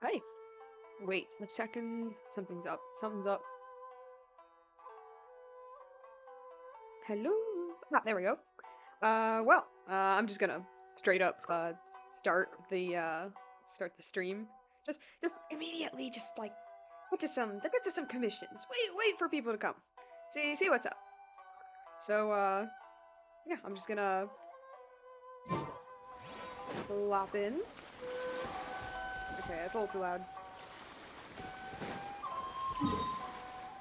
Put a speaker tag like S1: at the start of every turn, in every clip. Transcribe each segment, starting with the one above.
S1: Hey, wait a second. Something's up. Something's up. Hello. Ah, there we go. I'm just gonna straight up start the stream. Just immediately, just like get to some commissions. Wait for people to come. See what's up. So yeah, I'm just gonna plop in. Okay, that's a little too loud.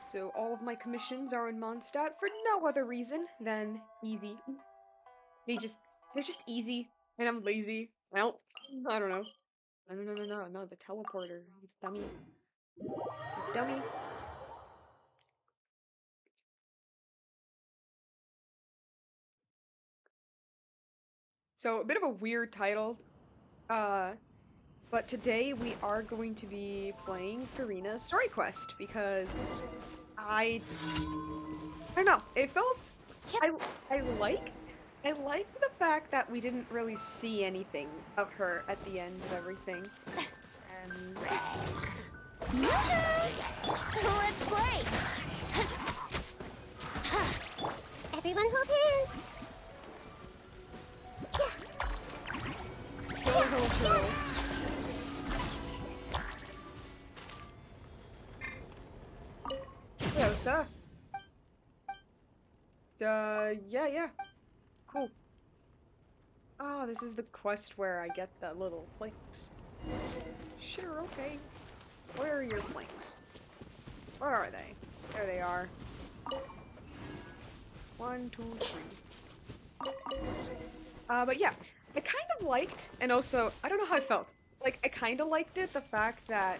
S1: So all of my commissions are in Mondstadt for no other reason than easy. They're just easy, and I'm lazy. Well, I don't know. No, the teleporter. You dummy. You dummy. So, a bit of a weird title. Uh, but today we are going to be playing Furina Story Quest because I I don't know. It felt I I liked I liked the fact that we didn't really see anything of her at the end of everything. And
S2: Let's play! Everyone hold hands!
S1: hello. Hello, sir. Yeah. Cool. Oh, this is the quest where I get the little planks. Sure, okay. Where are your planks? Where are they? There they are. 1, 2, 3. But yeah, I kind of liked, and also, I don't know how I felt. Like, I kind of liked it, the fact that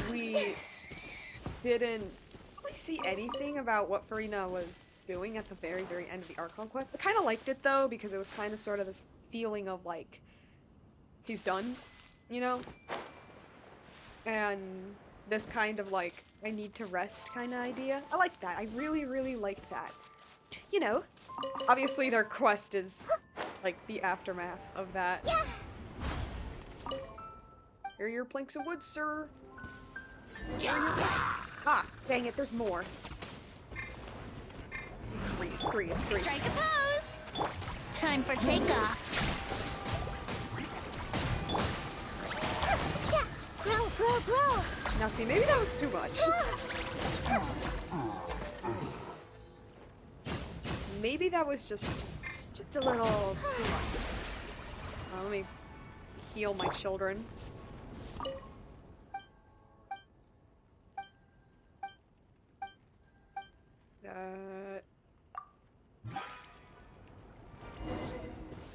S1: we didn't really see anything about what Furina was doing at the very end of the Archon quest. I kind of liked it, though, because it was kind of sort of this feeling of, like, he's done, you know? And this kind of, like, I need to rest kind of idea. I like that. I really liked that. You know, obviously their quest is, like, the aftermath of that.
S2: Yeah.
S1: Here are your planks of wood, sir. Here are your planks. Ah, dang it, there's more. Three.
S2: Strike a pose! Time for takeoff! Grow!
S1: Now see, maybe that was too much. Maybe that was just a little too much. Let me heal my children.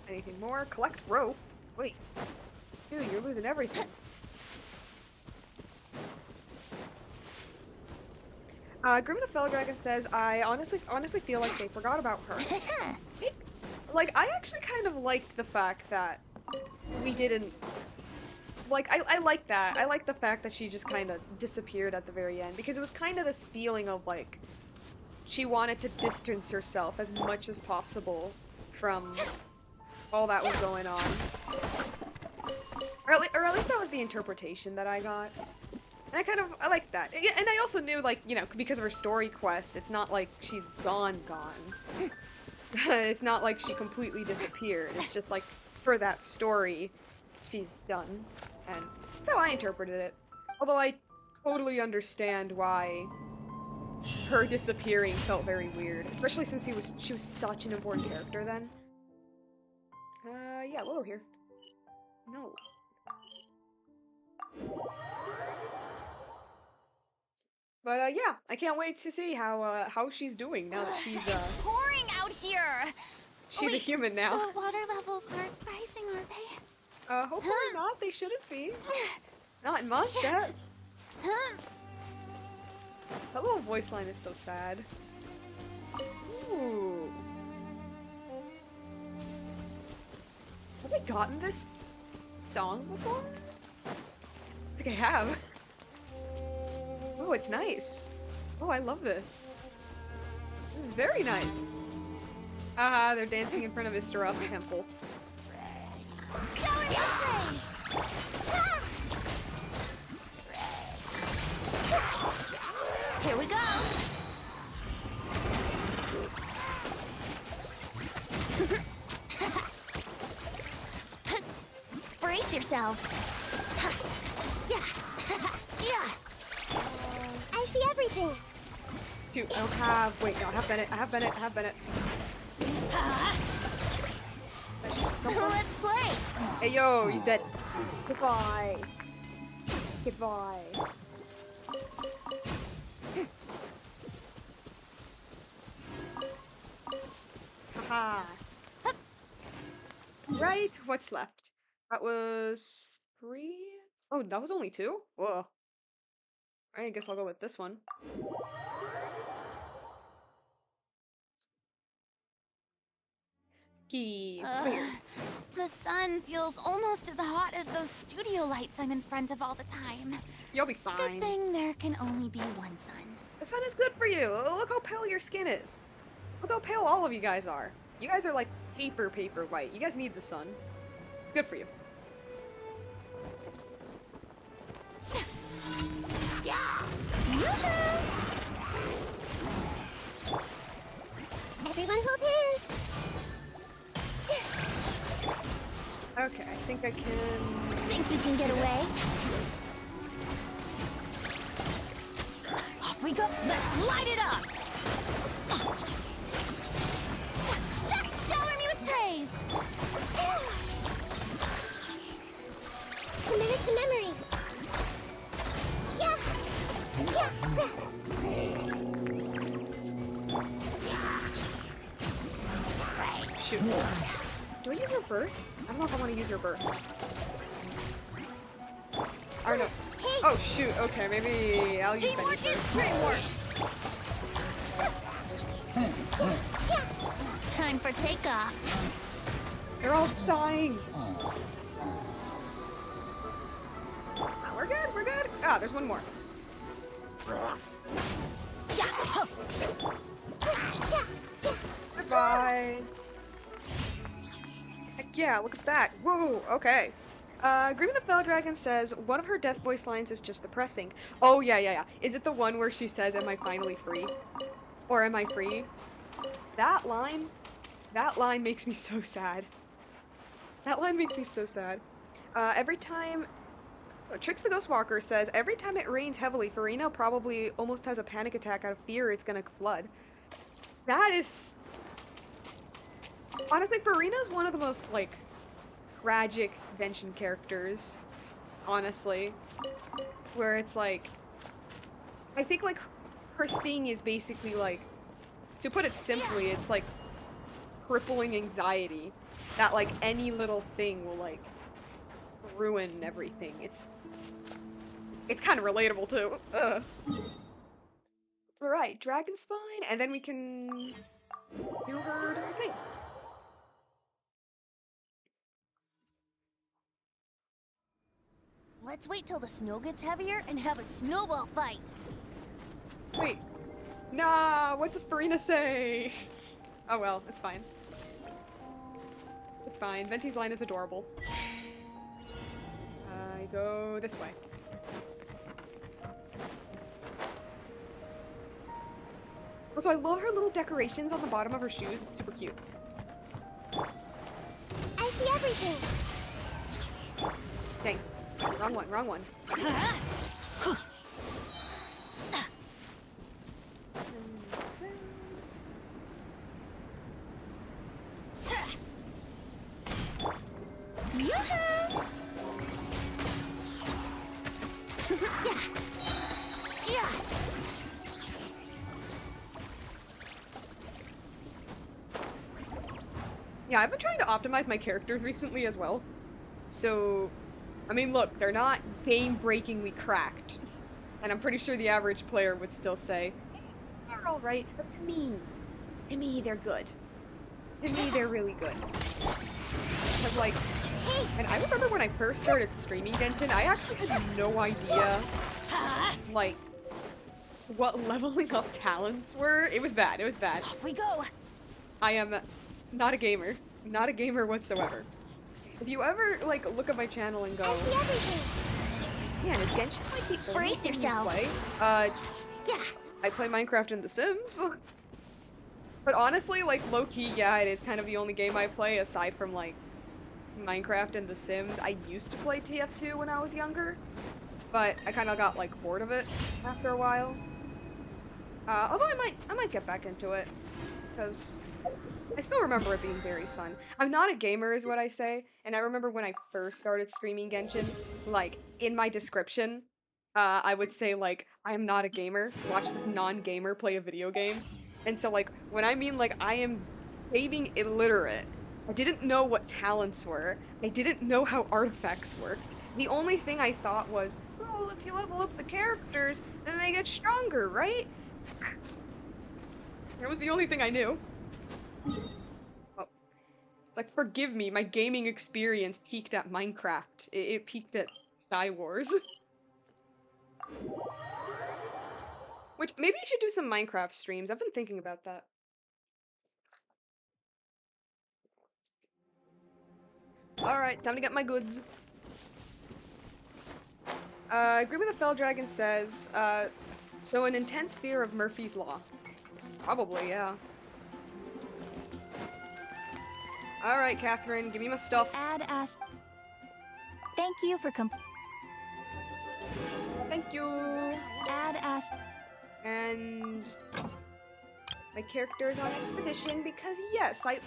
S1: Anything more? Collect rope? Wait. Dude, you're losing everything. Grim the Fell Dragon says, I honestly feel like they forgot about her. Like, I actually kind of liked the fact that we didn't... Like, I like that. I like the fact that she just kind of disappeared at the very end, because it was kind of this feeling of, like, she wanted to distance herself as much as possible from all that was going on. Or at least that was the interpretation that I got. And I like that. And I also knew, like, you know, because of her story quest, it's not like she's gone. It's not like she completely disappeared. It's just like, for that story, she's done. And that's how I interpreted it. Although I totally understand why her disappearing felt very weird. Especially since she was such an important character then. Yeah, Willow here. No. But yeah, I can't wait to see how she's doing now that she's
S2: Pouring out here!
S1: she's a human now.
S2: The water levels aren't rising, are they?
S1: Hopefully not. They shouldn't be. Not in Mondstadt. That little voice line is so sad. Ooh. Have I gotten this song before? I think I have. Oh, it's nice. Oh, I love this. This is very nice. Haha, they're dancing in front of Istara's temple.
S2: Showing your praise! yourself. Yeah. I see everything.
S1: Two. I don't have. Wait, no, I have Bennett. I have Bennett. I have Bennett.
S2: Let's play.
S1: Hey, yo, he's dead. Goodbye. Goodbye. Haha. Right, what's left? That was 3? Oh, that was only 2? Whoa. Alright, I guess I'll go with this one. Key. Weird.
S2: The sun feels almost as hot as those studio lights I'm in front of all the time.
S1: You'll be
S2: Good
S1: fine.
S2: thing there can only be one sun.
S1: The sun is good for you. Look how pale your skin is. Look how pale all of you guys are. You guys are like paper white. You guys need the sun. It's good for you.
S2: Yeah. Everyone hold hands.
S1: Okay, I think I can...
S2: Think you can get away? Off we go. Let's light it up. Shower me with praise. Commit to memory. Yeah.
S1: Shoot. Do I use her burst? I don't know if I want to use her burst. Or no.
S2: Hey.
S1: Oh shoot, okay, maybe I'll use Benny's first.
S2: Time for takeoff.
S1: They're all dying! We're good, we're good! Ah, there's one more. Goodbye! Heck yeah, look at that! Whoa, okay. Grimmie the Fell Dragon says, one of her death voice lines is just depressing. Oh, yeah. Is it the one where she says, am I finally free? Or am I free? That line makes me so sad. That line makes me so sad. Every time... Trix the Ghostwalker says, every time it rains heavily, Furina probably almost has a panic attack out of fear it's gonna flood. That is... Honestly, Furina's one of the most, like, tragic Genshin characters, honestly. Where it's like... I think, like, her thing is basically, like... To put it simply, it's, like, crippling anxiety. That, like, any little thing will, like, ruin everything. It's kind of relatable, too. Ugh. Alright, Dragon Spine, and then we can do her thing.
S2: Let's wait till the snow gets heavier and have a snowball fight.
S1: Wait. Nah, what does Furina say? Oh well, it's fine. It's fine. Venti's line is adorable. I go this way. Also, I love her little decorations on the bottom of her shoes. It's super cute.
S2: I see everything.
S1: Dang. Wrong one, wrong one. Yeah, I've been trying to optimize my characters recently as well. So, I mean, look, they're not game-breakingly cracked. And I'm pretty sure the average player would still say, they're alright, but to me, they're good. To me, they're really good. Because, like, and I remember when I first started streaming Genshin, I actually had no idea, like, what leveling up talents were. It was bad, it was bad.
S2: Off we go.
S1: I am not a gamer. Not a gamer whatsoever. If you ever, like, look at my channel and go,
S2: I see everything.
S1: man, is Genshin like the only
S2: Brace
S1: thing you
S2: yourself.
S1: play?
S2: Yeah.
S1: I play Minecraft and The Sims. But honestly, like, low-key, yeah, it is kind of the only game I play aside from, like, Minecraft and The Sims. I used to play TF2 when I was younger, but I kind of got like bored of it after a while. Although I might get back into it, because I still remember it being very fun. I'm not a gamer is what I say, and I remember when I first started streaming Genshin, like, in my description, I would say, like, I am not a gamer, watch this non-gamer play a video game. And so, like, when I mean, like, I am gaming illiterate, I didn't know what talents were, I didn't know how artifacts worked. The only thing I thought was, well, if you level up the characters, then they get stronger, right? That was the only thing I knew. Oh. Like, forgive me, my gaming experience peaked at Minecraft. It peaked at Sky Wars. Which, maybe I should do some Minecraft streams. I've been thinking about that. Alright, time to get my goods. I agree with the Fell Dragon says, so an intense fear of Murphy's Law. Probably, yeah. Alright, Catherine, give me my stuff.
S2: Add Ash. Thank you for
S1: Thank you.
S2: Add Ash.
S1: And my character is on expedition because yes, I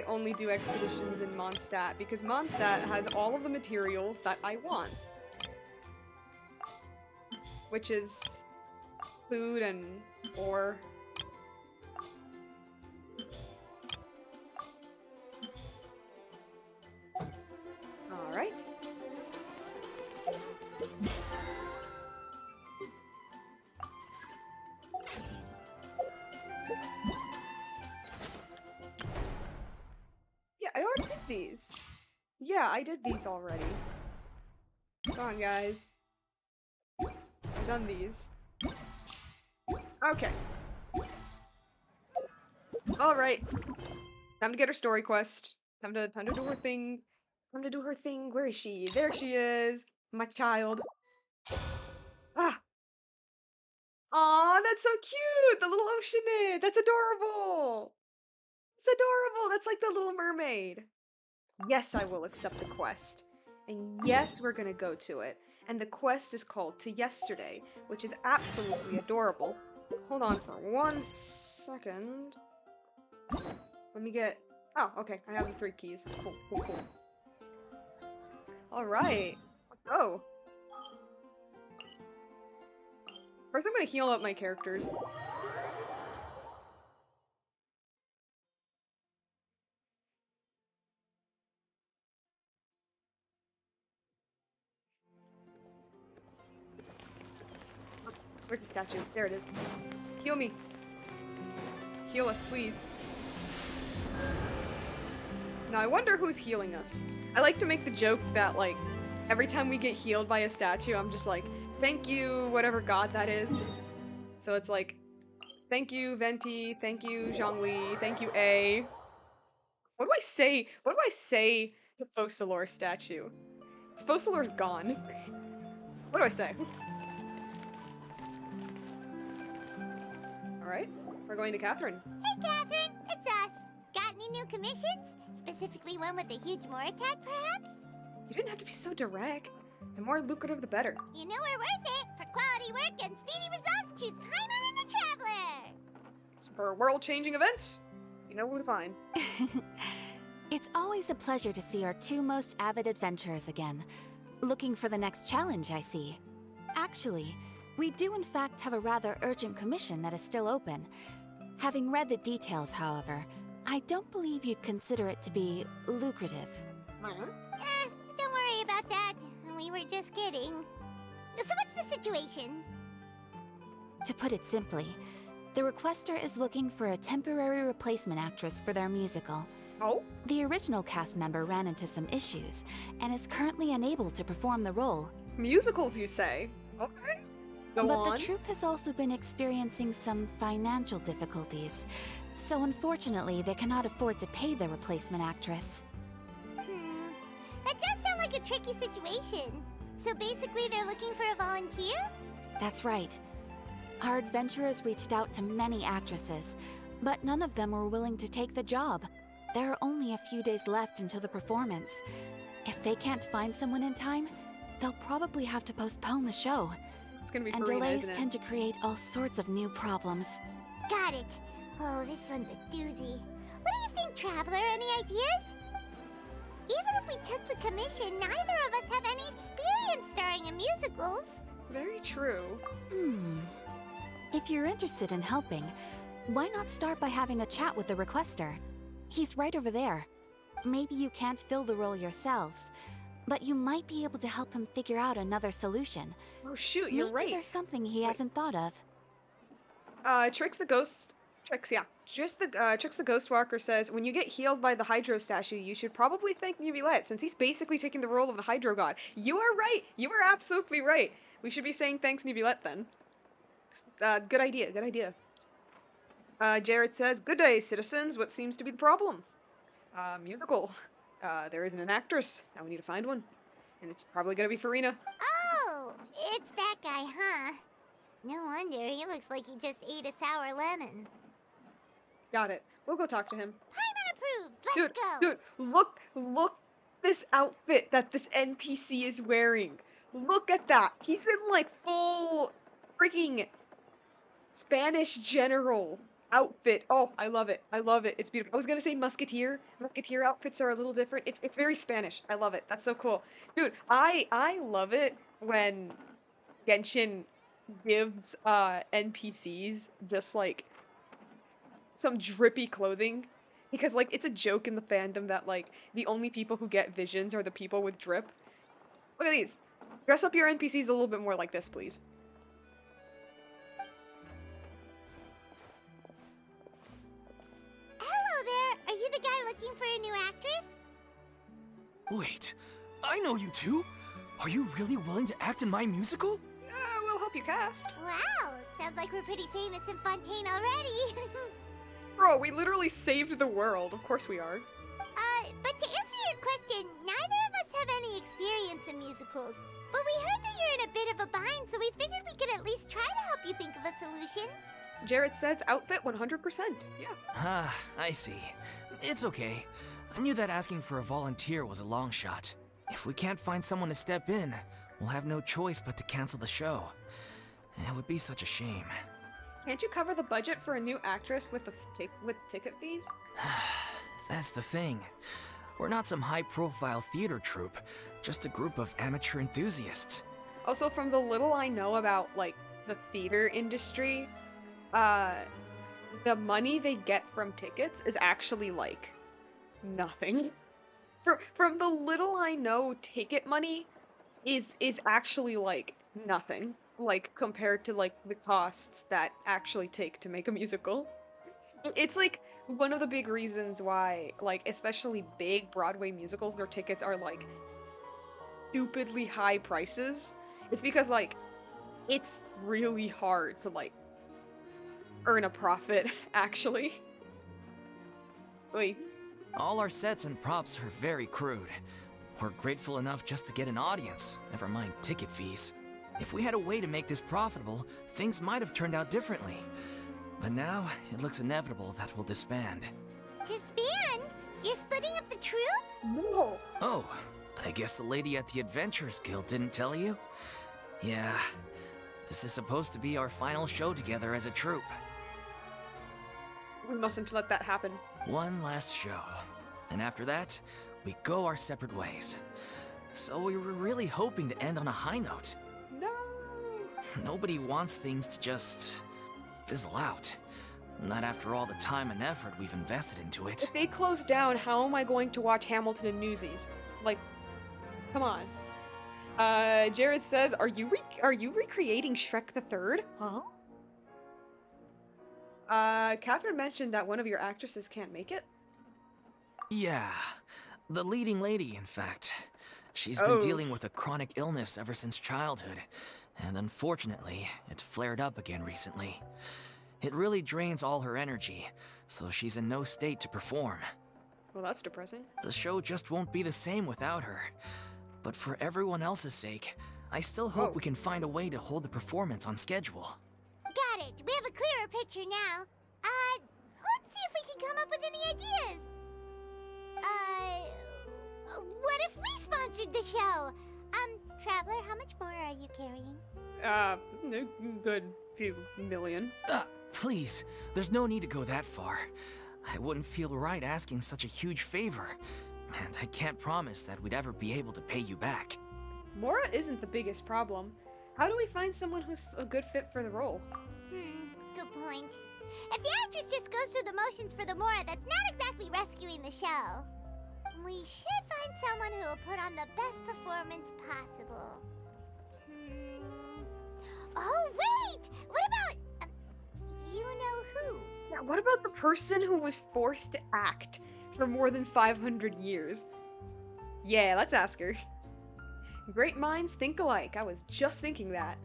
S1: only do expeditions in Mondstadt because Mondstadt has all of the materials that I want. Which is food and ore. Alright. Yeah, I already did these. Yeah, I did these already. Come on, guys. I've done these. Okay. Alright. Time to get her story quest. Time to do her thing. Time to do her thing. Where is she? There she is. My child. Ah! Aw, that's so cute! The little oceanid! That's adorable! It's adorable! That's like the Little Mermaid. Yes, I will accept the quest. And yes, we're gonna go to it. And the quest is called To Yesterday, which is absolutely adorable. Hold on for 1 second. Let me get... Oh, okay. I have the 3 keys. Cool, cool, cool. Alright. Let's go. First, I'm gonna heal up my characters. Where's the statue? There it is. Heal me. Heal us, please. Now, I wonder who's healing us. I like to make the joke that, like, every time we get healed by a statue, I'm just like, thank you, whatever god that is. So it's like, thank you, Venti, thank you, Zhongli, thank you, A. What do I say? What do I say to Focalor's statue? Focalor's gone. What do I say? Alright, we're going to Catherine.
S3: Hey, Catherine, it's us. Got any new commissions? Specifically one with a huge more attack, perhaps?
S1: You didn't have to be so direct. The more lucrative, the better.
S3: You know we're worth it. For quality work and speedy results, choose Paimon and the Traveler.
S1: So for world-changing events, you know who to find.
S4: It's always a pleasure to see our 2 most avid adventurers again. Looking for the next challenge, I see. Actually, we do in fact have a rather urgent commission that is still open. Having read the details, however, I don't believe you'd consider it to be lucrative.
S3: Don't worry about that. We were just kidding. So what's the situation?
S4: To put it simply, the requester is looking for a temporary replacement actress for their musical.
S1: Oh?
S4: The original cast member ran into some issues, and is currently unable to perform the role.
S1: Musicals, you say? Okay. Go
S4: But
S1: on.
S4: the troupe has also been experiencing some financial difficulties, so unfortunately they cannot afford to pay the replacement actress.
S3: That does sound like a tricky situation. So basically they're looking for a volunteer?
S4: That's right. Our adventurers reached out to many actresses, but none of them were willing to take the job. there are only a few days left until the performance. If they can't find someone in time, they'll probably have to postpone the show.
S1: It's gonna be
S4: And
S1: Furina,
S4: delays
S1: isn't it?
S4: tend to create all sorts of new problems.
S3: Got it. Oh, this one's a doozy. What do you think, Traveler? Any ideas? Even if we took the commission, neither of us have any experience starring in musicals.
S1: Very true.
S4: If you're interested in helping, why not start by having a chat with the requester? He's right over there. Maybe you can't fill the role yourselves, but you might be able to help him figure out another solution.
S1: Oh shoot, you're
S4: Maybe
S1: right.
S4: there's something he hasn't thought of.
S1: Tricks the Ghostwalker says, when you get healed by the Hydro statue, you should probably thank Nubulette, since he's basically taking the role of the Hydro God. You are right! You are absolutely right! We should be saying thanks Nubulette then. Good idea, good idea. Jared says, good day, citizens. What seems to be the problem? Musical. There isn't an actress. Now we need to find one. And it's probably gonna be Furina.
S3: Oh, it's that guy, huh? No wonder, he looks like he just ate a sour lemon.
S1: Got it. We'll go talk to him.
S3: Paimon approves! Let's go!
S1: Dude, look this outfit that this NPC is wearing. Look at that. He's in like full freaking Spanish general outfit. Oh, I love it. I love it. It's beautiful. I was gonna say musketeer. Musketeer outfits are a little different. It's very Spanish. I love it. That's so cool. Dude, I love it when Genshin gives NPCs just like some drippy clothing, because like it's a joke in the fandom that like the only people who get visions are the people with drip. Look at these. Dress up your NPCs a little bit more like this, please.
S3: Hello there! Are you the guy looking for a new actress?
S5: Wait, I know you two! Are you really willing to act in my musical?
S1: Yeah, we'll help you cast.
S3: Wow, sounds like we're pretty famous in Fontaine already.
S1: Bro, we literally saved the world. Of course we are.
S3: But to answer your question, neither of us have any experience in musicals. But we heard that you're in a bit of a bind, so we figured we could at least try to help you think of a solution.
S1: Jared says outfit 100%. Yeah.
S5: Ah, I see. It's okay. I knew that asking for a volunteer was a long shot. If we can't find someone to step in, we'll have no choice but to cancel the show. It would be such a shame.
S1: Can't you cover the budget for a new actress with ticket fees?
S5: That's the thing. We're not some high-profile theater troupe, just a group of amateur enthusiasts.
S1: Also, from the little I know about like the theater industry, the money they get from tickets is actually like nothing. From the little I know, ticket money is actually like nothing, like compared to like the costs that actually take to make a musical. It's like one of the big reasons why, like, especially big Broadway musicals, their tickets are like stupidly high prices. It's because like it's really hard to like earn a profit actually. Wait.
S5: All our sets and props are very crude. We're grateful enough just to get an audience, never mind ticket fees. If we had a way to make this profitable, things might have turned out differently. But now, it looks inevitable that we'll disband.
S3: Disband? You're splitting up the troupe?
S1: No.
S5: Oh, I guess the lady at the Adventurers Guild didn't tell you? Yeah, this is supposed to be our final show together as a troupe.
S1: We mustn't let that happen.
S5: One last show. And after that, we go our separate ways. So we were really hoping to end on a high note.
S1: No.
S5: Nobody wants things to just fizzle out. Not after all the time and effort we've invested into it.
S1: If they close down, how am I going to watch Hamilton and Newsies? Like, come on. Jared says, are you recreating Shrek the Third? Huh? Catherine mentioned that one of your actresses can't make it.
S5: Yeah, the leading lady, in fact. She's
S1: Oh.
S5: been dealing with a chronic illness ever since childhood, and unfortunately, it flared up again recently. It really drains all her energy, so she's in no state to perform.
S1: Well, that's depressing.
S5: The show just won't be the same without her. But for everyone else's sake, I still hope
S1: Whoa.
S5: we can find a way to hold the performance on schedule.
S3: Got it. We have a clearer picture now. Let's see if we can come up with any ideas. What if we sponsored the show? Traveler, how much more are you carrying?
S1: A good few million.
S5: Please, there's no need to go that far. I wouldn't feel right asking such a huge favor. And I can't promise that we'd ever be able to pay you back.
S1: Mora isn't the biggest problem. How do we find someone who's a good fit for the role?
S3: Good point. If the actress just goes through the motions for the Mora, that's not exactly rescuing the show. We should find someone who will put on the best performance possible. Oh, wait! What about... you know who?
S1: Yeah, what about the person who was forced to act for more than 500 years? Yeah, let's ask her. Great minds think alike. I was just thinking that.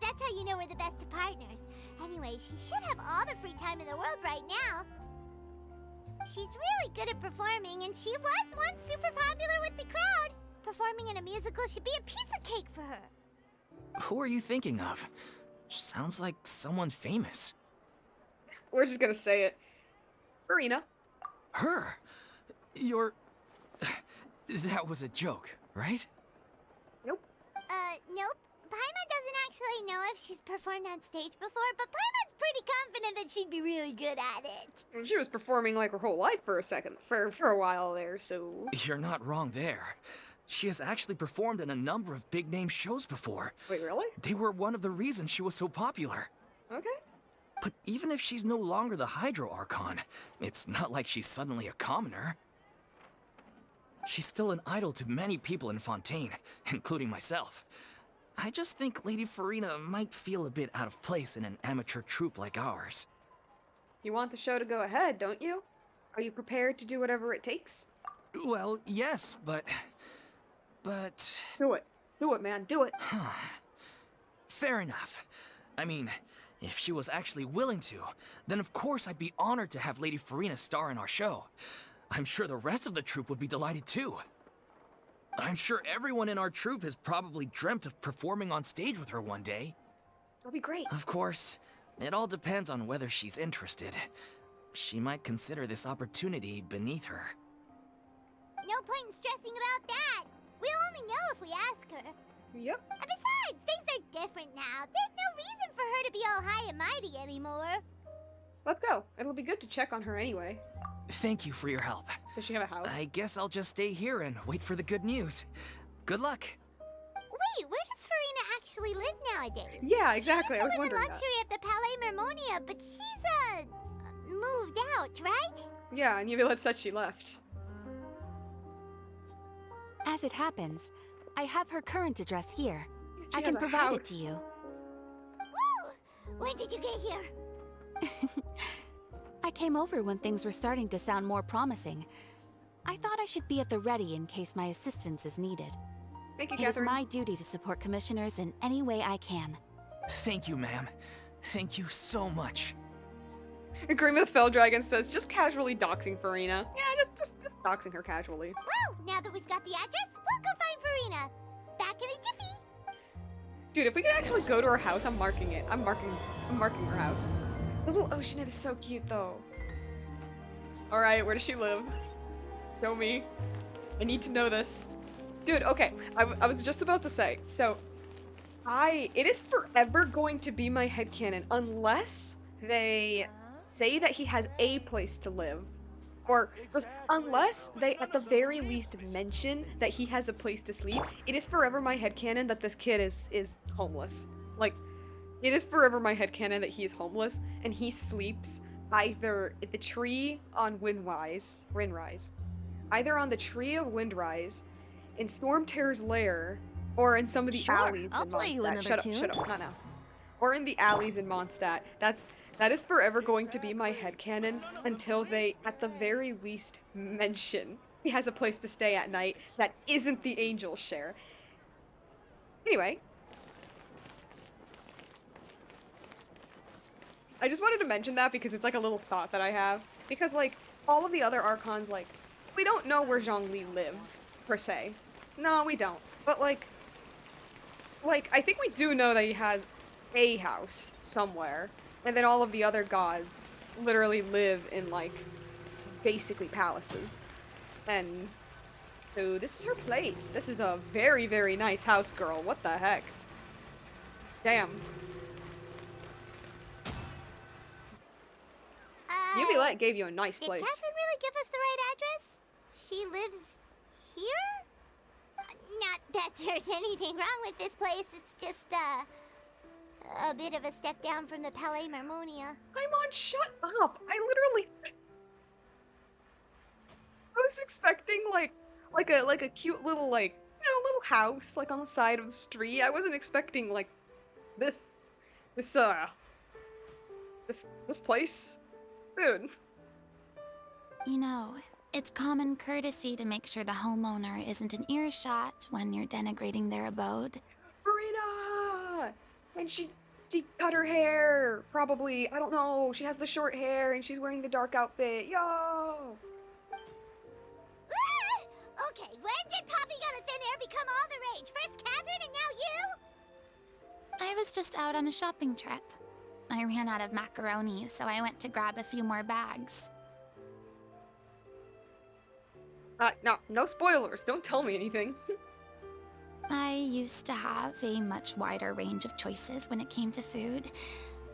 S3: That's how you know we're the best of partners. Anyway, she should have all the free time in the world right now. She's really good at performing, and she was once super popular with the crowd. Performing in a musical should be a piece of cake for her.
S5: Who are you thinking of? Sounds like someone famous.
S1: We're just gonna say it. Furina.
S5: Her? You're... That was a joke, right?
S1: Nope.
S3: Nope. Paimon doesn't actually know if she's performed on stage before, but Paimon's pretty confident that she'd be really good at it.
S1: She was performing like her whole life for a while there, so...
S5: You're not wrong there. She has actually performed in a number of big-name shows before.
S1: Wait, really?
S5: They were one of the reasons she was so popular.
S1: Okay.
S5: But even if she's no longer the Hydro Archon, it's not like she's suddenly a commoner. She's still an idol to many people in Fontaine, including myself. I just think Lady Furina might feel a bit out of place in an amateur troupe like ours.
S1: You want the show to go ahead, don't you? Are you prepared to do whatever it takes?
S5: Well, yes, but...
S1: Do it. Do it, man. Do it.
S5: Fair enough. I mean, if she was actually willing to, then of course I'd be honored to have Lady Furina star in our show. I'm sure the rest of the troupe would be delighted too. I'm sure everyone in our troupe has probably dreamt of performing on stage with her one day.
S1: That'll be great.
S5: Of course, it all depends on whether she's interested. She might consider this opportunity beneath her.
S3: No point in stressing about that. We'll only know if we ask her.
S1: Yep.
S3: And besides, things are different now. There's no reason for her to be all high and mighty anymore.
S1: Let's go. It'll be good to check on her anyway.
S5: Thank you for your help.
S1: Does she have a house?
S5: I guess I'll just stay here and wait for the good news. Good luck.
S3: Wait, where does Furina actually live nowadays?
S1: Yeah, exactly.
S3: She
S1: I
S3: used
S1: was
S3: to live in
S1: wondering that.
S3: luxury at the Palais Mermonia, but she's, moved out, right?
S1: Yeah, and Yuvila said she left.
S4: As it happens, I have her current address here.
S1: She
S4: I can
S1: has a
S4: provide it to
S1: house.
S4: you.
S3: Woo! When did you get here?
S4: I came over when things were starting to sound more promising. I thought I should be at the ready in case my assistance is needed.
S1: Thank you,
S4: It is
S1: Catherine.
S4: my duty to support commissioners in any way I can.
S5: Thank you, ma'am. Thank you so much.
S1: Agreement of Fell Dragon says, just casually doxing Furina. Yeah, just doxing her casually.
S3: Well, now that we've got the address, we'll go find Furina. Back in a jiffy.
S1: Dude, if we could actually go to her house, I'm marking it. I'm marking her house. The little oceanette is so cute, though. Alright, where does she live? Show me. I need to know this. Dude, okay. I was just about to say, so... It is forever going to be my headcanon, unless they say that he has a place to live. Or, unless they at the very least mention that he has a place to sleep, it is forever my headcanon that this kid is homeless. Like, it is forever my headcanon that he is homeless, and he sleeps either at the tree on Windrise, either on the tree of Windrise, in Stormterror's lair, or in some of the
S2: Sure,
S1: alleys
S2: I'll
S1: in
S2: play you
S1: Mondstadt.
S2: another
S1: Shut
S2: tune.
S1: up, not now. Or in the alleys in Mondstadt. That is forever going to be my headcanon until they, at the very least, mention he has a place to stay at night that isn't the Angel's share. Anyway. I just wanted to mention that because it's like a little thought that I have. Because, like, all of the other Archons, like, we don't know where Zhongli lives, per se. No, we don't. But, like, I think we do know that he has a house somewhere. And then all of the other gods literally live in, like, basically palaces. And so this is her place. This is a very, very nice house, girl. What the heck? Damn. Uvulette gave you a nice
S3: Did
S1: place.
S3: Catherine really give us the right address? She lives here? Not that there's anything wrong with this place. It's just, a bit of a step down from the Palais Marmonia.
S1: Paimon, shut up! I literally... I was expecting, like a cute little, like, you know, little house, like, on the side of the street. I wasn't expecting, like, this place. Dude.
S2: You know, it's common courtesy to make sure the homeowner isn't in earshot when you're denigrating their abode.
S1: Furina! And she cut her hair, probably. I don't know. She has the short hair, and she's wearing the dark outfit. Yo!
S3: Okay, when did popping out of thin air become all the rage? First Catherine and now you?
S2: I was just out on a shopping trip. I ran out of macaroni, so I went to grab a few more bags.
S1: No spoilers. Don't tell me anything.
S2: I used to have a much wider range of choices when it came to food.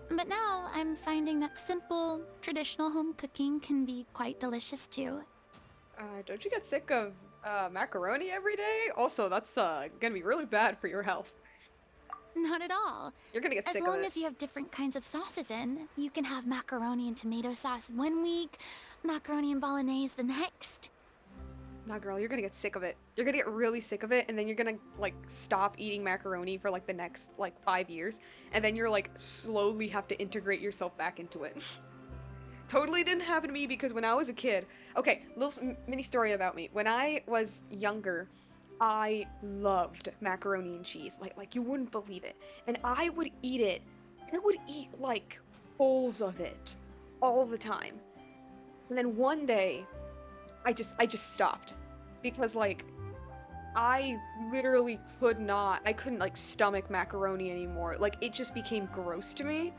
S2: But now I'm finding that simple, traditional home cooking can be quite delicious too.
S1: Don't you get sick of macaroni every day? Also, that's gonna be really bad for your health.
S2: Not at all.
S1: You're gonna get
S2: As
S1: sick of
S2: long
S1: it.
S2: as you have different kinds of sauces in, you can have macaroni and tomato sauce one week, macaroni and bolognese the next.
S1: Nah, girl, you're gonna get sick of it. You're gonna get really sick of it, and then you're gonna, like, stop eating macaroni for, like, the next, like, 5 years, and then you're, like, slowly have to integrate yourself back into it. Totally didn't happen to me because when I was a kid... Okay, little mini story about me. When I was younger, I loved macaroni and cheese. Like you wouldn't believe it. And I would eat it, and I would eat, like, bowls of it all the time. And then one day, I just stopped. Because, like, I literally I couldn't, like, stomach macaroni anymore. Like, it just became gross to me.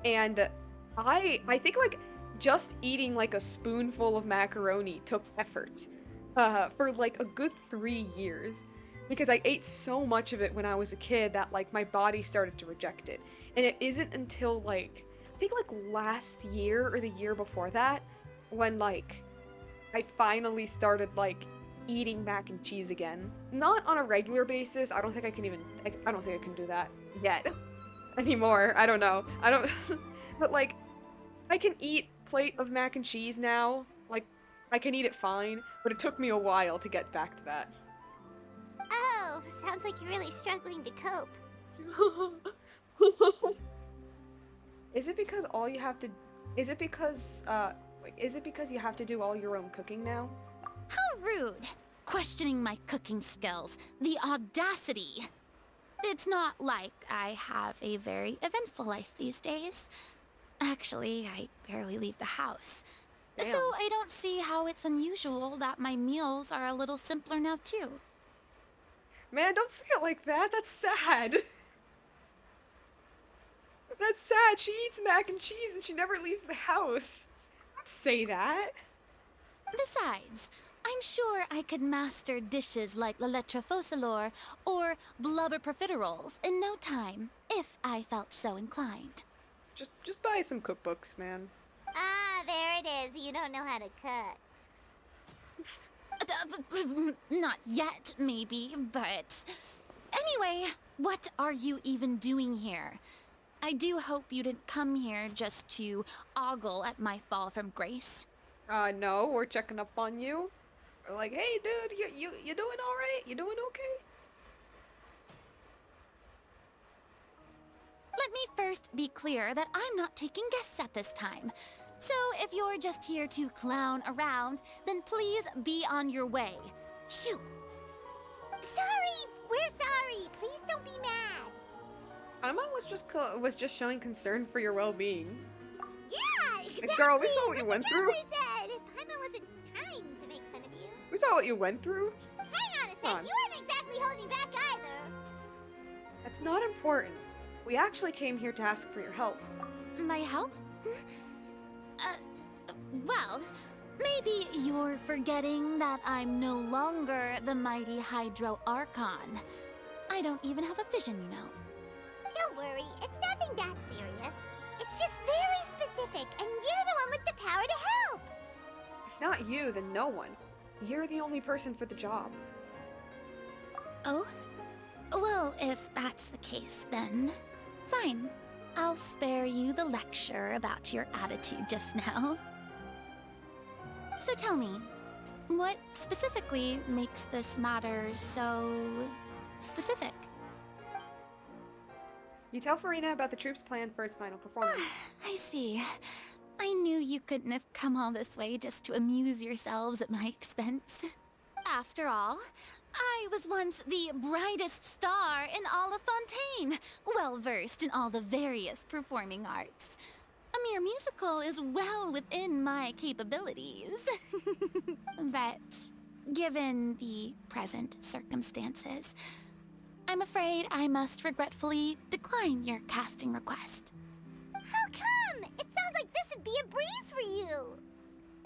S1: And I think, like, just eating, like, a spoonful of macaroni took effort. For, like, a good 3 years. Because I ate so much of it when I was a kid that, like, my body started to reject it. And it isn't until, like, I think, like, last year or the year before that, when, like, I finally started, like, eating mac and cheese again. Not on a regular basis. I don't think I can do that yet. Anymore. I don't know. But, like, I can eat a plate of mac and cheese now. Like, I can eat it fine, but it took me a while to get back to that.
S3: Oh, sounds like you're really struggling to cope.
S1: Is it because you have to do all your own cooking now?
S2: How rude! Questioning my cooking skills. The audacity! It's not like I have a very eventful life these days. Actually, I barely leave the house.
S1: Damn.
S2: So I don't see how it's unusual that my meals are a little simpler now too.
S1: Man, don't say it like that. That's sad. That's sad. She eats mac and cheese and she never leaves the house. Don't say that.
S2: Besides, I'm sure I could master dishes like la lettre focilor or blubber profiteroles in no time, if I felt so inclined.
S1: Just buy some cookbooks, man.
S3: Ah, there it is. You don't know how to cook.
S2: Not yet, maybe, but... Anyway, what are you even doing here? I do hope you didn't come here just to ogle at my fall from grace.
S1: No, we're checking up on you. We're like, hey, dude, you doing all right? You doing okay?
S2: Let me first be clear that I'm not taking guests at this time. So if you're just here to clown around, then please be on your way. Shoot!
S3: Sorry! We're sorry! Please don't be mad!
S1: Paimon was just showing concern for your well-being.
S3: Yeah, exactly!
S1: Like, girl, we saw what you went through.
S3: The traveler said! Paimon wasn't trying to make fun of you.
S1: We saw what you went through.
S3: Hang on a sec,
S1: Come on.
S3: you weren't exactly holding back either.
S1: That's not important. We actually came here to ask for your help.
S2: My help? Well, Maybe you're forgetting that I'm no longer the mighty Hydro Archon. I don't even have a vision, you know.
S3: Don't worry, it's nothing that serious. It's just very specific, and you're the one with the power to help.
S1: If not you, then no one. You're the only person for the job.
S2: Oh? Well, if that's the case, then fine. I'll spare you the lecture about your attitude just now. So tell me, what specifically makes this matter so specific?
S1: You tell Furina about the troop's plan for his final performance.
S2: I see. I knew you couldn't have come all this way just to amuse yourselves at my expense. After all, I was once the brightest star in all of Fontaine, well versed in all the various performing arts. A mere musical is well within my capabilities. But given the present circumstances, I'm afraid I must regretfully decline your casting request.
S3: How come? It sounds like this would be a breeze for you.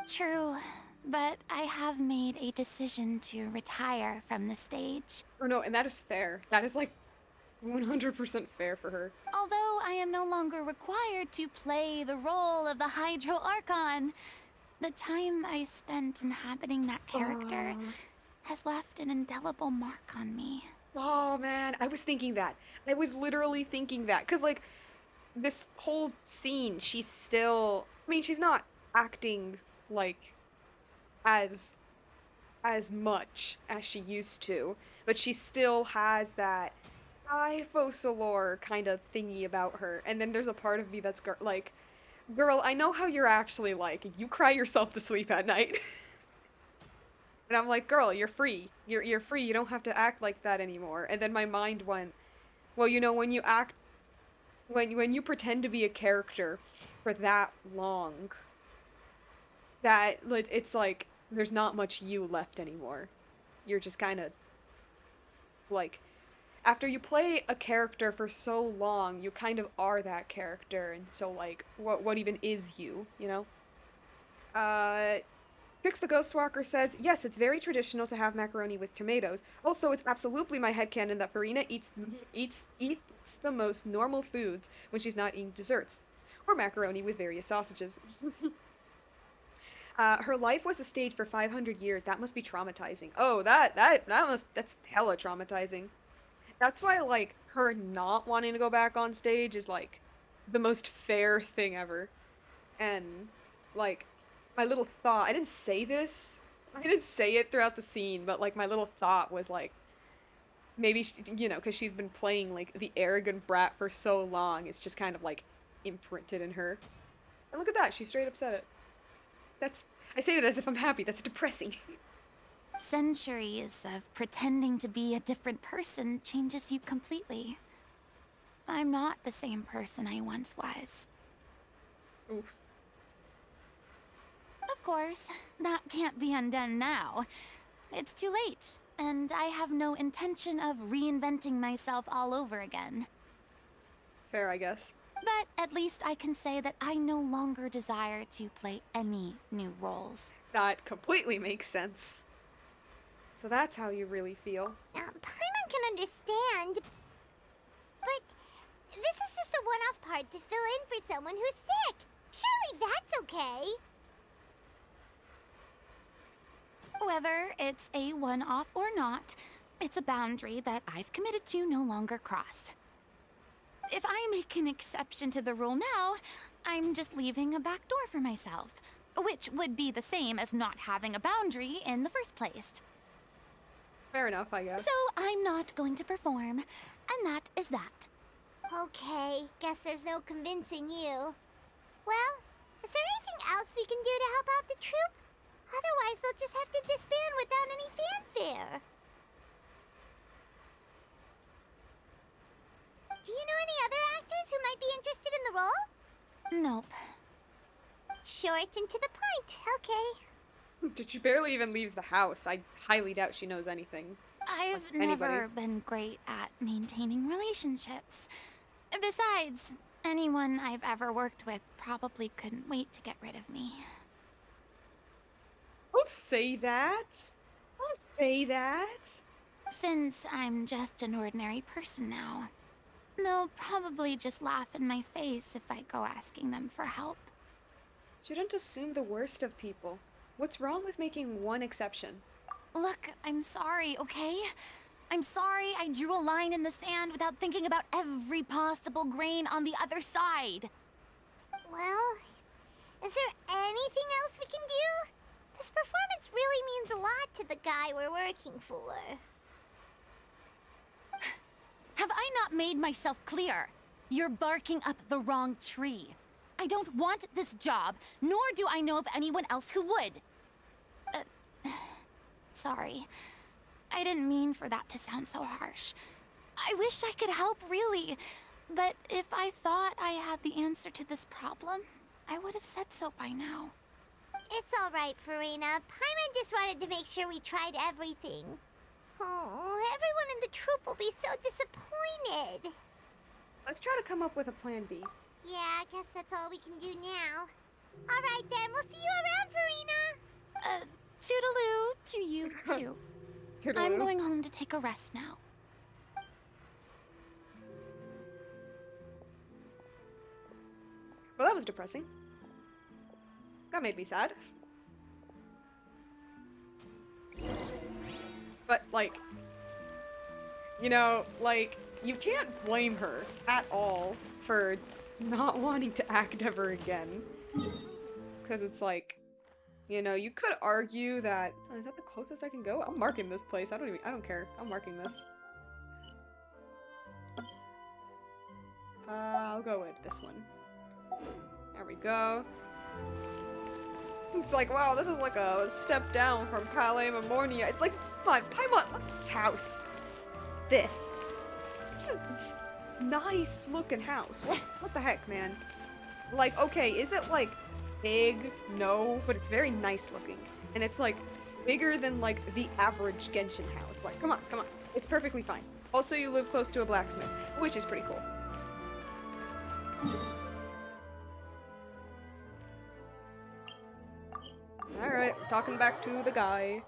S2: True, but I have made a decision to retire from the stage.
S1: Oh no, and that is fair. That is like 100% fair for her.
S2: Although I am no longer required to play the role of the Hydro Archon, the time I spent inhabiting that character has left an indelible mark on me.
S1: Oh man, I was thinking that. I was literally thinking that. Because, like, this whole scene, she's still. I mean, she's not acting, like, as much as she used to. But she still has that Fosalore kind of thingy about her. And then there's a part of me that's like, girl, I know how you're actually like. You cry yourself to sleep at night. And I'm like, girl, you're free. You're free. You don't have to act like that anymore. And then my mind went, well, you know, when you act, when you pretend to be a character for that long, that it's like there's not much you left anymore. You're just kind of like, after you play a character for so long, you kind of are that character. And so like, what even is you? You know? Fix the Ghostwalker says, yes, it's very traditional to have macaroni with tomatoes. Also, it's absolutely my headcanon that Furina eats the most normal foods when she's not eating desserts. Or macaroni with various sausages. Her life was a stage for 500 years. That must be traumatizing. Oh, that's hella traumatizing. That's why, like, her not wanting to go back on stage is, like, the most fair thing ever. And, like, my little thought, I didn't say it throughout the scene, but like my little thought was like, maybe she, you know, because she's been playing like the arrogant brat for so long, it's just kind of like imprinted in her. And look at that, she straight up said it. I say that as if I'm happy. That's depressing.
S2: Centuries of pretending to be a different person changes you completely. I'm not the same person I once was.
S1: Oof.
S2: Of course, that can't be undone now. It's too late, and I have no intention of reinventing myself all over again.
S1: Fair, I guess.
S2: But at least I can say that I no longer desire to play any new roles.
S1: That completely makes sense. So that's how you really feel.
S3: Paimon can understand, but this is just a one-off part to fill in for someone who's sick. Surely that's okay.
S2: Whether it's a one-off or not, it's a boundary that I've committed to no longer cross. If I make an exception to the rule now, I'm just leaving a back door for myself, which would be the same as not having a boundary in the first place.
S1: Fair enough, I guess.
S2: So I'm not going to perform, and that is that.
S3: Okay, guess there's no convincing you. Well, is there anything else we can do to help out the troupe? Otherwise, they'll just have to disband without any fanfare. Do you know any other actors who might be interested in the role?
S2: Nope.
S3: Short and to the point, okay.
S1: She barely even leaves the house. I highly doubt she knows anything.
S2: I've
S1: Like anybody.
S2: never been great at maintaining relationships. Besides, anyone I've ever worked with probably couldn't wait to get rid of me.
S1: Don't say that. Don't say that.
S2: Since I'm just an ordinary person now, they'll probably just laugh in my face if I go asking them for help.
S1: Shouldn't assume the worst of people. What's wrong with making one exception?
S2: Look, I'm sorry, okay? I'm sorry I drew a line in the sand without thinking about every possible grain on the other side.
S3: Well, is there anything else we can do? This performance really means a lot to the guy we're working for.
S2: Have I not made myself clear? You're barking up the wrong tree. I don't want this job, nor do I know of anyone else who would. Sorry. I didn't mean for that to sound so harsh. I wish I could help, really. But if I thought I had the answer to this problem, I would have said so by now.
S3: It's all right, Furina. Paimon just wanted to make sure we tried everything. Oh, everyone in the troop will be so disappointed.
S1: Let's try to come up with a plan B.
S3: Yeah, I guess that's all we can do now. All right then, we'll see you around, Furina.
S2: Toodaloo to you too. I'm
S1: Toodaloo.
S2: going home to take a rest now.
S1: Well, that was depressing. That made me sad. But, like, you know, like, you can't blame her at all for not wanting to act ever again. Because it's like, you know, you could argue that, oh, is that the closest I can go? I'm marking this place. I don't care. I'm marking this. I'll go with this one. There we go. It's like, wow, this is like a step down from Palais Memornia. It's like, come on, Paimon, look at this house. This is nice looking house. What the heck, man? Like, okay, is it like big? No, but it's very nice looking. And it's like bigger than like the average Genshin house. Like, come on, come on. It's perfectly fine. Also, you live close to a blacksmith, which is pretty cool. Alright, we're talking back to the guy.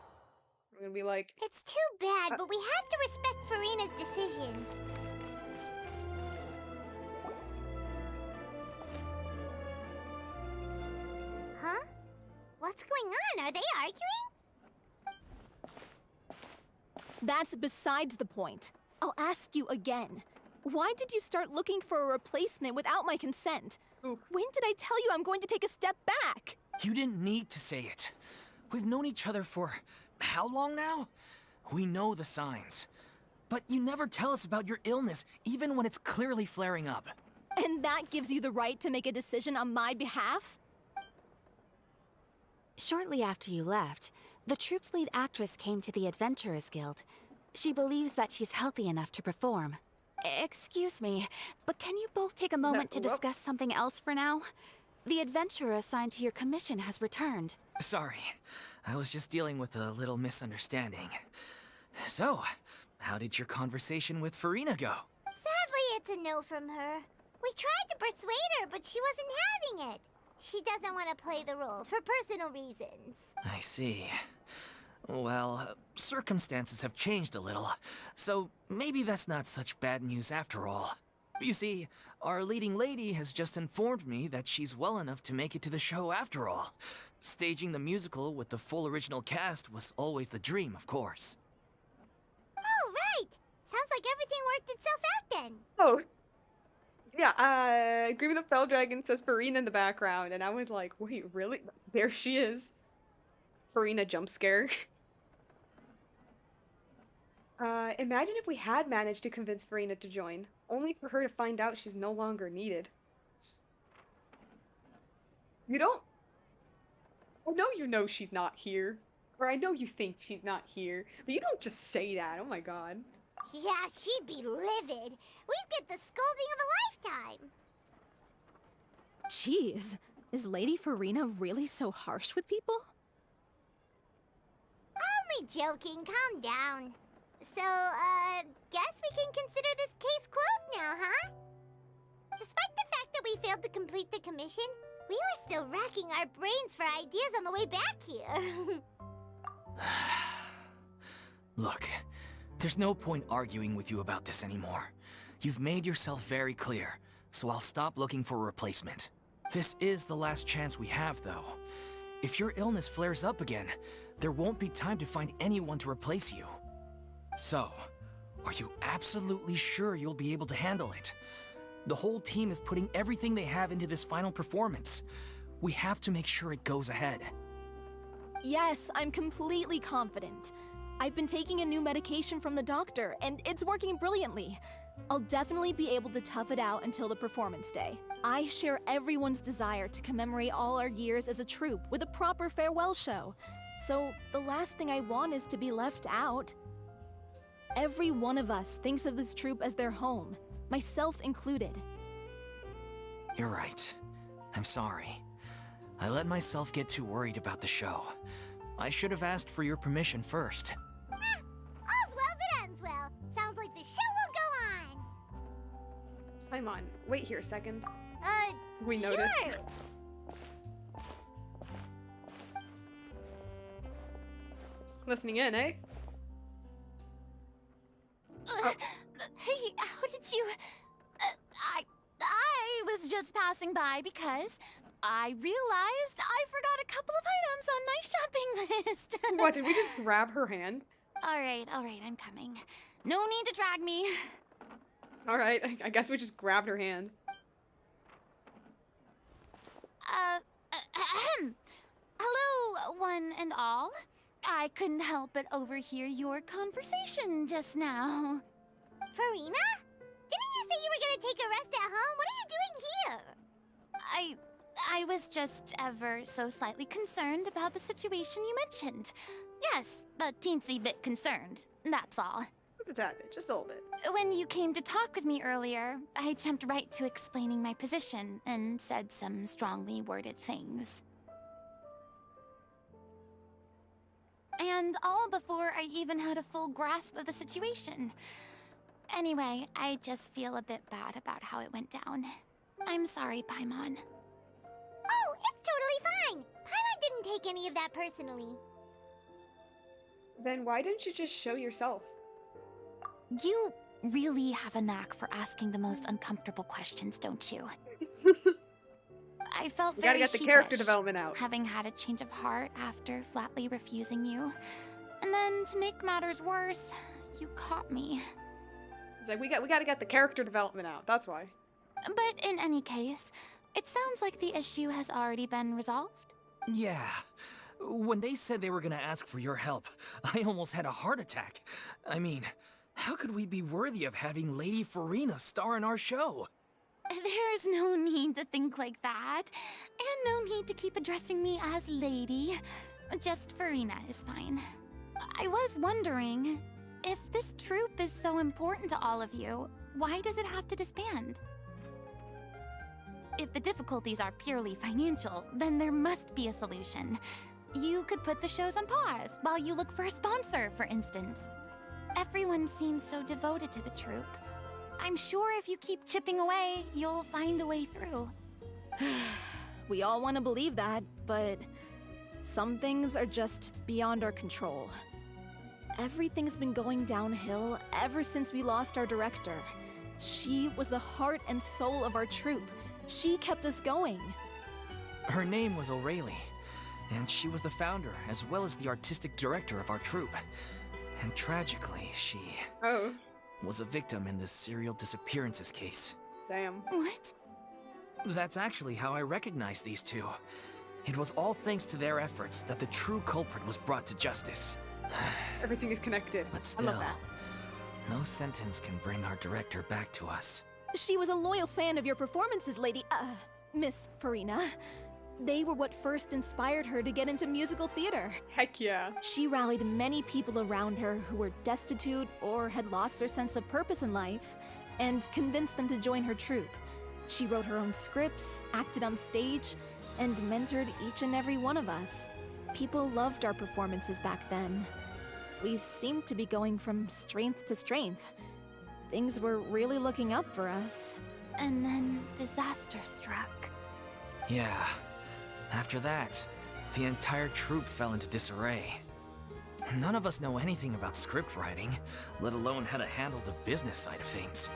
S1: We're gonna be like,
S3: It's too bad, but we have to respect Furina's decision. Huh? What's going on? Are they arguing?
S6: That's besides the point. I'll ask you again. Why did you start looking for a replacement without my consent?
S1: Ooh.
S6: When did I tell you I'm going to take a step back?
S5: You didn't need to say it. We've known each other for how long now? We know the signs. But you never tell us about your illness, even when it's clearly flaring up.
S6: And that gives you the right to make a decision on my behalf?
S4: Shortly after you left, the troop's lead actress came to the Adventurers Guild. She believes that she's healthy enough to perform. Excuse me, but can you both take a moment to discuss something else for now? The adventurer assigned to your commission has returned.
S5: Sorry, I was just dealing with a little misunderstanding. So, how did your conversation with Furina go?
S3: Sadly, it's a no from her. We tried to persuade her, but she wasn't having it. She doesn't want to play the role for personal reasons.
S5: I see. Well, circumstances have changed a little, so maybe that's not such bad news after all. You see, our leading lady has just informed me that she's well enough to make it to the show after all. Staging the musical with the full original cast was always the dream, of course.
S3: Oh, right! Sounds like everything worked itself out then.
S1: oh. Yeah, Grieving the Fell Dragon says Furina in the background, and I was like, wait, really? There she is. Furina jump scare. Imagine if we had managed to convince Furina to join, only for her to find out she's no longer needed. You don't... I know you know she's not here. Or I know you think she's not here, but you don't just say that, oh my god.
S3: Yeah, she'd be livid. We'd get the scolding of a lifetime.
S6: Jeez, is Lady Furina really so harsh with people?
S3: Only joking, calm down. So, guess we can consider this case closed now, huh? Despite the fact that we failed to complete the commission, We were still racking our brains for ideas on the way back here.
S5: Look, there's no point arguing with you about this anymore. You've made yourself very clear, so I'll stop looking for a replacement. This is the last chance we have, though. If your illness flares up again, there won't be time to find anyone to replace you. So, are you absolutely sure you'll be able to handle it? The whole team is putting everything they have into this final performance. We have to make sure it goes ahead.
S6: Yes, I'm completely confident. I've been taking a new medication from the doctor, and it's working brilliantly. I'll definitely be able to tough it out until the performance day. I share everyone's desire to commemorate all our years as a troupe with a proper farewell show. So the last thing I want is to be left out. Every one of us thinks of this troupe as their home, myself included.
S5: You're right. I'm sorry. I let myself get too worried about the show. I should have asked for your permission first.
S3: All's well that ends well. Sounds like the show will go on.
S1: Paimon, wait here a second. We
S3: Sure.
S1: noticed. Listening in, eh?
S2: Hey, how did you... I was just passing by because I realized I forgot a couple of items on my shopping list.
S1: What, did we just grab her hand?
S2: All right, I'm coming. No need to drag me.
S1: Alright, I guess we just grabbed her hand.
S2: Hello, one and all. I couldn't help but overhear your conversation just now.
S3: Furina? Didn't you say you were gonna take a rest at home? What are you doing here?
S2: I was just ever so slightly concerned about the situation you mentioned. Yes, a teensy bit concerned, that's all.
S1: Just a tad bit, just a little bit.
S2: When you came to talk with me earlier, I jumped right to explaining my position and said some strongly worded things. And all before I even had a full grasp of the situation. Anyway, I just feel a bit bad about how it went down. I'm sorry, Paimon.
S3: Oh, it's totally fine. Paimon didn't take any of that personally.
S1: Then why didn't you just show yourself?
S2: You really have a knack for asking the most uncomfortable questions, don't you? I felt
S1: We
S2: very
S1: gotta get the character
S2: sheepish,
S1: development out.
S2: having had a change of heart after flatly refusing you. And then, to make matters worse, you caught me.
S1: It's like, we gotta get the character development out, that's why.
S2: But in any case, it sounds like the issue has already been resolved.
S5: Yeah. When they said they were gonna ask for your help, I almost had a heart attack. I mean, how could we be worthy of having Lady Furina star in our show?
S2: There's no need to think like that. And no need to keep addressing me as lady. Just Furina is fine. I was wondering, if this troupe is so important to all of you, why does it have to disband? If the difficulties are purely financial, then there must be a solution. You could put the shows on pause while you look for a sponsor, for instance. Everyone seems so devoted to the troupe. I'm sure if you keep chipping away, you'll find a way through.
S6: We all want to believe that, but some things are just beyond our control. Everything's been going downhill ever since we lost our director. She was the heart and soul of our troupe. She kept us going.
S5: Her name was O'Reilly, and she was the founder as well as the artistic director of our troupe. And tragically, she
S1: Oh,
S5: was a victim in the serial disappearances case.
S1: damn.
S2: What?
S5: That's actually how I recognized these two. It was all thanks to their efforts that the true culprit was brought to justice.
S1: Everything is connected.
S5: But
S1: I
S5: still,
S1: love that.
S5: no sentence can bring our director back to us.
S6: She was a loyal fan of your performances, Miss Furina. They were what first inspired her to get into musical theater.
S1: Heck yeah.
S6: She rallied many people around her who were destitute or had lost their sense of purpose in life, and convinced them to join her troupe. She wrote her own scripts, acted on stage, and mentored each and every one of us. People loved our performances back then. We seemed to be going from strength to strength. Things were really looking up for us.
S2: And then disaster struck.
S5: Yeah. After that, the entire troupe fell into disarray. None of us know anything about script writing, let alone how to handle the business side of things.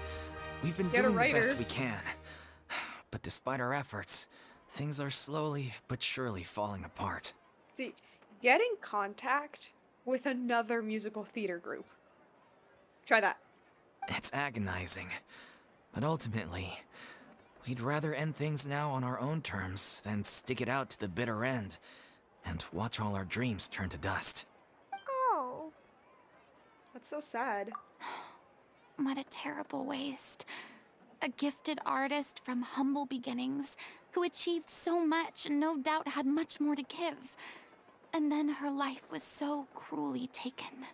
S5: We've been
S1: Get a
S5: doing the
S1: writer.
S5: best we can. But despite our efforts, things are slowly but surely falling apart.
S1: See, get in contact with another musical theater group. Try that.
S5: It's agonizing. But ultimately, we'd rather end things now on our own terms than stick it out to the bitter end and watch all our dreams turn to dust.
S3: Oh.
S1: That's so sad.
S2: What a terrible waste. A gifted artist from humble beginnings who achieved so much and no doubt had much more to give. And then her life was so cruelly taken.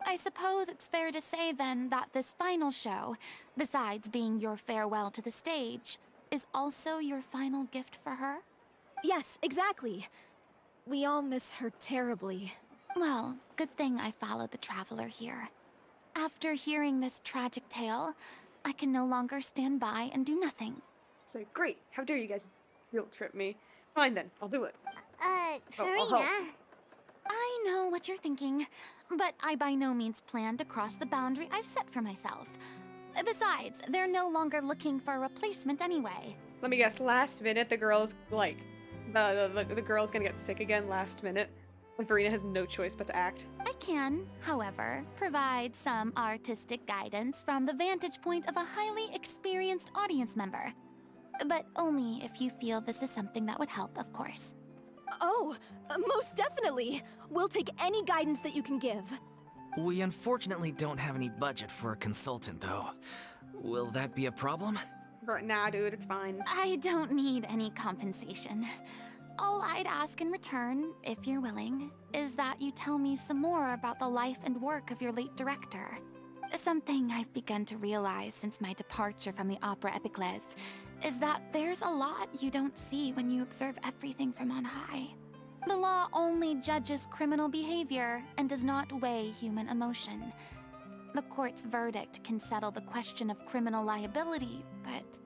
S2: I suppose it's fair to say then that this final show, besides being your farewell to the stage, is also your final gift for her?
S6: Yes, exactly. We all miss her terribly.
S2: Well, good thing I followed the traveler here. After hearing this tragic tale, I can no longer stand by and do nothing.
S1: So great. How dare you guys guilt trip me? Fine then, I'll do it. I'll
S3: Furina.
S1: help.
S2: I know what you're thinking, but I by no means plan to cross the boundary I've set for myself. Besides, they're no longer looking for a replacement anyway.
S1: Let me guess. Last minute, the girl's like, the girl's gonna get sick again. Last minute, and Furina has no choice but to act.
S2: I can, however, provide some artistic guidance from the vantage point of a highly experienced audience member. But only if you feel this is something that would help, of course.
S6: Oh, most definitely. We'll take any guidance that you can give.
S5: We unfortunately don't have any budget for a consultant, though. Will that be a problem?
S1: Nah, dude, it's fine.
S2: I don't need any compensation. All I'd ask in return, if you're willing, is that you tell me some more about the life and work of your late director. Something I've begun to realize since my departure from the Opera Epiclese is that there's a lot you don't see when you observe everything from on high. The law only judges criminal behavior and does not weigh human emotion. The court's verdict can settle the question of criminal liability, but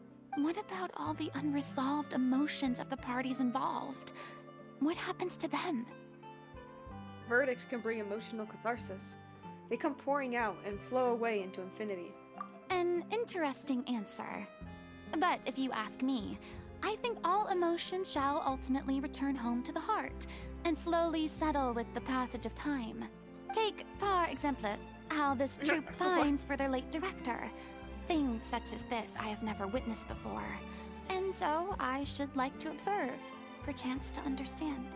S2: what about all the unresolved emotions of the parties involved? What happens to them?
S1: Verdicts can bring emotional catharsis. They come pouring out and flow away into infinity.
S2: An interesting answer. But if you ask me, I think all emotion shall ultimately return home to the heart and slowly settle with the passage of time. Take, par exemple, how this troupe pines for their late director. Things such as this I have never witnessed before, and so I should like to observe, perchance to understand.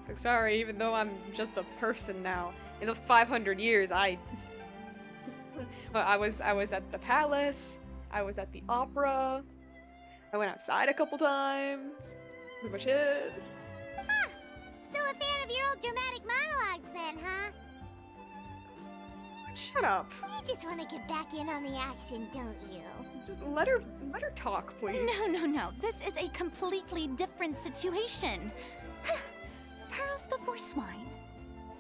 S1: Like, sorry, even though I'm just a person now. In those 500 years, well, I was at the palace. I was at the opera. I went outside a couple times. That's pretty much it.
S3: Huh. Still a fan of your old dramatic monologues then, huh?
S1: Shut up.
S3: You just want to get back in on the action, don't you?
S1: Just let her talk, please.
S2: No. This is a completely different situation. Pearls before swine.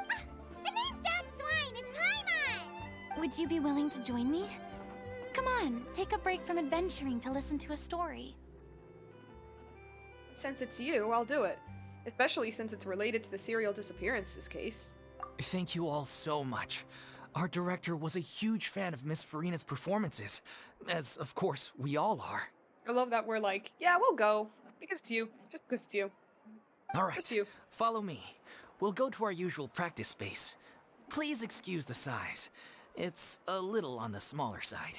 S3: Ah, the name's not Swine, it's Paimon!
S2: Would you be willing to join me? Come on, take a break from adventuring to listen to a story.
S1: Since it's you, I'll do it. Especially since it's related to the serial disappearances case.
S5: Thank you all so much. Our director was a huge fan of Miss Furina's performances, as of course we all are.
S1: I love that we're like, yeah, we'll go. Because it's you. Just because it's you.
S5: All right,
S1: Just you.
S5: follow me. We'll go to our usual practice space. Please excuse the size. It's a little on the smaller side.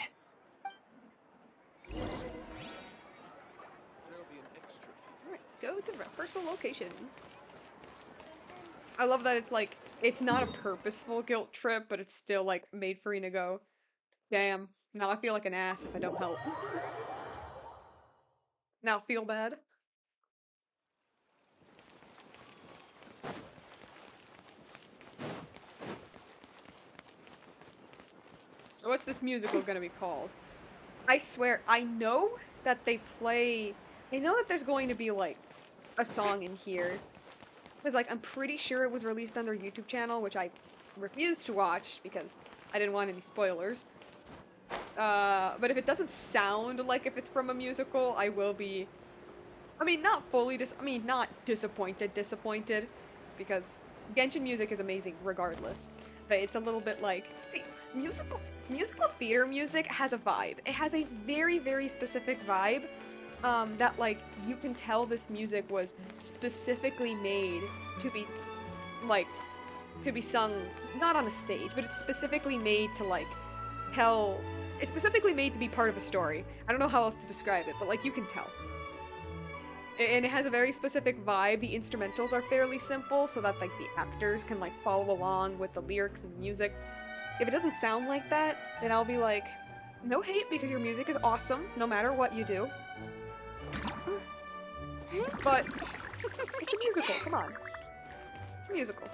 S1: Alright, go to the rehearsal location. I love that it's like, it's not a purposeful guilt trip, but it's still like made Furina go, damn, now I feel like an ass if I don't help. Now feel bad. So what's this musical gonna be called? I swear, I know that they play... I know that there's going to be, like, a song in here. Because, like, I'm pretty sure it was released on their YouTube channel, which I refused to watch because I didn't want any spoilers. But if it doesn't sound like if it's from a musical, I will be I mean, not fully I mean, not disappointed, because Genshin music is amazing regardless. But it's a little bit like see, musical theater music has a vibe. It has a very, very specific vibe that like you can tell this music was specifically made to be like to be sung not on a stage, but it's specifically made to like tell. It's specifically made to be part of a story. I don't know how else to describe it, but like you can tell. And it has a very specific vibe. The instrumentals are fairly simple so that like the actors can like follow along with the lyrics and the music. If it doesn't sound like that, then I'll be like, no hate because your music is awesome no matter what you do. But it's a musical, come on. It's a musical.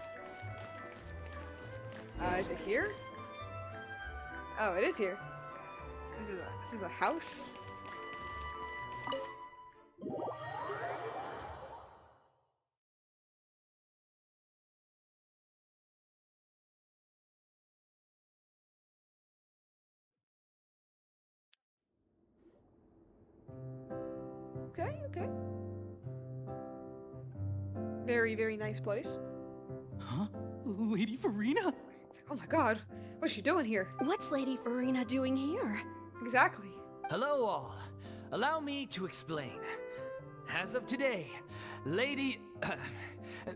S1: Is it here? Oh, it is here. This is a house? Okay, okay. Very, very nice place.
S5: Huh? Lady Furina?
S1: Oh my god, what's she doing here?
S6: What's Lady Furina doing here?
S1: Exactly.
S5: Hello all. Allow me to explain. As of today,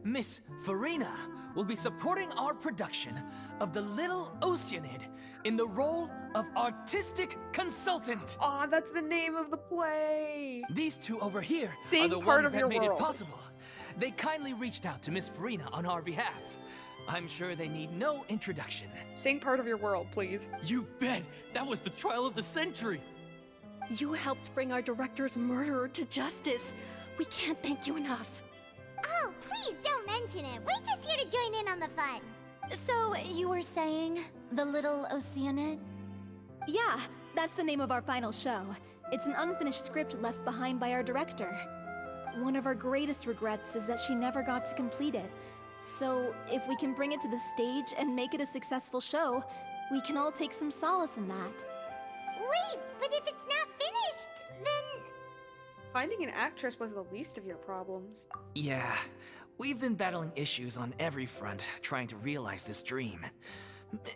S5: Miss Furina will be supporting our production of The Little Oceanid in the role of artistic consultant.
S1: Aw, that's the name of the play!
S5: These two over here are
S1: Sing
S5: the
S1: part
S5: ones
S1: of
S5: that
S1: your
S5: made
S1: world.
S5: it possible. They kindly reached out to Miss Furina on our behalf. I'm sure they need no introduction.
S1: Sing part of your world, please.
S5: You bet! That was the trial of the century!
S6: You helped bring our director's murderer to justice. We can't thank you enough.
S3: Oh, please don't mention it. We're just here to join in on the fun.
S2: So, you were saying The Little Oceanid?
S6: Yeah, that's the name of our final show. It's an unfinished script left behind by our director. One of our greatest regrets is that she never got to complete it. So, if we can bring it to the stage and make it a successful show, we can all take some solace in that.
S3: Wait, but if it's not finished, then...
S1: Finding an actress was the least of your problems.
S5: Yeah, we've been battling issues on every front, trying to realize this dream.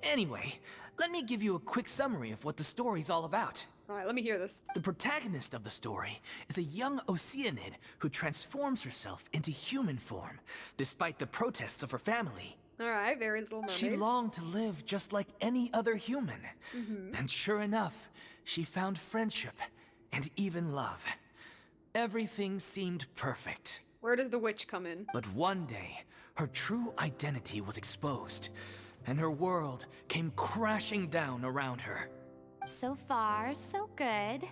S5: Anyway, let me give you a quick summary of what the story's all about.
S1: Alright, let me hear this.
S5: The protagonist of the story is a young Oceanid who transforms herself into human form, despite the protests of her family.
S1: Alright, very Little Mermaid.
S5: She longed to live just like any other human. And sure enough, she found friendship and even love. Everything seemed perfect.
S1: Where does the witch come in?
S5: But one day, her true identity was exposed, and her world came crashing down around her.
S2: So far, so good.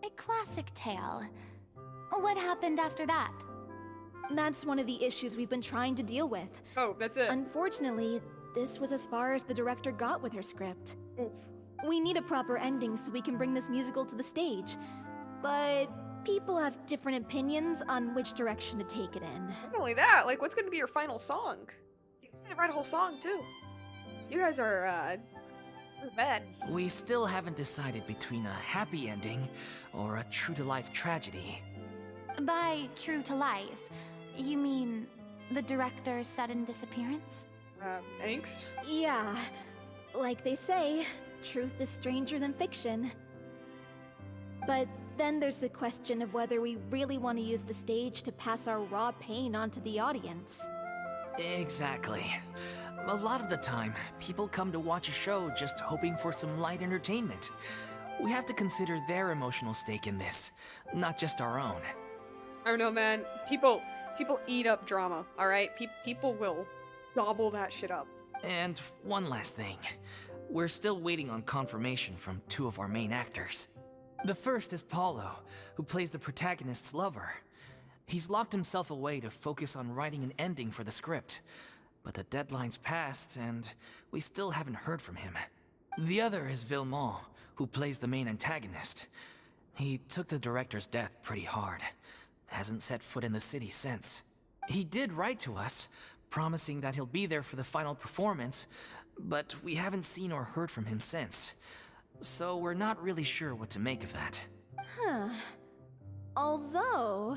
S2: A classic tale. What happened after that?
S6: That's one of the issues we've been trying to deal with.
S1: Oh, that's it.
S6: Unfortunately, this was as far as the director got with her script.
S1: Oof.
S6: We need a proper ending so we can bring this musical to the stage. But people have different opinions on which direction to take it in.
S1: Not only that, like, what's gonna be your final song? You can write a whole song, too. You guys are, bad.
S5: We still haven't decided between a happy ending or a true-to-life tragedy.
S2: By true to life, you mean the director's sudden disappearance?
S1: Angst?
S6: Yeah, like they say, truth is stranger than fiction. But then there's the question of whether we really want to use the stage to pass our raw pain onto the audience.
S5: Exactly. A lot of the time, people come to watch a show just hoping for some light entertainment. We have to consider their emotional stake in this, not just our own.
S1: I don't know, man. People eat up drama, alright? People will gobble that shit up.
S5: And one last thing. We're still waiting on confirmation from two of our main actors. The first is Paulo, who plays the protagonist's lover. He's locked himself away to focus on writing an ending for the script. But the deadline's passed, and we still haven't heard from him. The other is Villemont, who plays the main antagonist. He took the director's death pretty hard. Hasn't set foot in the city since. He did write to us, promising that he'll be there for the final performance, but we haven't seen or heard from him since. So we're not really sure what to make of that.
S6: Huh. Although,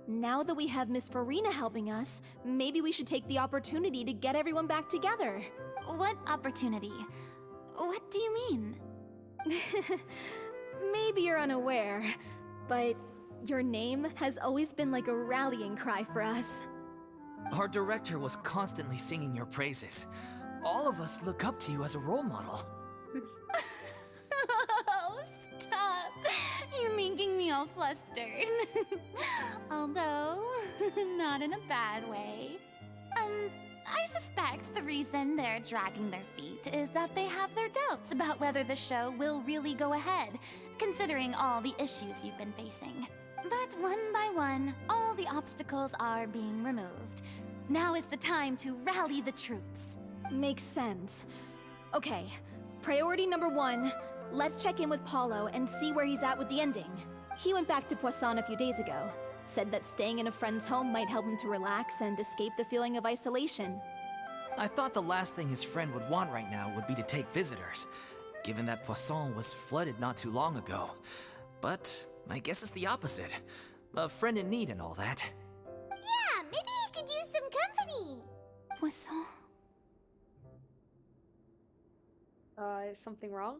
S6: Now that we have Miss Furina helping us, maybe we should take the opportunity to get everyone back together.
S2: What opportunity? What do you mean?
S6: Maybe you're unaware, but your name has always been like a rallying cry for us.
S5: Our director was constantly singing your praises. All of us look up to you as a role model.
S2: Oh, stop! You're making me all flustered. Although, not in a bad way. I suspect the reason they're dragging their feet is that they have their doubts about whether the show will really go ahead, considering all the issues you've been facing. But one by one, all the obstacles are being removed. Now is the time to rally the troops.
S6: Makes sense. Okay, priority number 1, let's check in with Paulo and see where he's at with the ending. He went back to Poisson a few days ago. Said that staying in a friend's home might help him to relax and escape the feeling of isolation.
S5: I thought the last thing his friend would want right now would be to take visitors, given that Poisson was flooded not too long ago. But I guess it's the opposite. A friend in need and all that.
S3: Yeah, maybe he could use some company.
S2: Poisson?
S1: Is something wrong?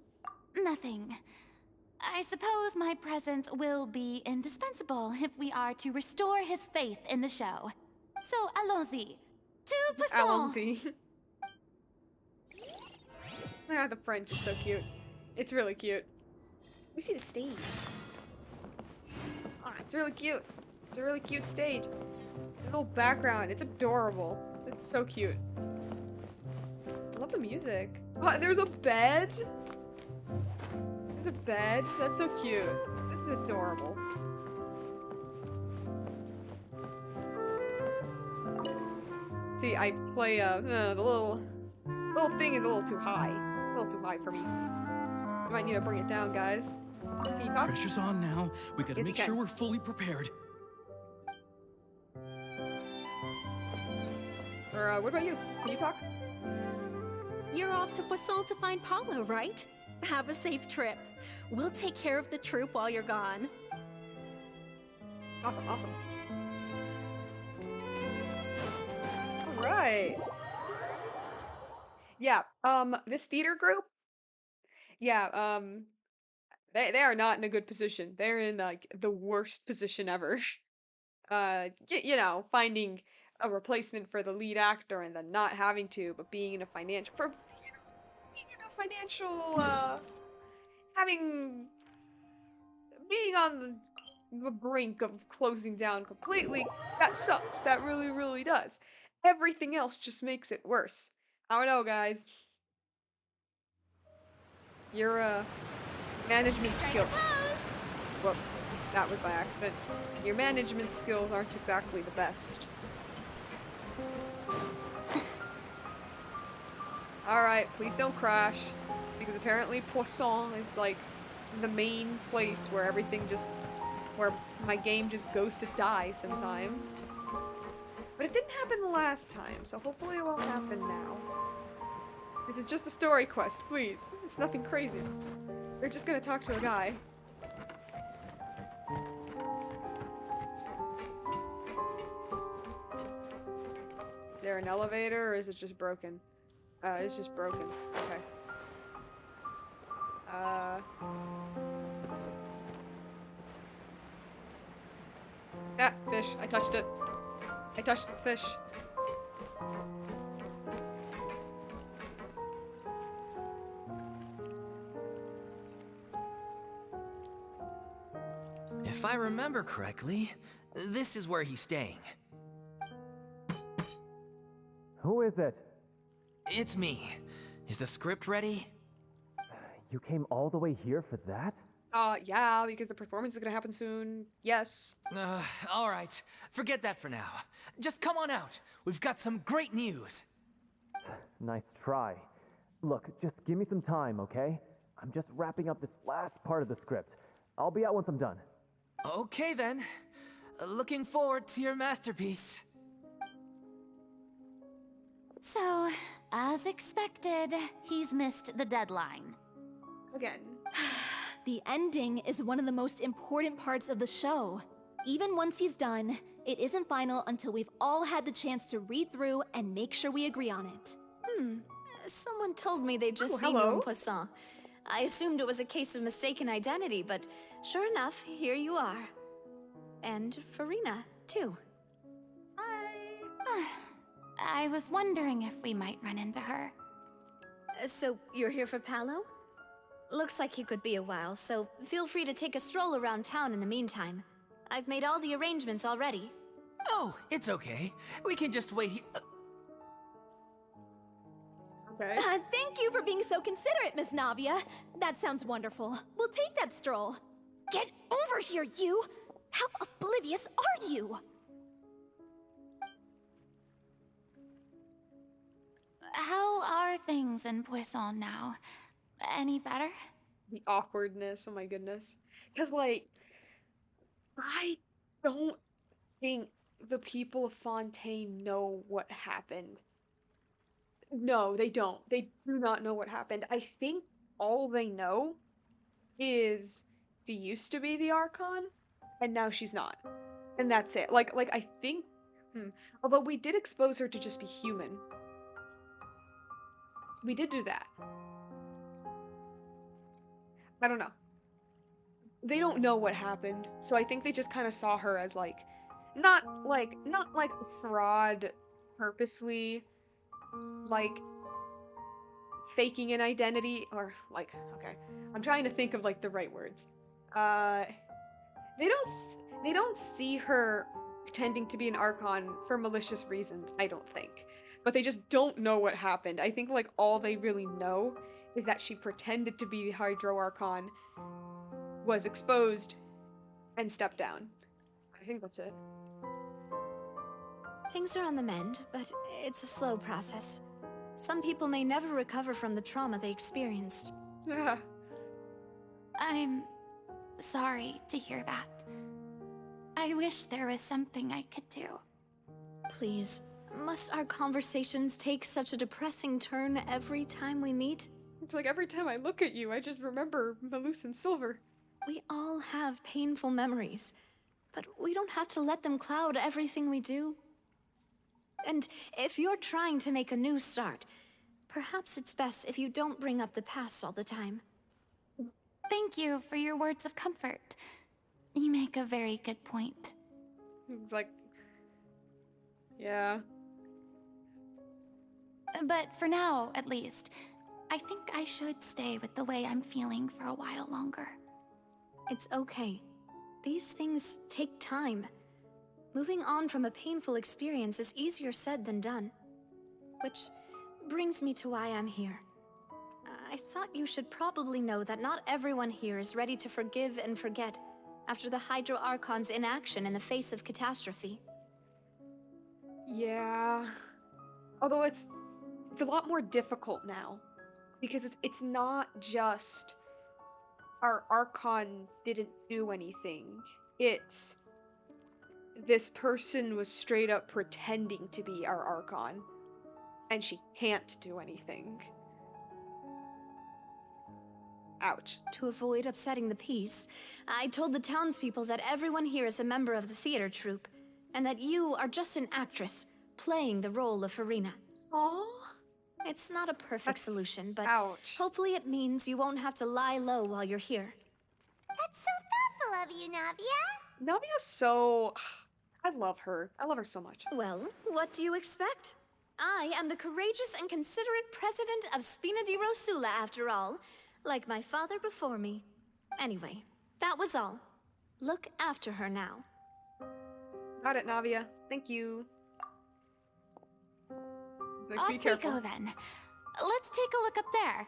S2: Nothing. I suppose my presence will be indispensable if we are to restore his faith in the show. So, allons-y. To Poisson!
S1: Allons-y. Ah, the French is so cute. It's really cute. Let me see the stage. Ah, it's really cute. It's a really cute stage. The little background, it's adorable. It's so cute. I love the music. Oh, there's a bed? There's a bed? That's so cute. This is adorable. See, I play, the little thing is a little too high. A little too high for me. You might need to bring it down, guys. Can you talk?
S7: Pressure's on now. We gotta
S1: Yes, you
S7: make
S1: can.
S7: sure we're fully prepared.
S1: Or, what about you? Can you talk?
S8: You're off to Poisson to find Paulo, right? Have a safe trip. We'll take care of the troop while you're gone.
S1: Awesome, awesome. Alright. Yeah, this theater group, yeah, they are not in a good position. They're in, like, the worst position ever. You know, finding a replacement for the lead actor and then not having to, but being in a financial, being in a financial, being on the brink of closing down completely. That sucks. That really, really does. Everything else just makes it worse. I don't know, guys. Your, management skills. Whoops. That was by accident. Your management skills aren't exactly the best. Alright, please don't crash. Because apparently Poisson is like the main place where everything just, where my game just goes to die sometimes. But it didn't happen the last time, so hopefully it won't happen now. This is just a story quest, please. It's nothing crazy. We're just gonna talk to a guy. Is there an elevator, or is it just broken? It's just broken. Okay. Ah, fish. I touched it. I touched the fish.
S5: If I remember correctly, this is where he's staying.
S9: Who is it?
S5: It's me. Is the script ready?
S9: You came all the way here for that?
S1: Yeah, because the performance is gonna happen soon. Yes.
S5: All right. Forget that for now. Just come on out. We've got some great news.
S9: Nice try. Look, just give me some time, okay? I'm just wrapping up this last part of the script. I'll be out once I'm done.
S5: Okay then. Looking forward to your masterpiece.
S2: So, as expected, he's missed the deadline.
S1: Again.
S6: The ending is one of the most important parts of the show. Even once he's done, It isn't final until we've all had the chance to read through and make sure we agree on it.
S8: Someone told me they'd just
S1: Oh,
S8: seen you in
S1: hello.
S8: Poisson. I assumed it was a case of mistaken identity, but sure enough, here you are. And Furina, too.
S2: I was wondering if we might run into her.
S8: So, you're here for Palo? Looks like he could be a while, so feel free to take a stroll around town in the meantime. I've made all the arrangements already.
S5: Oh, it's okay. We can just wait here.
S1: Okay.
S6: Thank you for being so considerate, Miss Navia. That sounds wonderful. We'll take that stroll. Get over here, you! How oblivious are you?
S2: How are things in Poisson now? Any better?
S1: The awkwardness, oh my goodness. Because, like, I don't think the people of Fontaine know what happened. No, they don't. They do not know what happened. I think all they know is she used to be the Archon, and now she's not. And that's it. Like I think, although we did expose her to just be human. We did do that. I don't know. They don't know what happened, so I think they just kind of saw her as not like fraud purposely, like faking an identity, or like, okay, I'm trying to think of like the right words. They don't see her pretending to be an Archon for malicious reasons, I don't think. But they just don't know what happened. I think like all they really know is that she pretended to be the Hydro Archon, was exposed, and stepped down. I think that's it.
S8: Things are on the mend, but it's a slow process. Some people may never recover from the trauma they experienced.
S1: Yeah.
S2: I'm sorry to hear that. I wish there was something I could do.
S8: Please, must our conversations take such a depressing turn every time we meet?
S1: It's like every time I look at you, I just remember Malus and Silver.
S8: We all have painful memories, but we don't have to let them cloud everything we do. And if you're trying to make a new start, perhaps it's best if you don't bring up the past all the time.
S2: Thank you for your words of comfort. You make a very good point.
S1: It's like, yeah.
S2: But for now, at least, I think I should stay with the way I'm feeling for a while longer.
S8: It's okay. These things take time. Moving on from a painful experience is easier said than done. Which brings me to why I'm here. I thought you should probably know that not everyone here is ready to forgive and forget after the Hydro Archon's inaction in the face of catastrophe.
S1: Yeah. Although it's a lot more difficult now. Because it's not just our Archon didn't do anything. It's this person was straight up pretending to be our Archon. And she can't do anything. Ouch.
S8: To avoid upsetting the peace, I told the townspeople that everyone here is a member of the theater troupe, and that you are just an actress playing the role of Furina.
S1: Aww.
S8: It's not a perfect
S1: That's-
S8: solution, but
S1: Ouch.
S8: hopefully it means you won't have to lie low while you're here.
S3: That's so thoughtful of you, Navia.
S1: Navia's so... I love her. I love her so much.
S8: Well, what do you expect? I am the courageous and considerate president of Spina di Rosula, after all, like my father before me. Anyway, that was all. Look after her now.
S1: Got it, Navia. Thank you. Like,
S2: Off
S1: be
S2: we
S1: careful.
S2: go then. Let's take a look up there.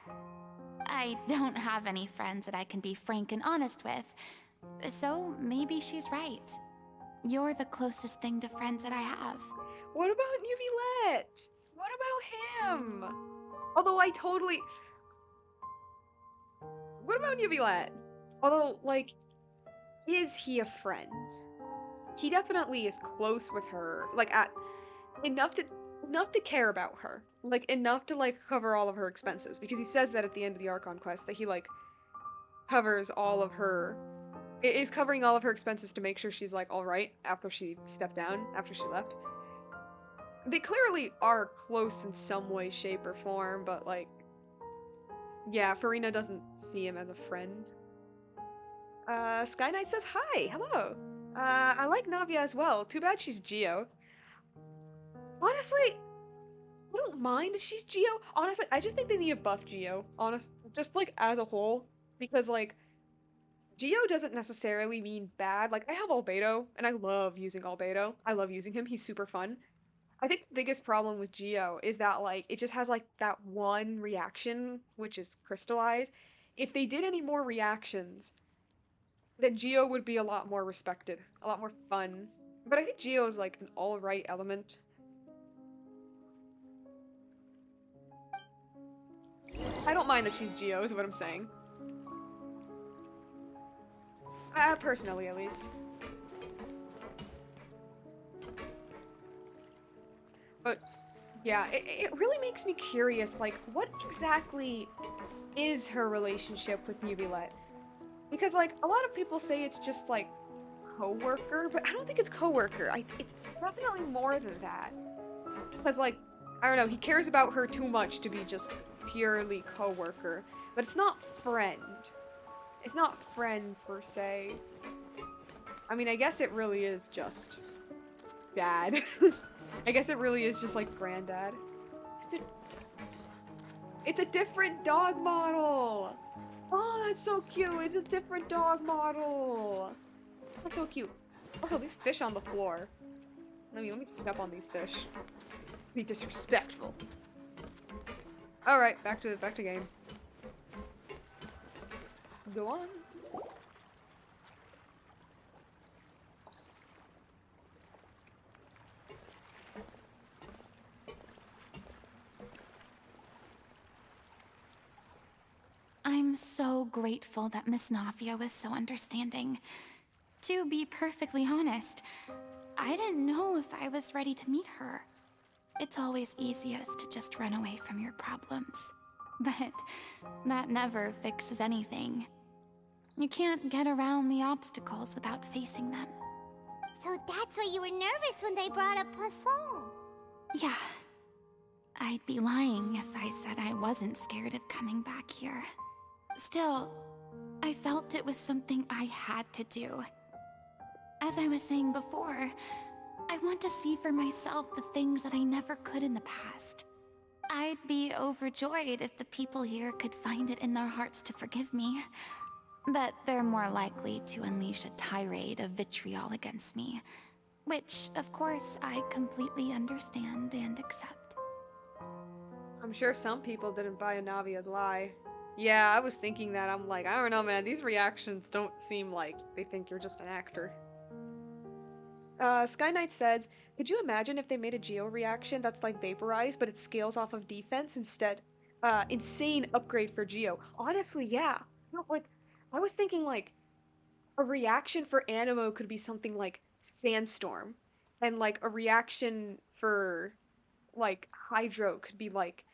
S2: I don't have any friends that I can be frank and honest with, so maybe she's right. You're the closest thing to friends that I have.
S1: What about Nubilette? What about him? Although I totally... What about Nubilette? Although, like, is he a friend? He definitely is close with her, like, enough to care about her. Like, enough to, like, cover all of her expenses. Because he says that at the end of the Archon quest, that he, like, covers all of her is covering all of her expenses to make sure she's like all right after she stepped down, after she left. They clearly are close in some way, shape, or form, but like, yeah, Furina doesn't see him as a friend. Sky Knight says hi, hello. I like Navia as well. Too bad she's Geo. Honestly, I don't mind that she's Geo. Honestly, I just think they need to buff Geo. Just like as a whole, because like Geo doesn't necessarily mean bad. Like I have Albedo, and I love using Albedo. I love using him. He's super fun. I think the biggest problem with Geo is that like it just has like that one reaction, which is crystallize. If they did any more reactions, then Geo would be a lot more respected, a lot more fun. But I think Geo is like an alright element. I don't mind that she's Geo, is what I'm saying. Personally, at least. But, yeah, it really makes me curious, like, what exactly is her relationship with Nubilet? Because, like, a lot of people say it's just, like, co-worker, but I don't think it's co-worker. It's definitely more than that. Because, like, I don't know, he cares about her too much to be just purely co-worker. But it's not friend. It's not friend, per se. I mean, I guess it really is just dad. I guess it really is just like granddad. It's a different dog model! Oh, that's so cute! It's a different dog model! That's so cute. Also, these fish on the floor. Let me step on these fish. Be disrespectful. Alright, back to game. Go on.
S2: I'm so grateful that Miss Navia was so understanding. To be perfectly honest, I didn't know if I was ready to meet her. It's always easiest to just run away from your problems. But that never fixes anything. You can't get around the obstacles without facing them.
S3: So that's why you were nervous when they brought up Poisson.
S2: Yeah. I'd be lying if I said I wasn't scared of coming back here. Still, I felt it was something I had to do. As I was saying before, I want to see for myself the things that I never could in the past. I'd be overjoyed if the people here could find it in their hearts to forgive me. But they're more likely to unleash a tirade of vitriol against me. Which, of course, I completely understand and accept.
S1: I'm sure some people didn't buy Navia's lie. Yeah, I was thinking that. I'm like, I don't know, man. These reactions don't seem like they think you're just an actor. Sky Knight says, could you imagine if they made a Geo reaction that's like vaporized, but it scales off of defense instead? Insane upgrade for Geo. Honestly, yeah. No, like, I was thinking like a reaction for Animo could be something like Sandstorm, and like a reaction for like Hydro could be like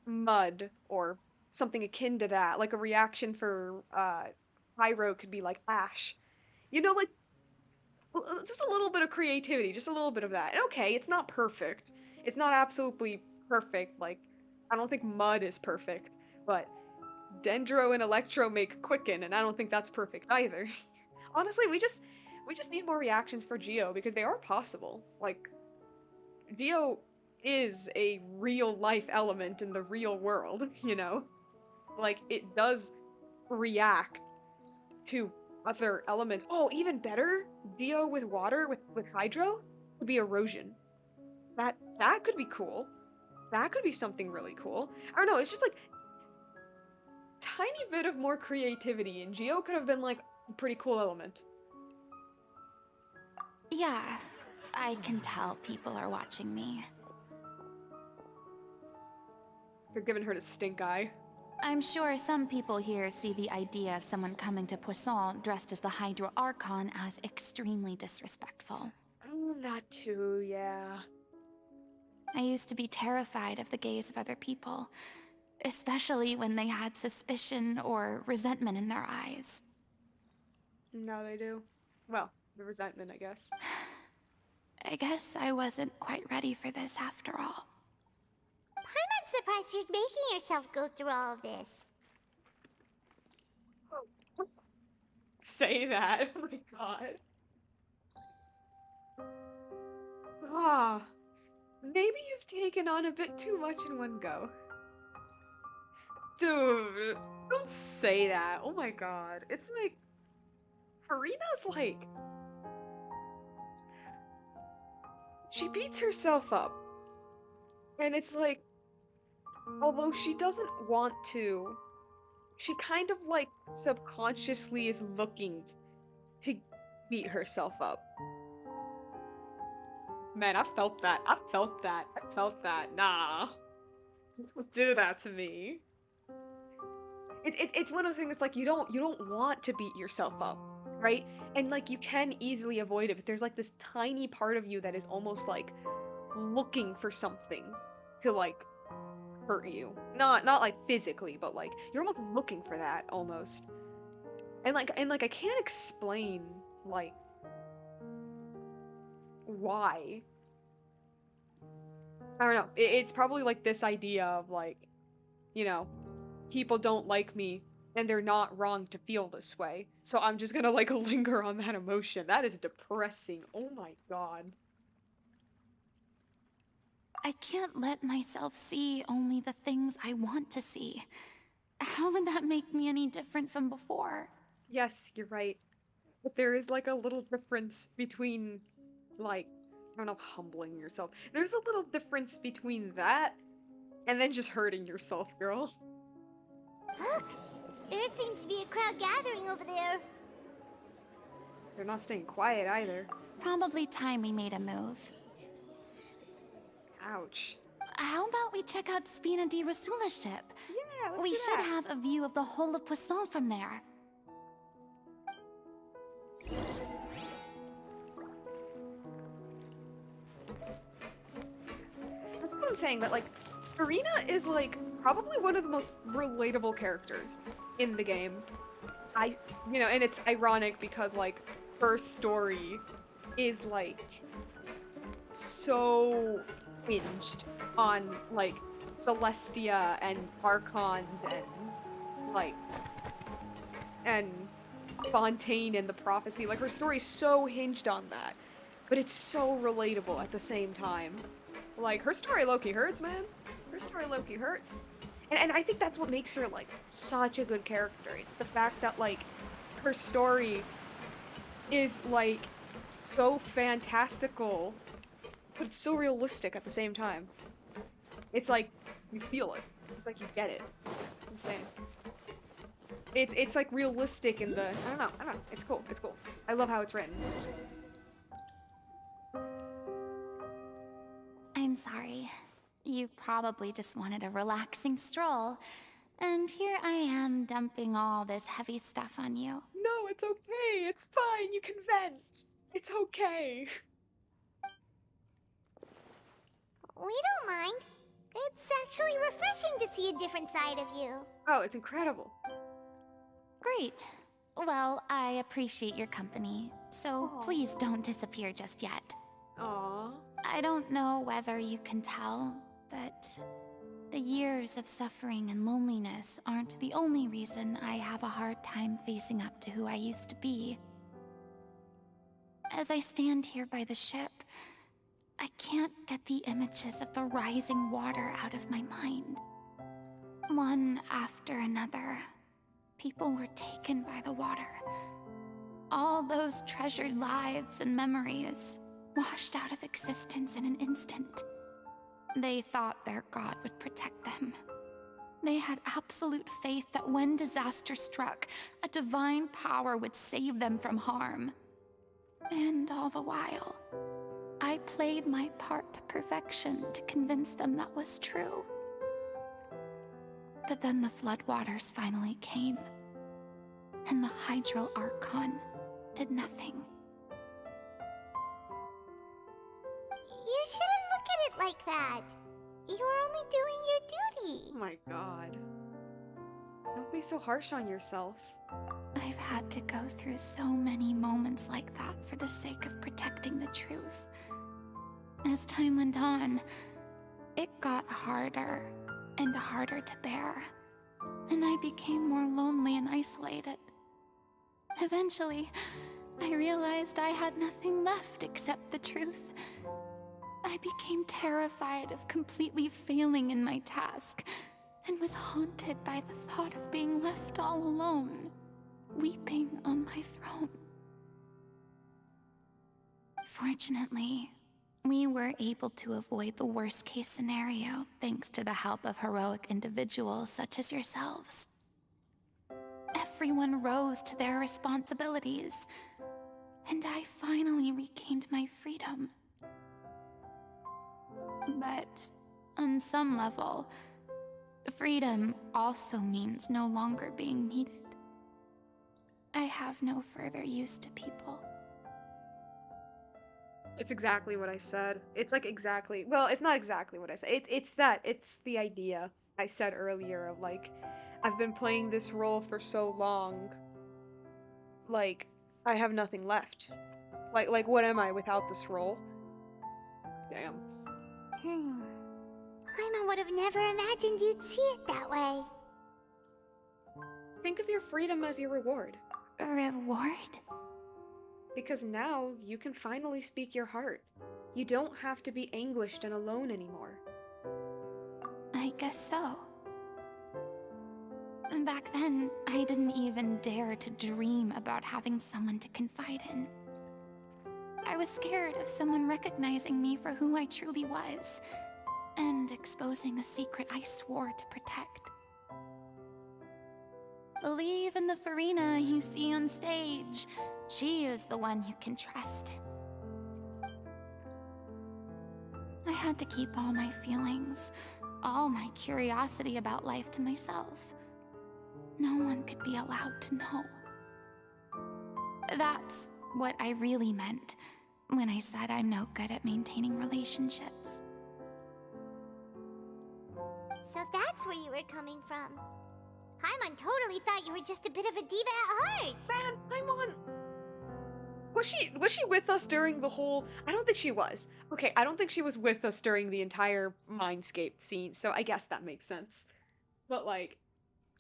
S1: Mud or something akin to that. Like a reaction for Pyro could be like Ash. You know, like just a little bit of creativity, just a little bit of that. And okay, it's not perfect. It's not absolutely perfect. Like, I don't think Mud is perfect, but Dendro and Electro make Quicken, and I don't think that's perfect either. Honestly, we just need more reactions for Geo because they are possible. Like, Geo is a real life element in the real world, you know? Like, it does react to other elements. Oh, even better, Geo with water, with Hydro, would be erosion. That could be cool. That could be something really cool. I don't know, it's just like tiny bit of more creativity, and Geo could have been like a pretty cool element.
S2: Yeah, I can tell people are watching me.
S1: They're giving her the stink eye.
S2: I'm sure some people here see the idea of someone coming to Poisson dressed as the Hydro Archon as extremely disrespectful.
S1: That too, yeah.
S2: I used to be terrified of the gaze of other people, especially when they had suspicion or resentment in their eyes.
S1: No, they do. Well, the resentment, I guess.
S2: I guess I wasn't quite ready for this after all.
S3: I'm surprised you're making yourself go through all of this.
S1: Say that. Oh my god. Ah, maybe you've taken on a bit too much in one go. Dude, don't say that. Oh my god. It's like, Furina's like, she beats herself up. And it's like, although she doesn't want to, she kind of like subconsciously is looking to beat herself up. Man, I felt that. I felt that. I felt that. Nah. Don't do that to me. It's one of those things, like, you don't want to beat yourself up, right? And like you can easily avoid it, but there's like this tiny part of you that is almost like looking for something to like hurt you. Not like physically, but like you're almost looking for that almost. And like I can't explain like why. I don't know. It's probably like this idea of like, you know, people don't like me and they're not wrong to feel this way. So I'm just gonna like linger on that emotion. That is depressing. Oh my god.
S2: I can't let myself see only the things I want to see. How would that make me any different from before?
S1: Yes, you're right. But there is like a little difference between like, I don't know, humbling yourself. There's a little difference between that and then just hurting yourself, girl.
S3: Look! There seems to be a crowd gathering over there.
S1: They're not staying quiet either.
S2: Probably time we made a move.
S1: Ouch.
S2: How about we check out Spina di Rasula's ship?
S1: Yeah, let's
S2: We
S1: do
S2: should
S1: that.
S2: have a view of the whole of Poisson from there.
S1: This is what I'm saying, that like, Furina is like probably one of the most relatable characters in the game. And it's ironic because like her story is like so hinged on like Celestia and Archons and Fontaine and the prophecy. Like her story's so hinged on that, but it's so relatable at the same time. Like her story low-key hurts, man. Her story low-key hurts. And I think that's what makes her like such a good character. It's the fact that like her story is like so fantastical, but it's so realistic at the same time. It's like you feel it. It's like you get it. It's insane. It's like realistic in the I don't know. It's cool. It's cool. I love how it's written.
S2: I'm sorry. You probably just wanted a relaxing stroll. And here I am dumping all this heavy stuff on you.
S1: No, it's okay. It's fine. You can vent. It's okay.
S3: We don't mind. It's actually refreshing to see a different side of you.
S1: Oh, it's incredible.
S2: Great. Well, I appreciate your company, so
S1: Aw.
S2: please don't disappear just yet.
S1: Aww.
S2: I don't know whether you can tell, but the years of suffering and loneliness aren't the only reason I have a hard time facing up to who I used to be. As I stand here by the ship, I can't get the images of the rising water out of my mind. One after another, people were taken by the water. All those treasured lives and memories washed out of existence in an instant. They thought their god would protect them. They had absolute faith that when disaster struck, a divine power would save them from harm. And all the while, I played my part to perfection to convince them that was true. But then the floodwaters finally came, and the Hydro Archon did nothing.
S3: You shouldn't look at it like that. You were only doing your duty.
S1: Oh my god. Don't be so harsh on yourself.
S2: I've had to go through so many moments like that for the sake of protecting the truth. As time went on, it got harder and harder to bear, and I became more lonely and isolated. Eventually, I realized I had nothing left except the truth. I became terrified of completely failing in my task, and was haunted by the thought of being left all alone, weeping on my throne. Fortunately, we were able to avoid the worst-case scenario thanks to the help of heroic individuals such as yourselves. Everyone rose to their responsibilities, and I finally regained my freedom. But on some level, freedom also means no longer being needed. I have no further use to people.
S1: It's exactly what I said. It's like exactly, well, it's not exactly what I said. It's the idea I said earlier of like, I've been playing this role for so long, like, I have nothing left. Like what am I without this role? Damn.
S3: Paimon would have never imagined you'd see it that way.
S1: Think of your freedom as your reward.
S2: A reward?
S1: Because now you can finally speak your heart. You don't have to be anguished and alone anymore.
S2: I guess so. Back then, I didn't even dare to dream about having someone to confide in. I was scared of someone recognizing me for who I truly was, and exposing a secret I swore to protect. Believe in the Furina you see on stage. She is the one you can trust. I had to keep all my feelings, all my curiosity about life to myself. No one could be allowed to know. That's what I really meant when I said I'm no good at maintaining relationships.
S3: So that's where you were coming from. Paimon totally thought you were just a bit of a diva at heart.
S1: Man, Paimon! Was she with us during the whole... I don't think she was. Okay, I don't think she was with us during the entire Mindscape scene, so I guess that makes sense. But like,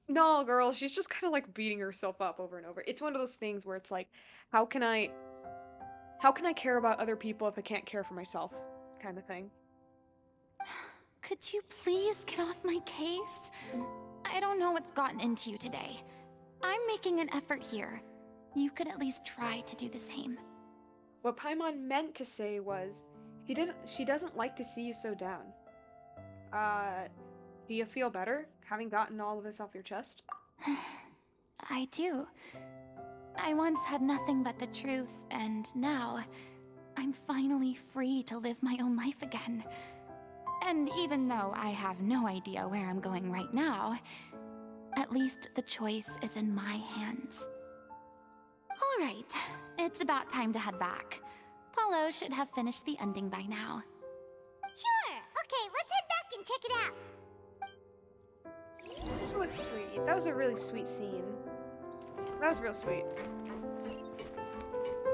S1: no, girl, she's just kind of like beating herself up over and over. It's one of those things where it's like, how can I care about other people if I can't care for myself? Kind of thing.
S2: Could you please get off my case? I don't know what's gotten into you today. I'm making an effort here. You could at least try to do the same.
S1: What Paimon meant to say was, she doesn't like to see you so down. Do you feel better, having gotten all of this off your chest?
S2: I do. I once had nothing but the truth, and now, I'm finally free to live my own life again. And even though I have no idea where I'm going right now, at least the choice is in my hands. All right, it's about time to head back. Paulo should have finished the ending by now.
S3: Sure. Okay, let's head back and check it out.
S1: That was sweet. That was a really sweet scene. That was real sweet.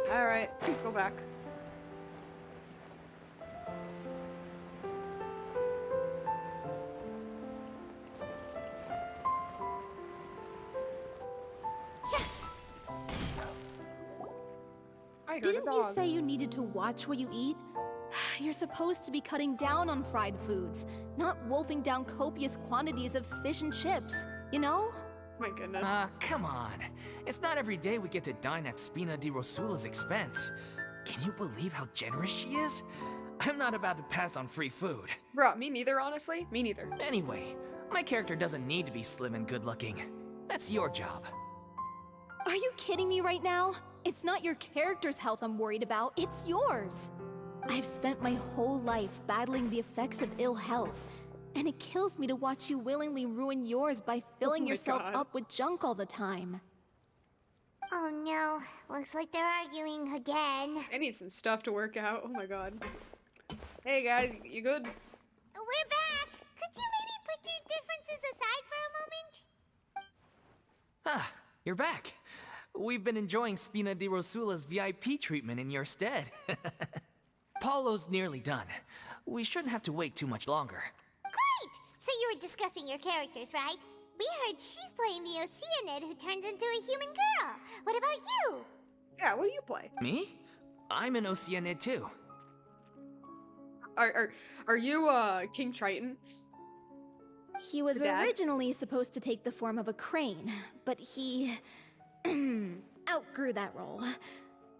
S1: Alright, let's go back. I heard a
S6: Didn't you
S1: dog.
S6: say you needed to watch what you eat? You're supposed to be cutting down on fried foods, not wolfing down copious quantities of fish and chips, you know?
S1: My goodness.
S5: Come on. It's not every day we get to dine at Spina di Rosula's expense. Can you believe how generous she is? I'm not about to pass on free food.
S1: Bruh, me neither, honestly. Me neither.
S5: Anyway, my character doesn't need to be slim and good-looking. That's your job.
S6: Are you kidding me right now? It's not your character's health I'm worried about, it's yours. I've spent my whole life battling the effects of ill health, and it kills me to watch you willingly ruin yours by filling
S1: my
S6: yourself
S1: God.
S6: up with junk all the time.
S3: Oh no, looks like they're arguing again.
S1: I need some stuff to work out. Oh my god. Hey guys, you good?
S3: We're back! Could you maybe put your differences aside for a moment?
S5: Ah, you're back. We've been enjoying Spina di Rosula's VIP treatment in your stead. Paulo's nearly done. We shouldn't have to wait too much longer.
S3: Great! So you were discussing your characters, right? We heard she's playing the Oceanid who turns into a human girl. What about you?
S1: Yeah, what do you play?
S5: Me? I'm an Oceanid too.
S1: Are you King Triton?
S6: He was
S1: The dad?
S6: originally supposed to take the form of a crane, but he outgrew that role.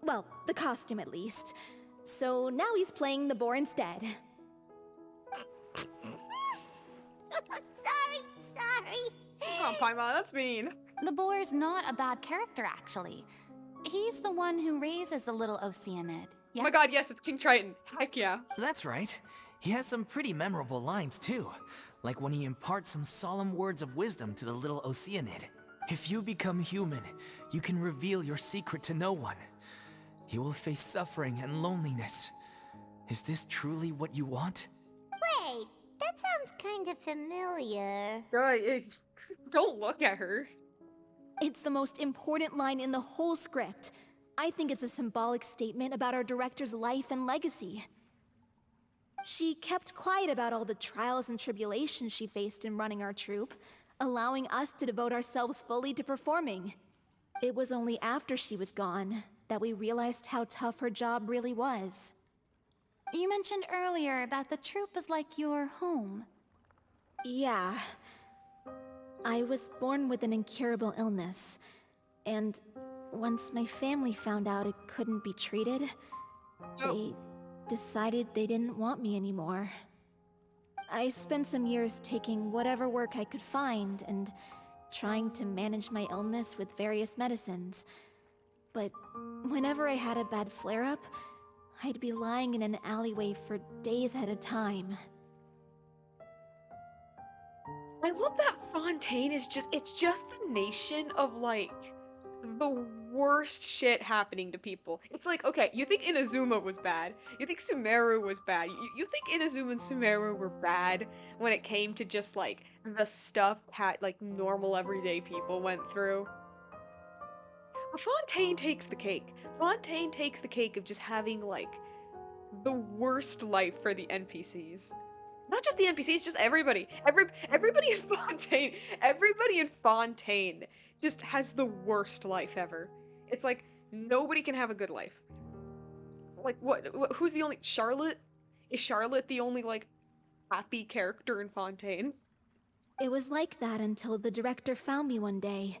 S6: Well, the costume at least. So now he's playing the boar instead.
S3: Sorry.
S1: Oh, Paimon, that's mean.
S2: The boar's not a bad character, actually. He's the one who raises the little Oceanid.
S1: Oh my god, yes, it's King Triton. Heck yeah.
S5: That's right. He has some pretty memorable lines too. Like when he imparts some solemn words of wisdom to the little Oceanid. If you become human, you can reveal your secret to no one. You will face suffering and loneliness. Is this truly what you want?
S3: Wait, that sounds kind of familiar.
S1: Don't look at her.
S6: It's the most important line in the whole script. I think it's a symbolic statement about our director's life and legacy. She kept quiet about all the trials and tribulations she faced in running our troupe, allowing us to devote ourselves fully to performing. It was only after she was gone that we realized how tough her job really was.
S2: You mentioned earlier that the troupe is like your home.
S6: Yeah. I was born with an incurable illness, and once my family found out it couldn't be treated, they decided they didn't want me anymore. I spent some years taking whatever work I could find and trying to manage my illness with various medicines. But whenever I had a bad flare-up, I'd be lying in an alleyway for days at a time.
S1: I love that Fontaine is it's just the nation of like the worst shit happening to people. It's like, okay, you think Inazuma was bad. You think Sumeru was bad. You think Inazuma and Sumeru were bad when it came to just like the stuff like normal everyday people went through. But Fontaine takes the cake. Fontaine takes the cake of just having like the worst life for the NPCs. Not just the NPCs, just everybody. Everybody in Fontaine. Everybody in Fontaine just has the worst life ever. It's like nobody can have a good life. Like what who's the only Charlotte? Is Charlotte the only like happy character in Fontaine?
S6: It was like that until the director found me one day.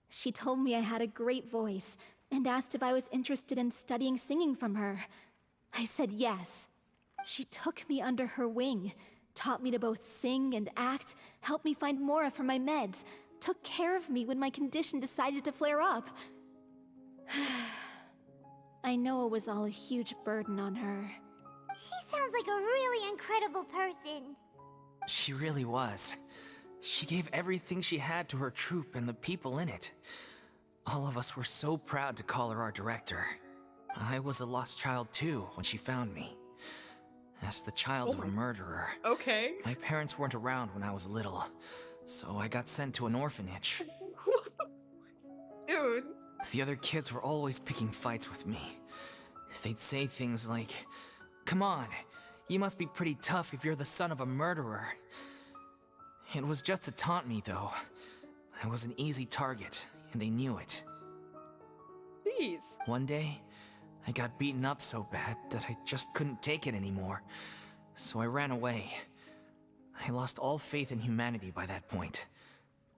S6: She told me I had a great voice and asked if I was interested in studying singing from her. I said yes. She took me under her wing, taught me to both sing and act, helped me find Mora for my meds, took care of me when my condition decided to flare up. I know it was all a huge burden on her.
S3: She sounds like a really incredible person.
S5: She really was. She gave everything she had to her troupe and the people in it. All of us were so proud to call her our director. I was a lost child too when she found me. As the child of a murderer.
S1: Okay.
S5: My parents weren't around when I was little, so I got sent to an orphanage.
S1: Dude.
S5: The other kids were always picking fights with me. They'd say things like, "Come on, you must be pretty tough if you're the son of a murderer." It was just to taunt me, though. I was an easy target, and they knew it.
S1: Jeez.
S5: One day, I got beaten up so bad that I just couldn't take it anymore. So I ran away. I lost all faith in humanity by that point.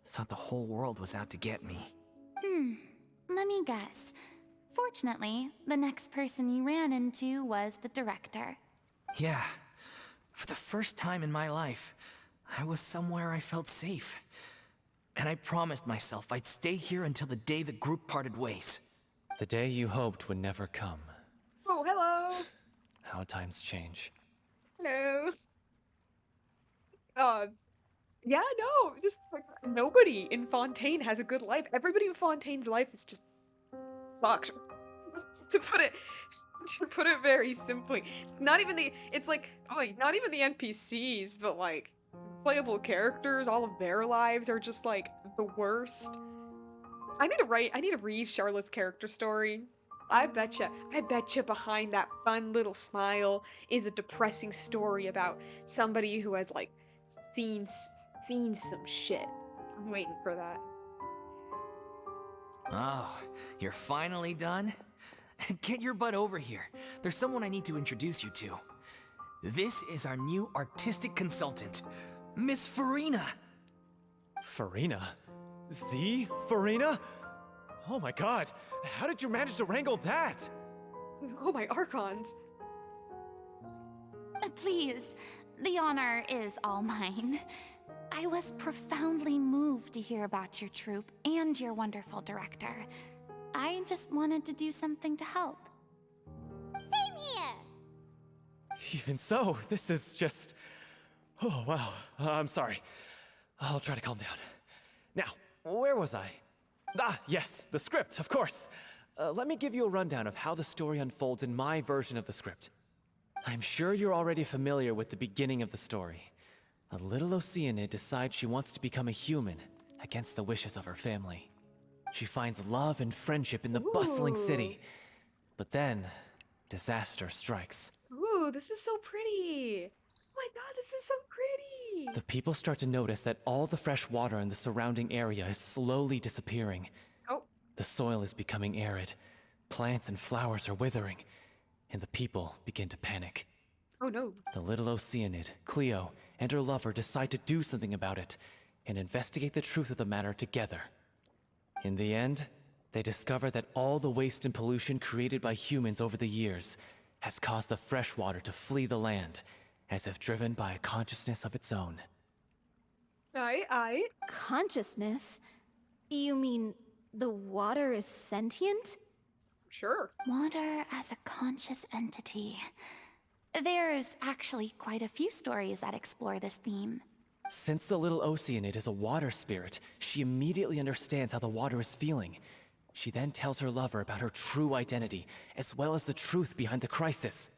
S5: Thought the whole world was out to get me.
S2: Let me guess. Fortunately, the next person you ran into was the director.
S5: Yeah. For the first time in my life, I was somewhere I felt safe. And I promised myself I'd stay here until the day the group parted ways.
S10: The day you hoped would never come.
S1: Oh, hello.
S10: How times change.
S1: Hello. Yeah, no, just like nobody in Fontaine has a good life. Everybody in Fontaine's life is just fucked. to put it very simply. Not even the not even the NPCs, but like playable characters, all of their lives are just like the worst. I need to read Charlotte's character story. I betcha behind that fun little smile is a depressing story about somebody who has like seen seen some shit. I'm waiting for that.
S5: Oh, you're finally done? Get your butt over here. There's someone I need to introduce you to. This is our new artistic consultant, Miss Furina.
S10: Furina? The Furina? Oh my god, how did you manage to wrangle that?
S1: Oh my archons.
S2: Please, the honor is all mine. I was profoundly moved to hear about your troupe and your wonderful director. I just wanted to do something to help.
S3: Same here.
S10: Even so, this is just... Oh, wow. I'm sorry. I'll try to calm down. Now, where was I? Ah, yes, the script, of course. Let me give you a rundown of how the story unfolds in my version of the script. I'm sure you're already familiar with the beginning of the story. A little Oceanid decides she wants to become a human against the wishes of her family. She finds love and friendship in the bustling city. But then, disaster strikes.
S1: Ooh, this is so pretty. Oh my god, this is so pretty.
S10: The people start to notice that all the fresh water in the surrounding area is slowly disappearing.
S1: Oh.
S10: The soil is becoming arid, plants and flowers are withering, and the people begin to panic.
S1: Oh no.
S10: The little Oceanid, Cleo, and her lover decide to do something about it and investigate the truth of the matter together. In the end, they discover that all the waste and pollution created by humans over the years has caused the fresh water to flee the land, as if driven by a consciousness of its own.
S1: Aye.
S6: Consciousness? You mean the water is sentient?
S1: Sure.
S2: Water as a conscious entity. There's actually quite a few stories that explore this theme.
S10: Since the little Oceanid is a water spirit, she immediately understands how the water is feeling. She then tells her lover about her true identity, as well as the truth behind the crisis.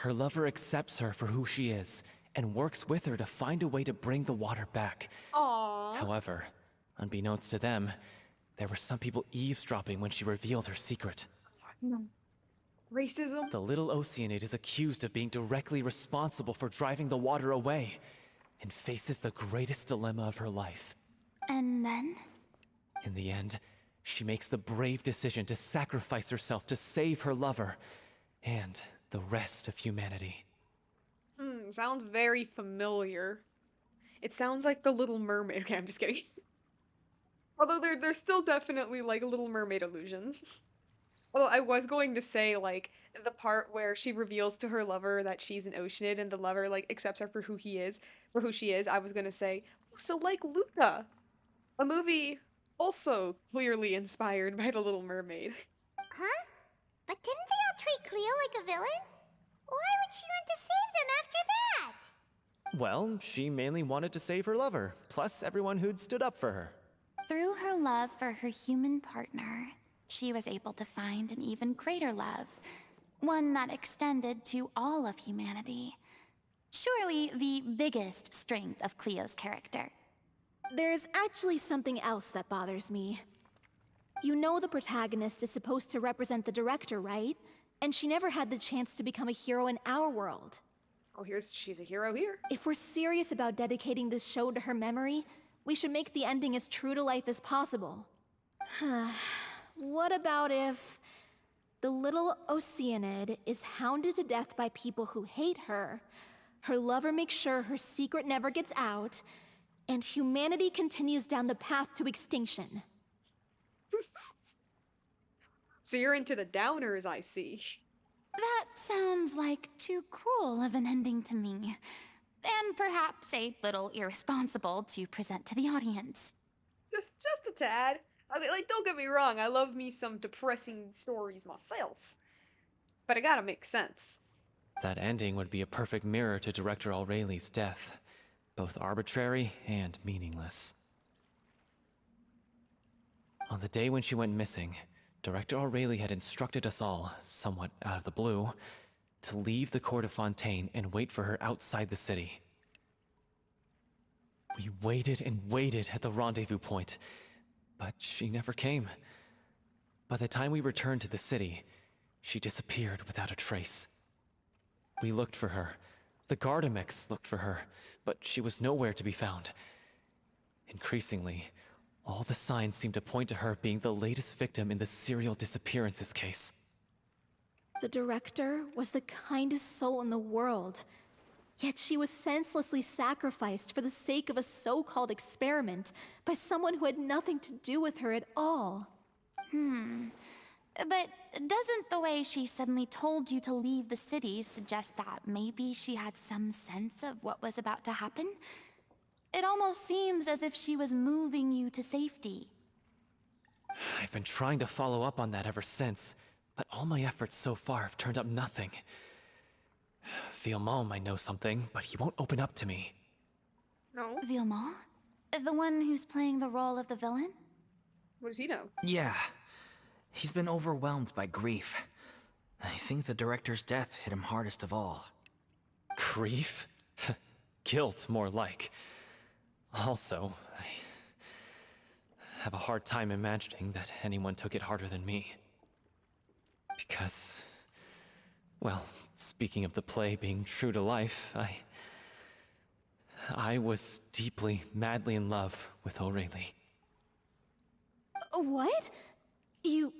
S10: Her lover accepts her for who she is, and works with her to find a way to bring the water back.
S1: Aww.
S10: However, unbeknownst to them, there were some people eavesdropping when she revealed her secret.
S1: No. Racism.
S10: The little Oceanid is accused of being directly responsible for driving the water away, and faces the greatest dilemma of her life.
S2: And then?
S10: In the end, she makes the brave decision to sacrifice herself to save her lover, and the rest of humanity.
S1: Sounds very familiar. It sounds like the Little Mermaid. Okay, I'm just kidding. Although there's still definitely like Little Mermaid illusions. Although I was going to say like the part where she reveals to her lover that she's an Oceanid and the lover like accepts her for who she is, I was gonna say, oh, so like Luca, a movie also clearly inspired by the Little Mermaid.
S3: Huh? But didn't they all treat Cleo like a villain? Why would she want to save them after that?
S10: Well, she mainly wanted to save her lover, plus everyone who'd stood up for her.
S2: Through her love for her human partner, she was able to find an even greater love, one that extended to all of humanity. Surely the biggest strength of Cleo's character.
S6: There's actually something else that bothers me. You know the protagonist is supposed to represent the director, right? And she never had the chance to become a hero in our world.
S1: Oh, she's a hero here.
S6: If we're serious about dedicating this show to her memory, we should make the ending as true to life as possible. What about if the little Oceanid is hounded to death by people who hate her, her lover makes sure her secret never gets out, and humanity continues down the path to extinction?
S1: So you're into the downers, I see.
S2: That sounds like too cruel of an ending to me. And perhaps a little irresponsible to present to the audience.
S1: Just a tad. I mean, like, don't get me wrong, I love me some depressing stories myself. But it gotta make sense.
S10: That ending would be a perfect mirror to Director Aureli's death, both arbitrary and meaningless. On the day when she went missing, Director Aureli had instructed us all, somewhat out of the blue, to leave the court of Fontaine and wait for her outside the city. We waited and waited at the rendezvous point, but she never came. By the time we returned to the city, she disappeared without a trace. We looked for her. The Gardamex looked for her, but she was nowhere to be found. Increasingly, all the signs seemed to point to her being the latest victim in the serial disappearances case.
S6: The director was the kindest soul in the world. Yet she was senselessly sacrificed for the sake of a so-called experiment by someone who had nothing to do with her at all.
S2: But doesn't the way she suddenly told you to leave the city suggest that maybe she had some sense of what was about to happen? It almost seems as if she was moving you to safety.
S10: I've been trying to follow up on that ever since, but all my efforts so far have turned up nothing. Villemont might know something, but he won't open up to me.
S1: No.
S2: Villemont? The one who's playing the role of the villain?
S1: What does he know?
S5: Yeah. He's been overwhelmed by grief. I think the director's death hit him hardest of all.
S10: Grief? Guilt, more like. Also, I have a hard time imagining that anyone took it harder than me. Because, well, speaking of the play being true to life, I was deeply, madly in love with Aurelie.
S6: What? You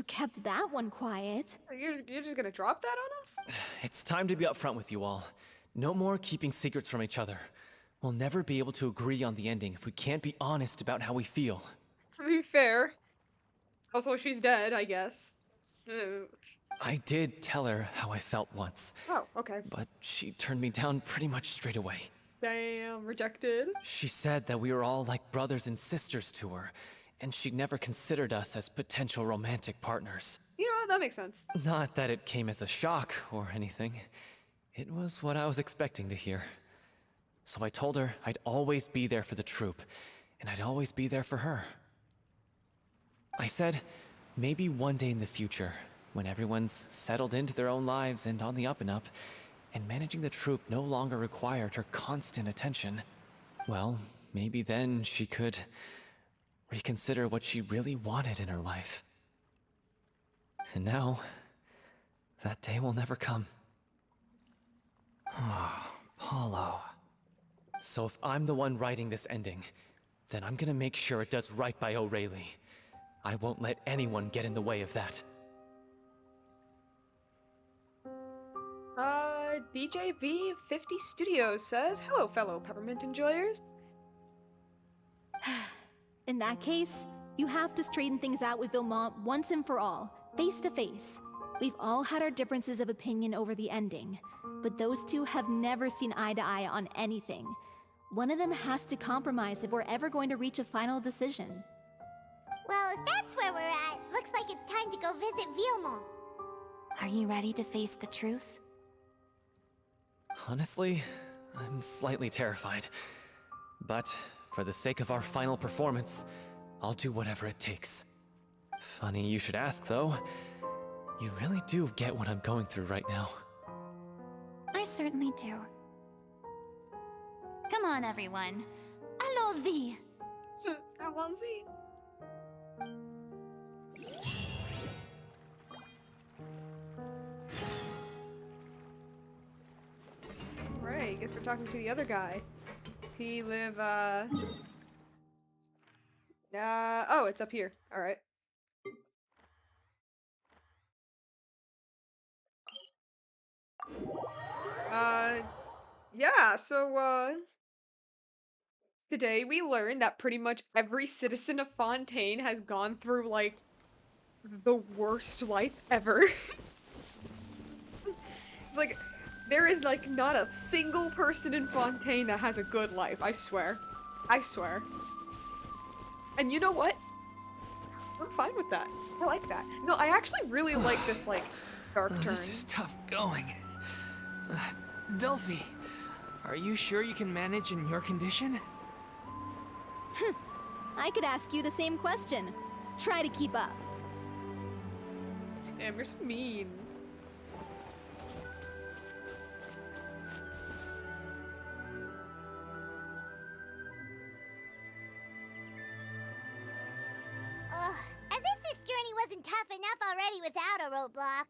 S6: kept that one quiet.
S1: You're just gonna drop that on us?
S10: It's time to be upfront with you all. No more keeping secrets from each other. We'll never be able to agree on the ending if we can't be honest about how we feel.
S1: To be fair. Also, she's dead, I guess.
S10: I did tell her how I felt once,
S1: Oh, okay.
S10: but she turned me down pretty much straight away.
S1: Damn, rejected.
S10: She said that we were all like brothers and sisters to her, and she'd never considered us as potential romantic partners.
S1: You know what? That makes sense.
S10: Not that it came as a shock or anything. It was what I was expecting to hear. So I told her I'd always be there for the troupe, and I'd always be there for her. I said, maybe one day in the future, when everyone's settled into their own lives and on the up and up, and managing the troupe no longer required her constant attention, well, maybe then she could reconsider what she really wanted in her life. And now, that day will never come.
S5: Oh, Paulo.
S10: So if I'm the one writing this ending, then I'm gonna make sure it does right by Aurelie. I won't let anyone get in the way of that.
S1: BJV50 Studios says, hello, fellow peppermint enjoyers.
S6: In that case, you have to straighten things out with Villemont once and for all, face to face. We've all had our differences of opinion over the ending, but those two have never seen eye to eye on anything. One of them has to compromise if we're ever going to reach a final decision.
S3: Well, if that's where we're at, looks like it's time to go visit Villemont.
S2: Are you ready to face the truth?
S10: Honestly, I'm slightly terrified. But for the sake of our final performance, I'll do whatever it takes. Funny you should ask, though. You really do get what I'm going through right now.
S2: I certainly do. Come on, everyone. Allons-y!
S1: Allons-y. Right, guess we're talking to the other guy. Does he live, oh, it's up here. Alright. Yeah, so, today we learned that pretty much every citizen of Fontaine has gone through, like, the worst life ever. It's like, there is, like, not a single person in Fontaine that has a good life, I swear. I swear. And you know what? I'm fine with that. I like that. No, I actually really like this, like, dark turn.
S5: This is tough going. Delphi, are you sure you can manage in your condition?
S6: I could ask you the same question. Try to keep up.
S1: Damn, you're so mean.
S3: isn't tough enough already without a roadblock.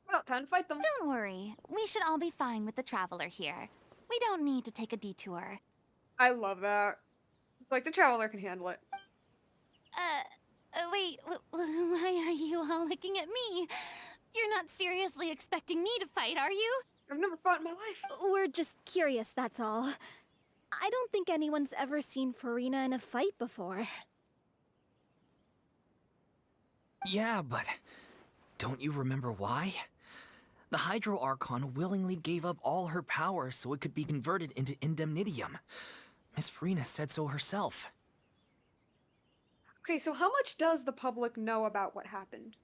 S1: Well, time to fight them.
S2: Don't worry. We should all be fine with the traveler here. We don't need to take a detour.
S1: I love that. It's like the Traveler can handle it.
S2: Wait, why are you all looking at me? You're not seriously expecting me to fight, are you?
S1: I've never fought in my life.
S6: We're just curious, that's all. I don't think anyone's ever seen Furina in a fight before.
S5: Yeah, but don't you remember why? The Hydro Archon willingly gave up all her power so it could be converted into Indemnitium. Miss Furina said so herself.
S1: Okay, so how much does the public know about what happened?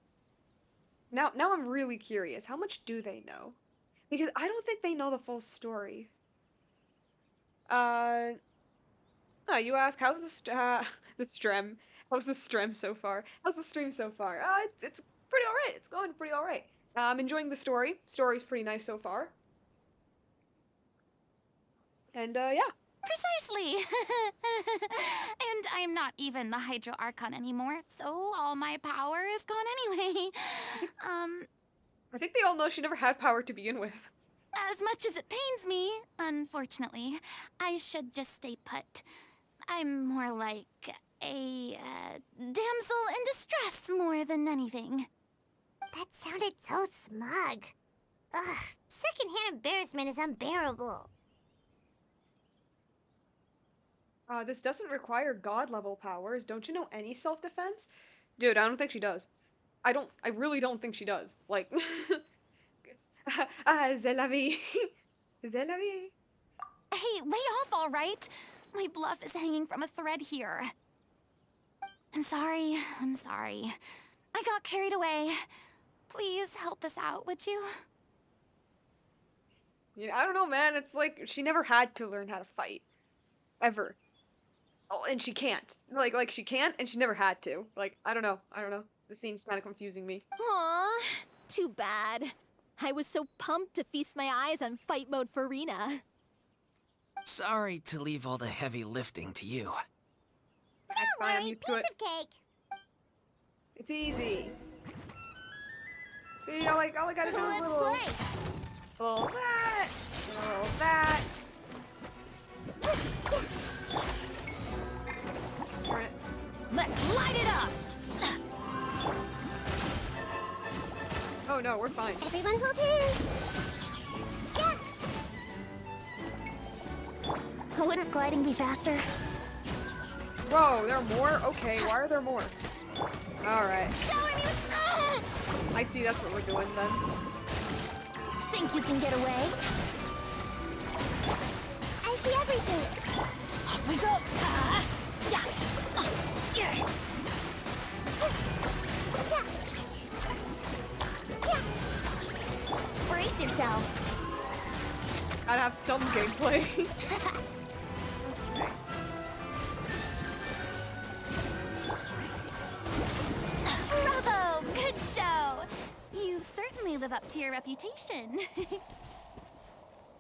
S1: Now I'm really curious. How much do they know? Because I don't think they know the full story. Oh, you ask, how's the stream? How's the stream so far? How's the stream so far? It's pretty alright. It's going pretty alright. I'm enjoying the story. Story's pretty nice so far. And, yeah.
S2: Precisely! And I'm not even the Hydro Archon anymore, so all my power is gone anyway.
S1: I think they all know she never had power to begin with.
S2: As much as it pains me, unfortunately, I should just stay put. I'm more like a damsel in distress more than anything.
S3: That sounded so smug. Ugh, secondhand embarrassment is unbearable.
S1: This doesn't require god-level powers. Don't you know any self-defense? Dude, I don't think she does. I really don't think she does. Like, c'est la vie. C'est la vie.
S2: Hey, lay off, all right? My bluff is hanging from a thread here. I'm sorry. I got carried away. Please help us out, would you?
S1: Yeah, I don't know, man. It's like she never had to learn how to fight. Ever. Oh, and she can't. Like she can't, and she never had to. Like, I don't know. This scene's kind of confusing me.
S6: Aw, too bad. I was so pumped to feast my eyes on fight mode Furina.
S5: Sorry to leave all the heavy lifting to you.
S1: That's
S3: Don't
S1: fine, I'm
S3: worry,
S1: used
S3: piece
S1: to it.
S3: of cake.
S1: It's easy. See, all I gotta do is
S3: Let's
S1: little that, little that. Darn it.
S2: Let's light it up!
S1: Oh no, we're fine.
S3: Everyone hold hands. Yeah.
S2: Wouldn't gliding be faster?
S1: Whoa, there are more? Okay, why are there more? Alright.
S2: Shower me with...
S1: I see that's what we're doing then.
S2: Think you can get away?
S3: I see everything.
S2: Off we go! Yeah! Yeah!
S3: Yeah. Yeah.
S2: Brace yourself!
S1: Gotta have some gameplay.
S2: Bravo! Good show! You certainly live up to your reputation.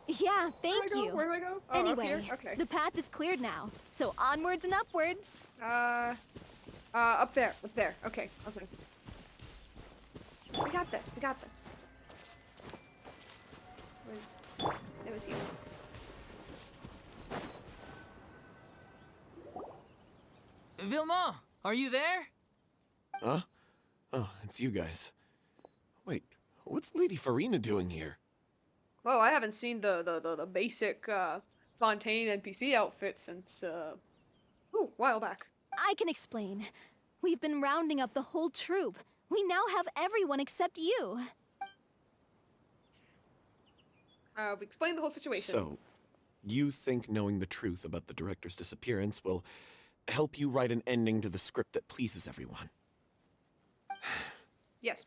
S6: Yeah, thank you.
S1: Where do I go? Oh, up
S6: Anyway,
S1: here? Okay.
S6: the path is cleared now, so onwards and upwards.
S1: Up there. Okay. We got this. It was you.
S5: Vilma, are you there?
S11: Huh? Oh, it's you guys. Wait, what's Lady Furina doing here?
S1: Whoa, I haven't seen the basic Fontaine NPC outfit since while back.
S6: I can explain. We've been rounding up the whole troop. We now have everyone except you.
S1: We explained the whole situation.
S11: So, you think knowing the truth about the director's disappearance will help you write an ending to the script that pleases everyone?
S1: Yes.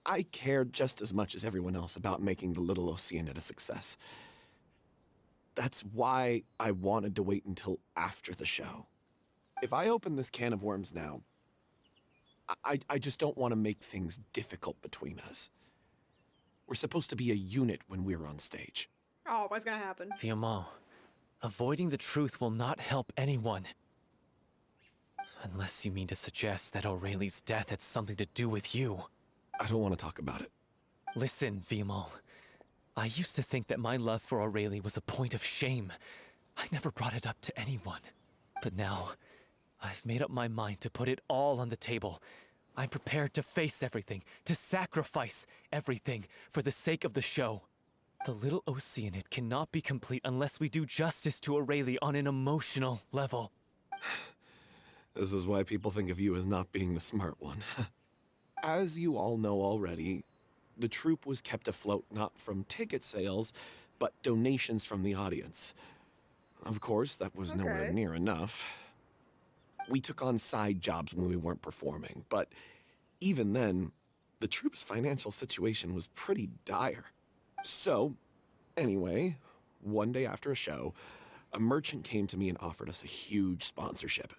S11: I care just as much as everyone else about making the Little Oceanid a success. That's why I wanted to wait until after the show. If I open this can of worms now, I just don't want to make things difficult between us. We're supposed to be a unit when we're on stage.
S1: Oh, what's gonna happen?
S10: Vilma, avoiding the truth will not help anyone. Unless you mean to suggest that Aurelie's death had something to do with you.
S11: I don't want to talk about it.
S10: Listen, Vimo. I used to think that my love for Aurelie was a point of shame. I never brought it up to anyone. But now, I've made up my mind to put it all on the table. I'm prepared to face everything, to sacrifice everything for the sake of the show. The little Oceanid cannot be complete unless we do justice to Aurelie on an emotional level.
S11: This is why people think of you as not being the smart one. As you all know already, the troupe was kept afloat not from ticket sales, but donations from the audience. Of course, that was nowhere near enough. We took on side jobs when we weren't performing, but even then, the troupe's financial situation was pretty dire. So, anyway, one day after a show, a merchant came to me and offered us a huge sponsorship.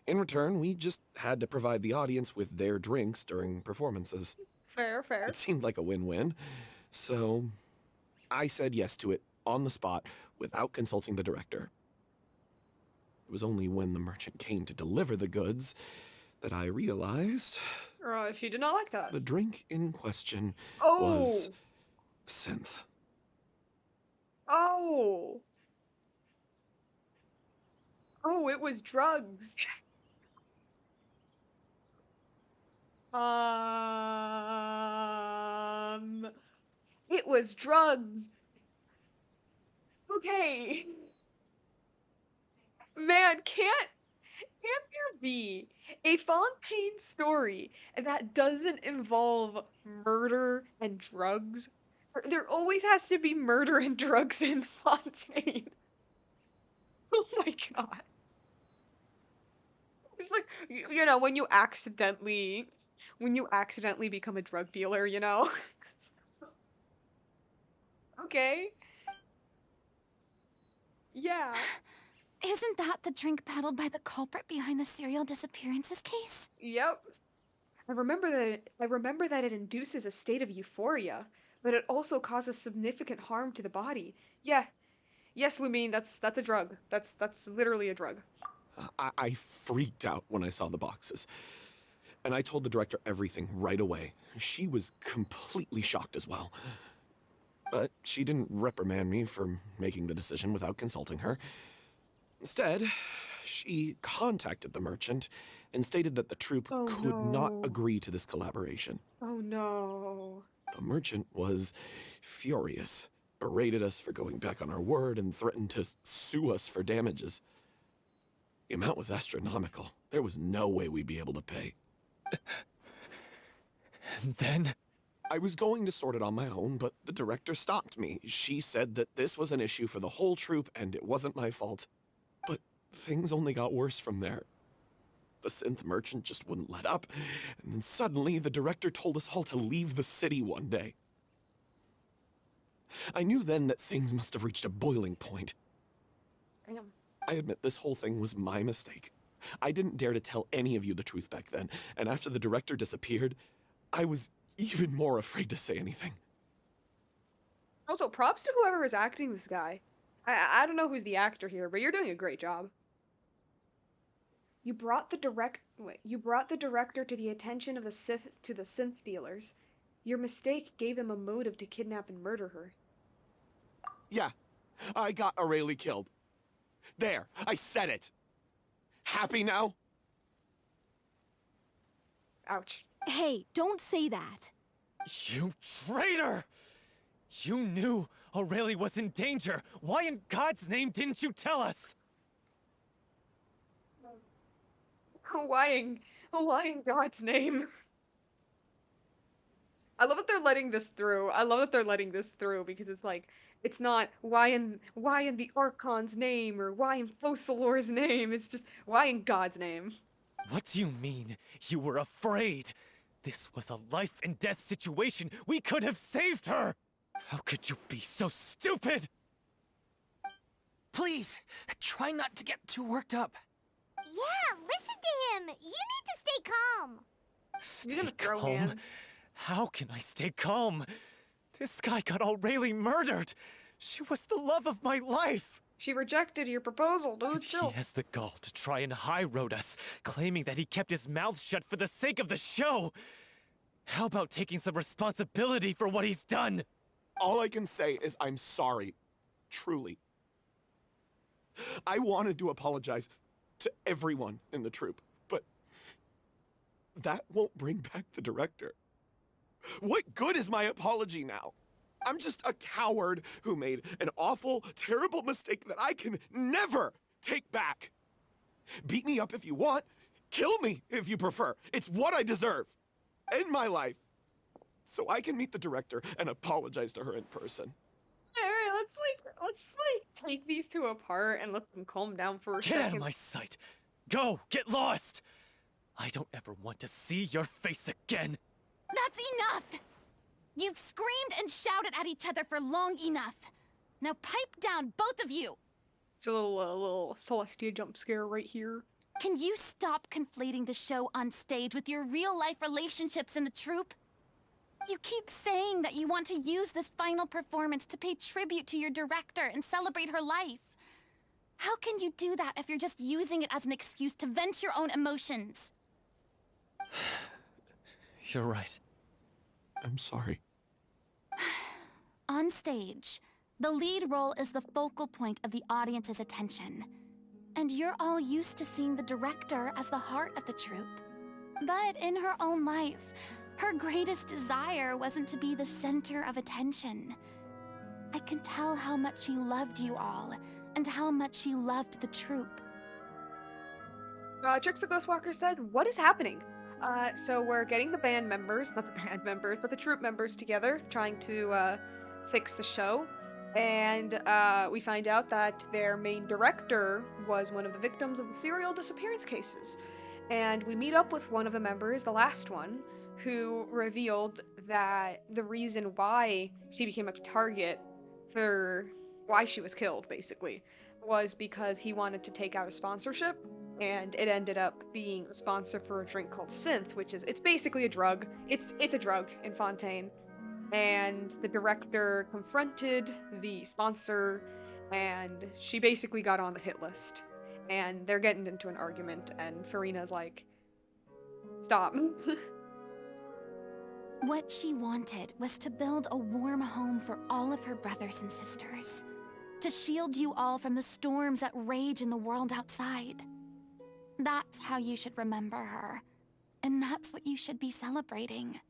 S11: In return, we just had to provide the audience with their drinks during performances.
S1: Fair, fair.
S11: It seemed like a win-win, so I said yes to it on the spot without consulting the director. It was only when the merchant came to deliver the goods that I realized
S1: She did not like that.
S11: the drink in question
S1: Oh!
S11: was synth.
S1: Oh! Oh, it was drugs. It was drugs. Okay. Man, can't there be a Fontaine story that doesn't involve murder and drugs? There always has to be murder and drugs in Fontaine. Oh my god. It's like, you know, when you accidentally become a drug dealer, you know? Okay. Yeah.
S2: Isn't that the drink paddled by the culprit behind the serial disappearances case?
S1: Yep. I remember that it induces a state of euphoria, but it also causes significant harm to the body. Yeah. Yes, Lumine, that's a drug. That's literally a drug.
S11: I freaked out when I saw the boxes. And I told the director everything right away. She was completely shocked as well. But she didn't reprimand me for making the decision without consulting her. Instead, she contacted the merchant and stated that the troupe could not agree to this collaboration.
S1: Oh no.
S11: The merchant was furious, berated us for going back on our word, and threatened to sue us for damages. The amount was astronomical. There was no way we'd be able to pay.
S10: And then?
S11: I was going to sort it on my own, but the director stopped me. She said that this was an issue for the whole troupe and it wasn't my fault. But things only got worse from there. The synth merchant just wouldn't let up, and then suddenly the director told us all to leave the city one day. I knew then that things must have reached a boiling point.
S1: Damn.
S11: I admit this whole thing was my mistake. I didn't dare to tell any of you the truth back then, and after the director disappeared, I was even more afraid to say anything.
S1: Also, props to whoever is acting this guy. I don't know who's the actor here, but you're doing a great job. You brought the director to the attention of the synth dealers. Your mistake gave them a motive to kidnap and murder her.
S11: Yeah, I got Aurelie killed. There, I said it. Happy now?
S1: Ouch.
S6: Hey, don't say that.
S10: You traitor! You knew Aurelie was in danger. Why in God's name didn't you tell us?
S1: Why in God's name? I love that they're letting this through. I love that they're letting this through because it's like, it's not why in the Archon's name or why in Focalor's name. It's just why in God's name.
S10: What do you mean? You were afraid? This was a life and death situation. We could have saved her! How could you be so stupid?
S5: Please, try not to get too worked up.
S3: Yeah, listen to him. You need to stay calm.
S10: Stay
S1: gonna throw
S10: calm?
S1: hands.
S10: How can I stay calm? This guy got Aurelie murdered. She was the love of my life.
S1: She rejected your proposal, dude.
S10: And he
S1: Chill.
S10: has the gall to try and high road us, claiming that he kept his mouth shut for the sake of the show. How about taking some responsibility for what he's done?
S11: All I can say is I'm sorry. Truly. I wanted to apologize to everyone in the troupe, but that won't bring back the director. What good is my apology now? I'm just a coward who made an awful, terrible mistake that I can never take back. Beat me up if you want. Kill me if you prefer. It's what I deserve. End my life. So I can meet the director and apologize to her in person.
S1: Alright, let's take these two apart and let them calm down for a
S10: Get
S1: second.
S10: out of my sight! Go! Get lost! I don't ever want to see your face again!
S2: That's enough! You've screamed and shouted at each other for long enough. Now pipe down, both of you!
S1: It's a little Celestia jump scare right here.
S2: Can you stop conflating the show on stage with your real-life relationships in the troupe? You keep saying that you want to use this final performance to pay tribute to your director and celebrate her life. How can you do that if you're just using it as an excuse to vent your own emotions?
S10: You're right.
S11: I'm sorry.
S2: On stage, the lead role is the focal point of the audience's attention. And you're all used to seeing the director as the heart of the troupe. But in her own life, her greatest desire wasn't to be the center of attention. I can tell how much she loved you all, and how much she loved the troupe.
S1: Trix the Ghostwalker said, "What is happening?" So we're getting the band members, not the band members, but the troupe members together, trying to fix the show. And we find out that their main director was one of the victims of the serial disappearance cases. And we meet up with one of the members, the last one, who revealed that the reason why she became a target for why she was killed, basically, was because he wanted to take out a sponsorship, and it ended up being a sponsor for a drink called Synth, which is, it's basically a drug. It's a drug in Fontaine. And the director confronted the sponsor, and she basically got on the hit list. And they're getting into an argument, and Furina's like, stop.
S2: What she wanted was to build a warm home for all of her brothers and sisters. To shield you all from the storms that rage in the world outside. That's how you should remember her. And that's what you should be celebrating.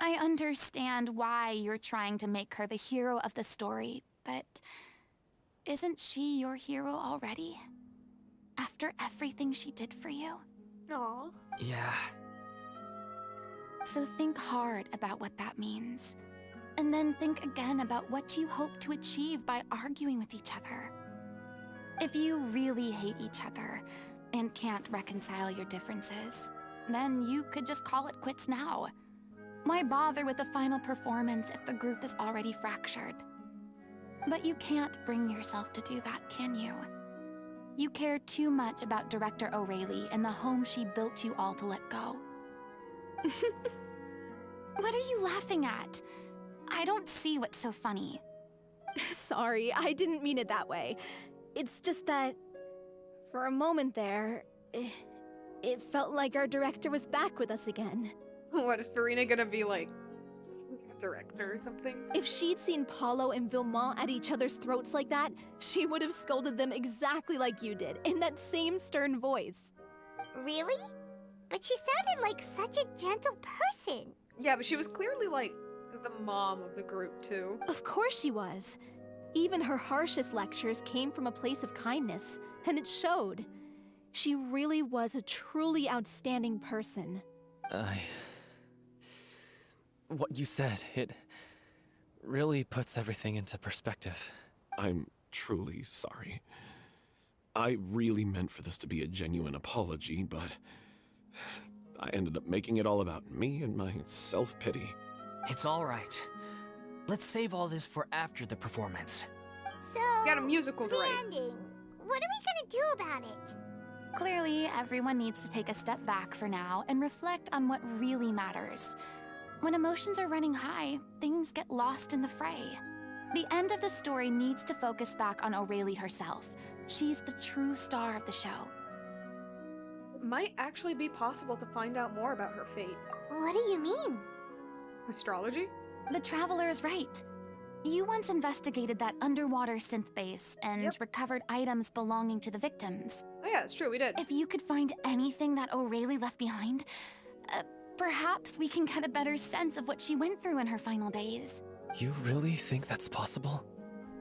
S2: I understand why you're trying to make her the hero of the story, but isn't she your hero already? After everything she did for you?
S1: Aww.
S5: Yeah.
S2: So think hard about what that means. And then think again about what you hope to achieve by arguing with each other. If you really hate each other and can't reconcile your differences, then you could just call it quits now. Why bother with the final performance if the group is already fractured? But you can't bring yourself to do that, can you? You care too much about Director O'Reilly and the home she built you all to let go. What are you laughing at? I don't see what's so funny.
S6: Sorry, I didn't mean it that way. It's just that, for a moment there, it felt like our director was back with us again.
S1: What, is Furina gonna be like, director or something?
S6: If she'd seen Paulo and Vilmont at each other's throats like that, she would have scolded them exactly like you did, in that same stern voice.
S3: Really? But she sounded like such a gentle person.
S1: Yeah, but she was clearly like the mom of the group too.
S6: Of course she was. Even her harshest lectures came from a place of kindness, and it showed. She really was a truly outstanding person.
S10: What you said, it really puts everything into perspective.
S11: I'm truly sorry. I really meant for this to be a genuine apology, but I ended up making it all about me and my self-pity.
S5: It's all right. Let's save all this for after the performance.
S3: So,
S1: Got a musical to
S3: the
S1: write.
S3: ending. What are we gonna do about it?
S2: Clearly, everyone needs to take a step back for now and reflect on what really matters. When emotions are running high, things get lost in the fray. The end of the story needs to focus back on Aurelie herself. She's the true star of the show.
S1: It might actually be possible to find out more about her fate.
S3: What do you mean?
S1: Astrology?
S2: The Traveler is right. You once investigated that underwater synth base and
S1: Yep.
S2: recovered items belonging to the victims.
S1: Oh yeah, it's true, we did.
S2: If you could find anything that Aurelie left behind, perhaps we can get a better sense of what she went through in her final days.
S10: You really think that's possible?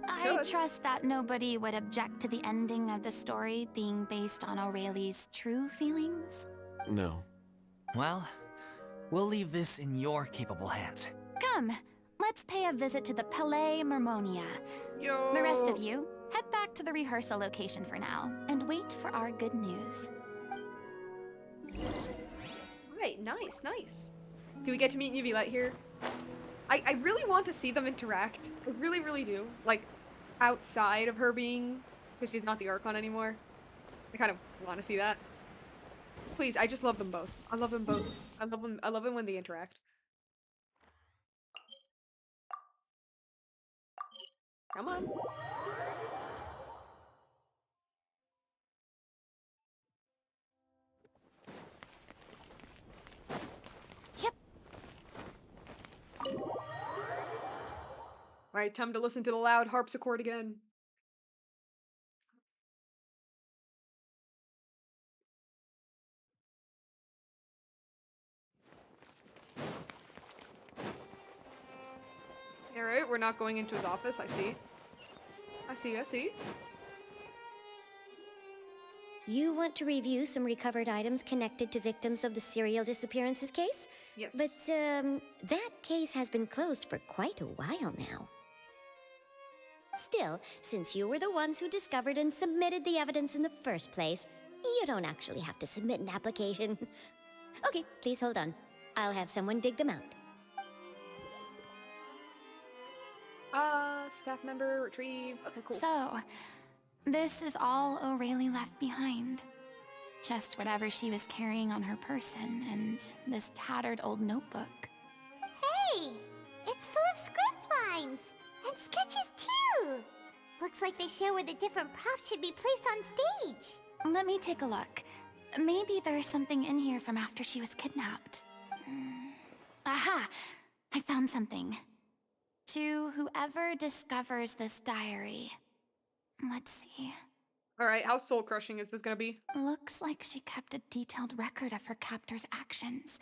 S2: I
S1: Good.
S2: trust that nobody would object to the ending of the story being based on Aurelie's true feelings.
S11: No.
S5: Well, we'll leave this in your capable hands.
S2: Come, let's pay a visit to the Palais Mermonia.
S1: Yo.
S2: The rest of you, head back to the rehearsal location for now, and wait for our good news.
S1: Right, nice, nice. Do we get to meet UV Light here? I really want to see them interact. I really, really do. Like, outside of her being, because she's not the Archon anymore. I kind of want to see that. Please, I just love them both. I love them both. I love them when they interact. Come on.
S2: Yep.
S1: Alright, time to listen to the loud harpsichord again. Alright, we're not going into his office, I see. I see.
S12: You want to review some recovered items connected to victims of the serial disappearances case?
S1: Yes.
S12: But, that case has been closed for quite a while now. Still, since you were the ones who discovered and submitted the evidence in the first place, you don't actually have to submit an application. Okay, please hold on. I'll have someone dig them out.
S1: Staff member, retrieve. Okay, cool.
S2: So, this is all Aurelie left behind. Just whatever she was carrying on her person and this tattered old notebook.
S3: Hey! It's full of script lines! And sketches too! Looks like they show where the different props should be placed on stage.
S2: Let me take a look. Maybe there's something in here from after she was kidnapped. Aha! I found something. To whoever discovers this diary. Let's see.
S1: Alright, how soul crushing is this gonna be?
S2: Looks like she kept a detailed record of her captor's actions.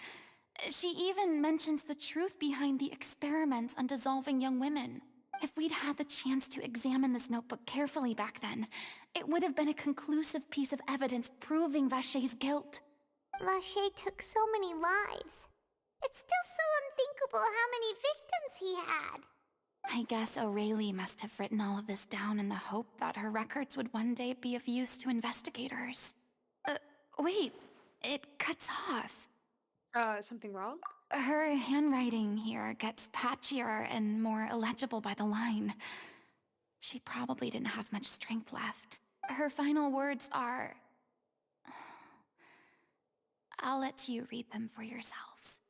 S2: She even mentions the truth behind the experiments on dissolving young women. If we'd had the chance to examine this notebook carefully back then, it would have been a conclusive piece of evidence proving Vacher's guilt.
S3: Vacher took so many lives. It's still so unthinkable how many victims he had.
S2: I guess Aurelie must have written all of this down in the hope that her records would one day be of use to investigators. Wait, it cuts off.
S1: Something wrong?
S2: Her handwriting here gets patchier and more illegible by the line. She probably didn't have much strength left. Her final words are... I'll let you read them for yourselves.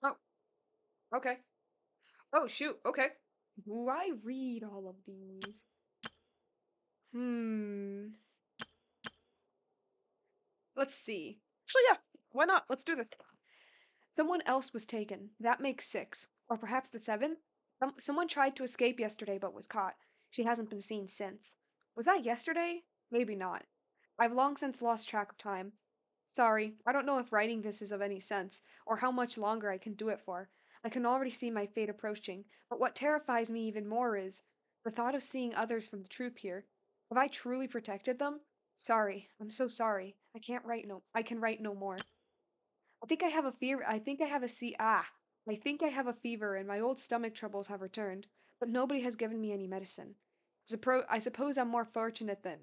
S1: Oh. Okay. Oh, shoot, okay. Do I read all of these? Let's see. Actually, yeah, why not? Let's do this. Someone else was taken. That makes 6. Or perhaps the 7th? Someone tried to escape yesterday but was caught. She hasn't been seen since. Was that yesterday? Maybe not. I've long since lost track of time. Sorry, I don't know if writing this is of any sense, or how much longer I can do it for. I can already see my fate approaching, but what terrifies me even more is the thought of seeing others from the troop here. Have I truly protected them? Sorry, I'm so sorry. I can write no more. I think I have a fever. I think I have a fever and my old stomach troubles have returned, but nobody has given me any medicine. I suppose I'm more fortunate than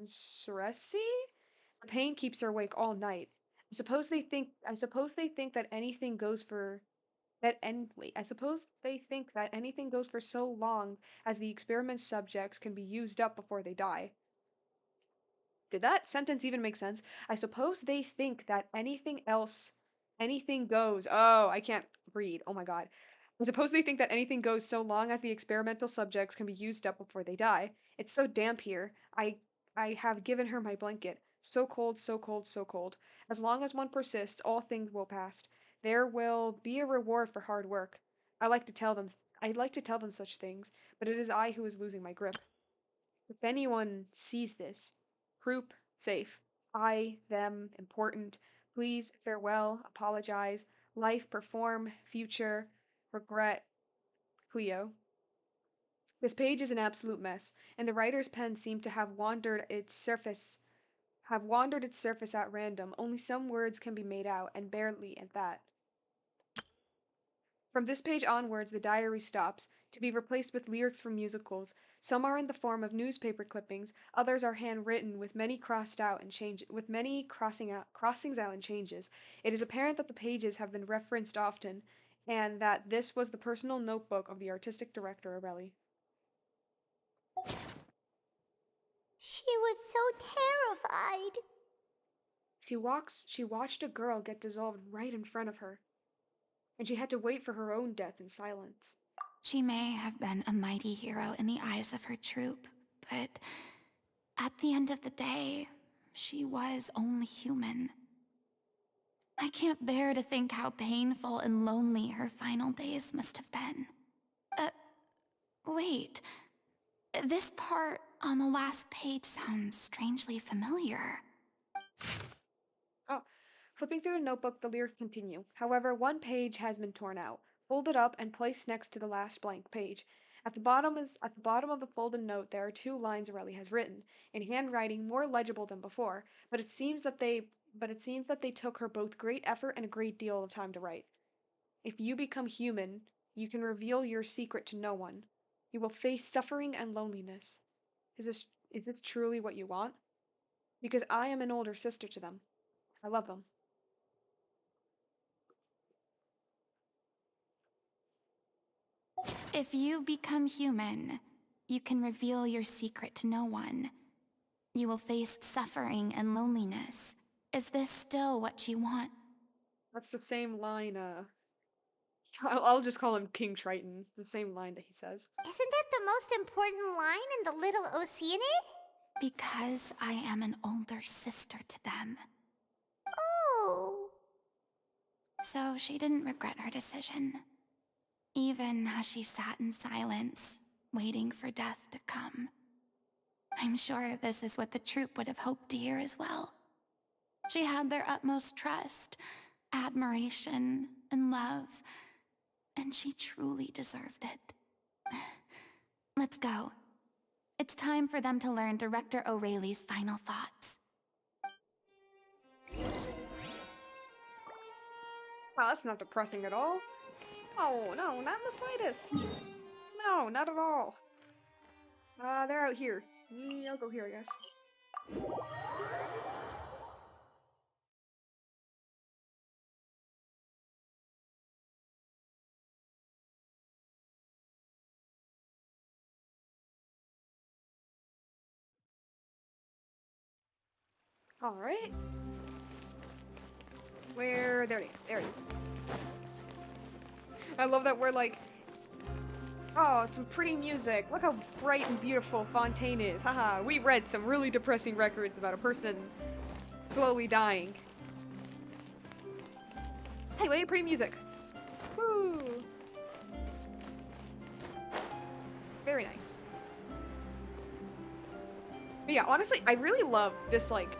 S1: Ceressi? The pain keeps her awake all night. I suppose they think that anything goes for I suppose they think that anything goes for so long as the experiment subjects can be used up before they die. Did that sentence even make sense? I suppose they think that anything else Anything goes. Oh, I can't read. Oh my god. I suppose they think that anything goes so long as the experimental subjects can be used up before they die. It's so damp here. I have given her my blanket. So cold, so cold, so cold. As long as one persists, all things will pass. There will be a reward for hard work. I like to tell them I like to tell them such things, but it is I who is losing my grip. If anyone sees this, group, safe. I, them, important. Please, farewell, apologize. Life, perform, future, regret, Cleo. This page is an absolute mess, and the writer's pen seemed to have wandered its surface at random. Only some words can be made out, and barely at that. From this page onwards, the diary stops, to be replaced with lyrics from musicals. Some are in the form of newspaper clippings, others are handwritten with many crossings out and changes. It is apparent that the pages have been referenced often, and that this was the personal notebook of the artistic director, Arelli.
S3: She was so terrified.
S1: She watched a girl get dissolved right in front of her, and she had to wait for her own death in silence.
S2: She may have been a mighty hero in the eyes of her troop, but at the end of the day, she was only human. I can't bear to think how painful and lonely her final days must have been. Wait. This part on the last page sounds strangely familiar.
S1: Oh, flipping through the notebook, the lyrics continue. However, one page has been torn out, folded up, and placed next to the last blank page. At the bottom of the folded note there are two lines Aurelie has written, in handwriting more legible than before, but it seems that they took her both great effort and a great deal of time to write. If you become human, you can reveal your secret to no one. You will face suffering and loneliness. Is this truly what you want? Because I am an older sister to them. I love them.
S2: If you become human, you can reveal your secret to no one. You will face suffering and loneliness. Is this still what you want?
S1: That's the same line, I'll just call him King Triton. It's the same line that he says.
S3: Isn't that the most important line in the Little Oceanid?
S2: Because I am an older sister to them.
S3: Oh.
S2: So she didn't regret her decision. Even as she sat in silence, waiting for death to come. I'm sure this is what the troupe would have hoped to hear as well. She had their utmost trust, admiration, and love, and she truly deserved it. Let's go. It's time for them to learn Director O'Reilly's final thoughts.
S1: Wow, that's not depressing at all. Oh, no, not in the slightest. No, not at all. They're out here. I'll go here, I guess. Alright. There it is. I love that we're like, oh, some pretty music. Look how bright and beautiful Fontaine is. Haha, we read some really depressing records about a person slowly dying. Anyway, pretty music. Woo! Very nice. But yeah, honestly, I really love this, like,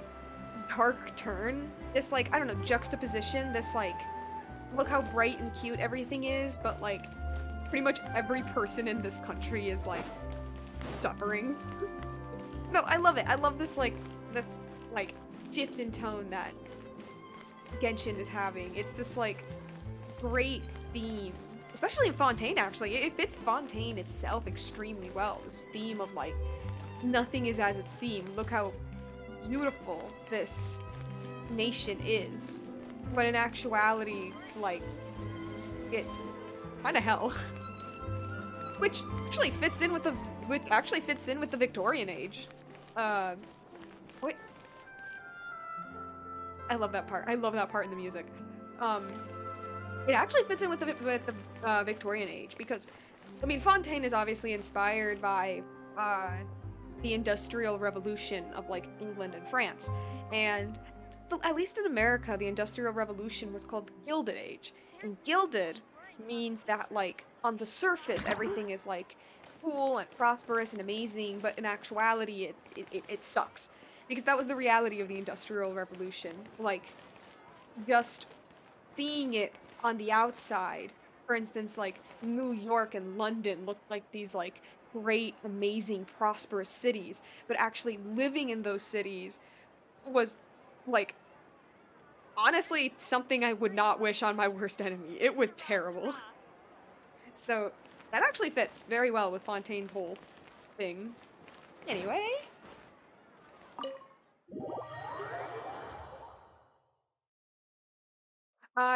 S1: dark turn. This, like, I don't know, juxtaposition. This, like, look how bright and cute everything is, but, like, pretty much every person in this country is, like, suffering. No, I love it. I love this, like, shift in tone that Genshin is having. It's this, like, great theme. Especially in Fontaine, actually. It fits Fontaine itself extremely well. This theme of, like, nothing is as it seems. Look how beautiful this nation is. But in actuality, like, it's kind of hell. Which actually fits in with the Victorian age. Wait. I love that part. I love that part in the music. it actually fits in with the Victorian age because, I mean, Fontaine is obviously inspired by the Industrial Revolution of like England and France, and at least in America, the Industrial Revolution was called the Gilded Age, and gilded means that like on the surface everything is like cool and prosperous and amazing, but in actuality it sucks because that was the reality of the Industrial Revolution. Like just seeing it on the outside, for instance, like New York and London looked like these like great, amazing, prosperous cities, but actually living in those cities was like honestly something I would not wish on my worst enemy. It was terrible. So that actually fits very well with Fontaine's whole thing. Anyway.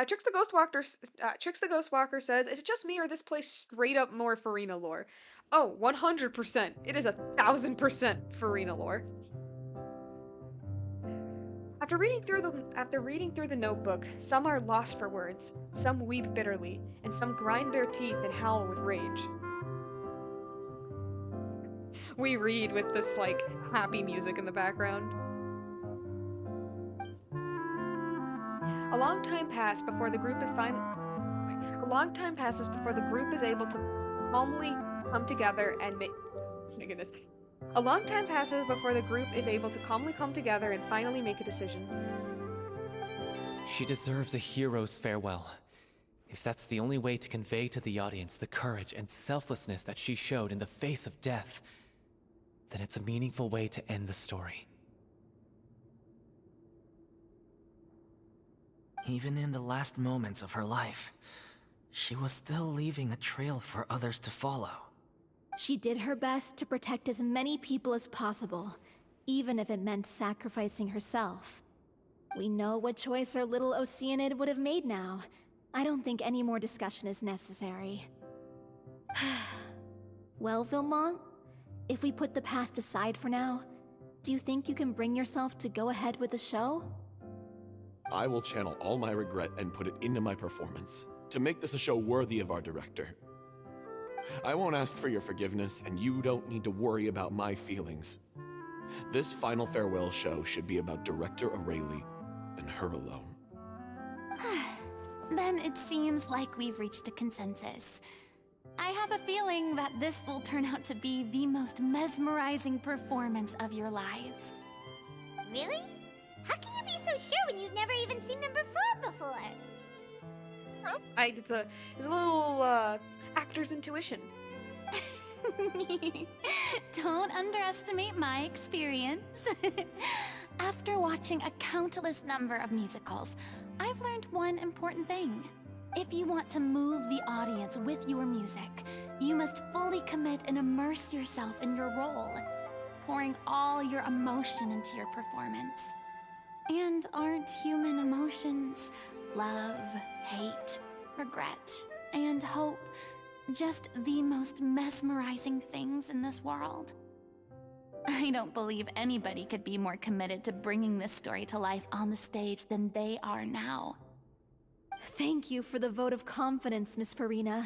S1: Trix the Ghostwalker says, is it just me or this place straight up more Furina lore? Oh, 100%. It is 1000% Furina lore. After reading through the notebook, some are lost for words, some weep bitterly, and some grind their teeth and howl with rage. We read with this like happy music in the background. A long time passes before the group is able to calmly come together and make. My goodness. A long time passes before the group is able to calmly come together and finally make a decision.
S10: She deserves a hero's farewell. If that's the only way to convey to the audience the courage and selflessness that she showed in the face of death, then it's a meaningful way to end the story.
S5: Even in the last moments of her life, she was still leaving a trail for others to follow.
S6: She did her best to protect as many people as possible, even if it meant sacrificing herself. We know what choice our little Oceanid would have made now. I don't think any more discussion is necessary. Well, Vilmont, if we put the past aside for now, do you think you can bring yourself to go ahead with the show?
S11: I will channel all my regret and put it into my performance, to make this a show worthy of our director. I won't ask for your forgiveness, and you don't need to worry about my feelings. This final farewell show should be about Director Aurelie and her alone.
S2: Then it seems like we've reached a consensus. I have a feeling that this will turn out to be the most mesmerizing performance of your lives.
S3: Really? How can you be so sure when you've never even seen them perform before?
S1: It's a little actor's intuition.
S2: Don't underestimate my experience. After watching a countless number of musicals, I've learned one important thing. If you want to move the audience with your music, you must fully commit and immerse yourself in your role, pouring all your emotion into your performance. And aren't human emotions, love, hate, regret, and hope, just the most mesmerizing things in this world? I don't believe anybody could be more committed to bringing this story to life on the stage than they are now.
S6: Thank you for the vote of confidence, Miss Furina.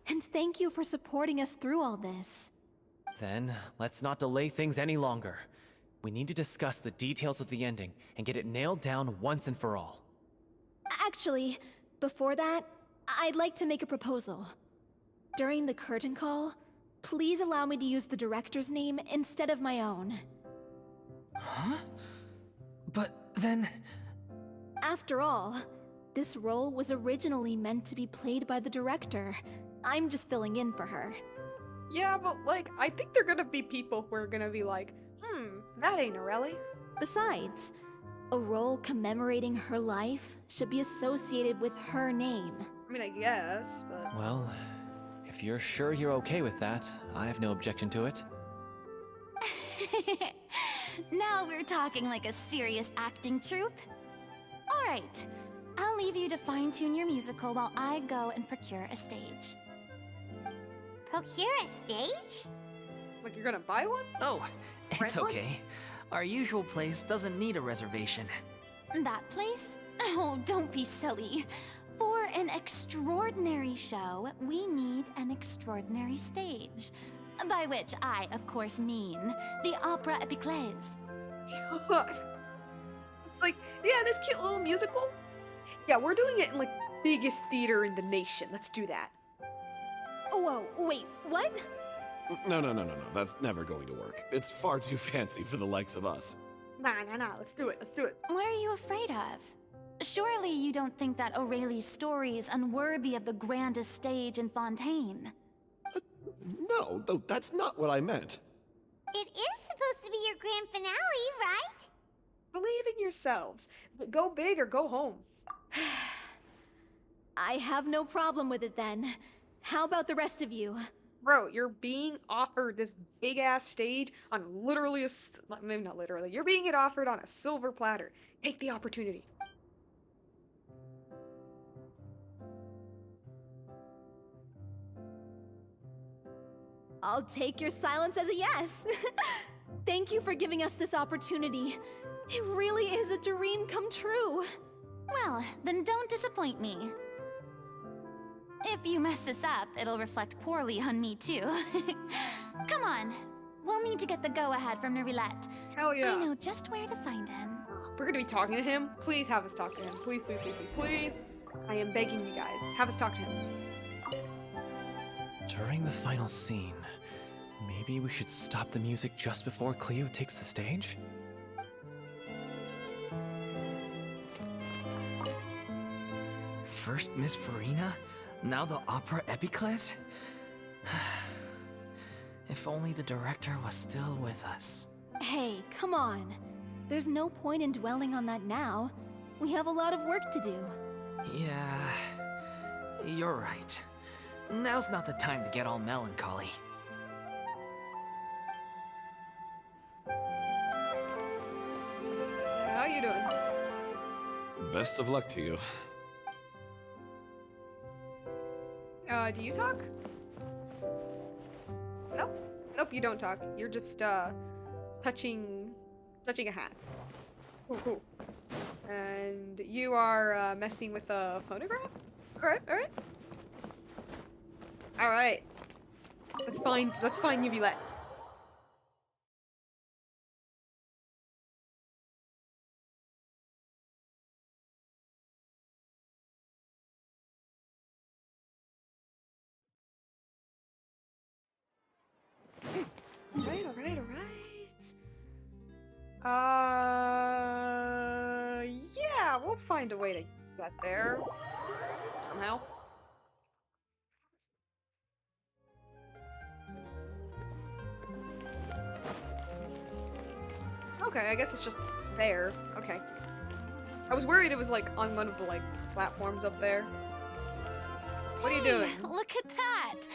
S6: And thank you for supporting us through all this.
S10: Then, let's not delay things any longer. We need to discuss the details of the ending and get it nailed down once and for all.
S6: Actually, before that, I'd like to make a proposal. During the curtain call, please allow me to use the director's name instead of my own.
S5: Huh? But then...
S6: After all, this role was originally meant to be played by the director. I'm just filling in for her.
S1: Yeah, but like, I think there are gonna be people who are gonna be like, that ain't Aurelie.
S6: Besides, a role commemorating her life should be associated with her name.
S1: I mean, I guess, but...
S10: Well, if you're sure you're okay with that, I have no objection to it.
S2: Now we're talking like a serious acting troupe. All right, I'll leave you to fine-tune your musical while I go and procure a stage.
S3: Procure a stage?
S1: Like you're gonna buy one?
S5: Oh, it's
S1: Rent one?
S5: okay. Our usual place doesn't need a reservation.
S2: That place? Oh, don't be silly. For an extraordinary show, we need an extraordinary stage. By which I, of course, mean the Opera Epiclese.
S1: It's like, yeah, this cute little musical. Yeah, we're doing it in like biggest theater in the nation. Let's do that.
S6: Whoa, wait, what?
S11: No. That's never going to work. It's far too fancy for the likes of us.
S1: Nah. Let's do it. Let's do it.
S2: What are you afraid of? Surely you don't think that Aurelie's story is unworthy of the grandest stage in Fontaine.
S11: No, though that's not what I meant.
S3: It is supposed to be your grand finale, right?
S1: Believe in yourselves. Go big or go home.
S6: I have no problem with it then. How about the rest of you?
S1: Bro, you're being offered this big ass stage on literally maybe not literally. You're being it offered on a silver platter. Take the opportunity.
S6: I'll take your silence as a yes. Thank you for giving us this opportunity. It really is a dream come true.
S2: Well, then don't disappoint me. If you mess this up, it'll reflect poorly on me too. Come on, we'll need to get the go-ahead from Neuvillette.
S1: Hell yeah.
S2: I know just where to find him.
S1: We're gonna be talking to him. Please have us talk to him. Please. I am begging you guys. Have us talk to him.
S10: During the final scene, maybe we should stop the music just before Cleo takes the stage?
S5: First Miss Furina, now the Opera Epiclese? If only the director was still with us.
S6: Hey, come on. There's no point in dwelling on that now. We have a lot of work to do.
S5: Yeah, you're right. Now's not the time to get all melancholy.
S1: How you doing?
S11: Best of luck to you.
S1: Do you talk? Nope, you don't talk. You're just, touching a hat. Cool. And you are, messing with a phonograph? Alright. Alright. That's fine, Neuvillette. Alright. Yeah, we'll find a way to get there. Somehow. Okay, I guess it's just there. Okay. I was worried it was like on one of the like platforms up there. What are you doing?
S2: Look at that!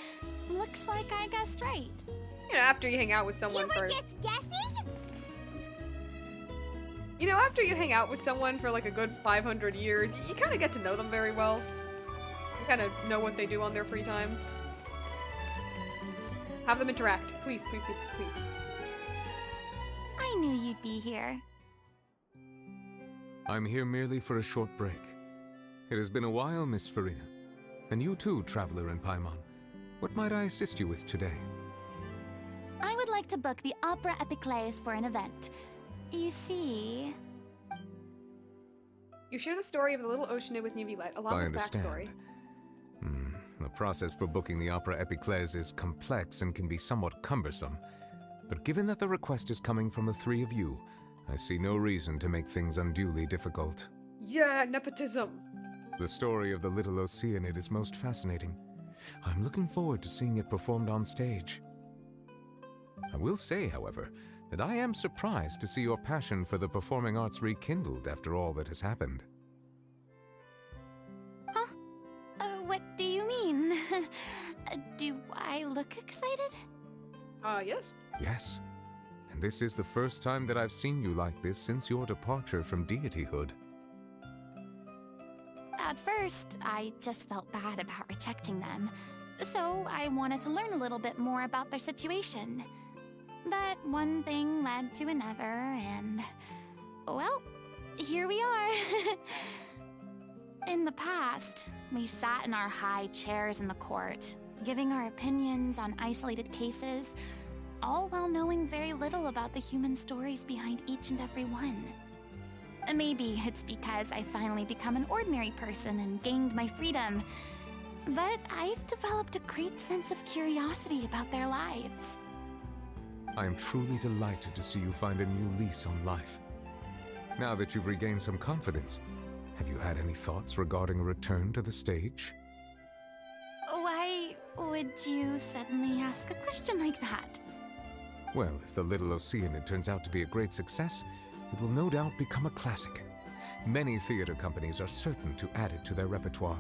S2: Looks like I guessed right.
S1: You know, after you hang out with someone
S3: You were
S1: for
S3: just guessing?
S1: you know, after you hang out with someone for like a good 500 years, you kind of get to know them very well. You kind of know what they do on their free time. Have them interact, please.
S2: I knew you'd be here.
S13: I'm here merely for a short break. It has been a while, Miss Furina. And you too, traveler in Paimon. What might I assist you with today?
S2: I would like to book the Opera Epiclese for an event. You see...
S1: You share the story of the little Oceanid with Neuvillette, along with backstory.
S13: The process for booking the Opera Epiclese is complex and can be somewhat cumbersome. But given that the request is coming from the three of you, I see no reason to make things unduly difficult.
S1: Yeah, nepotism.
S13: The story of the little Oceanid is most fascinating. I'm looking forward to seeing it performed on stage. I will say, however, that I am surprised to see your passion for the performing arts rekindled after all that has happened.
S2: Huh? What do you mean? Do I look excited?
S1: Yes.
S13: Yes. And this is the first time that I've seen you like this since your departure from deityhood.
S2: At first, I just felt bad about rejecting them. So I wanted to learn a little bit more about their situation. But one thing led to another, and... well, here we are. In the past, we sat in our high chairs in the court, giving our opinions on isolated cases, all while knowing very little about the human stories behind each and every one. Maybe it's because I finally become an ordinary person and gained my freedom, but I've developed a great sense of curiosity about their lives.
S13: I am truly delighted to see you find a new lease on life. Now that you've regained some confidence, have you had any thoughts regarding a return to the stage?
S2: Why would you suddenly ask a question like that?
S13: Well, if the Little Oceanid turns out to be a great success, it will no doubt become a classic. Many theater companies are certain to add it to their repertoire.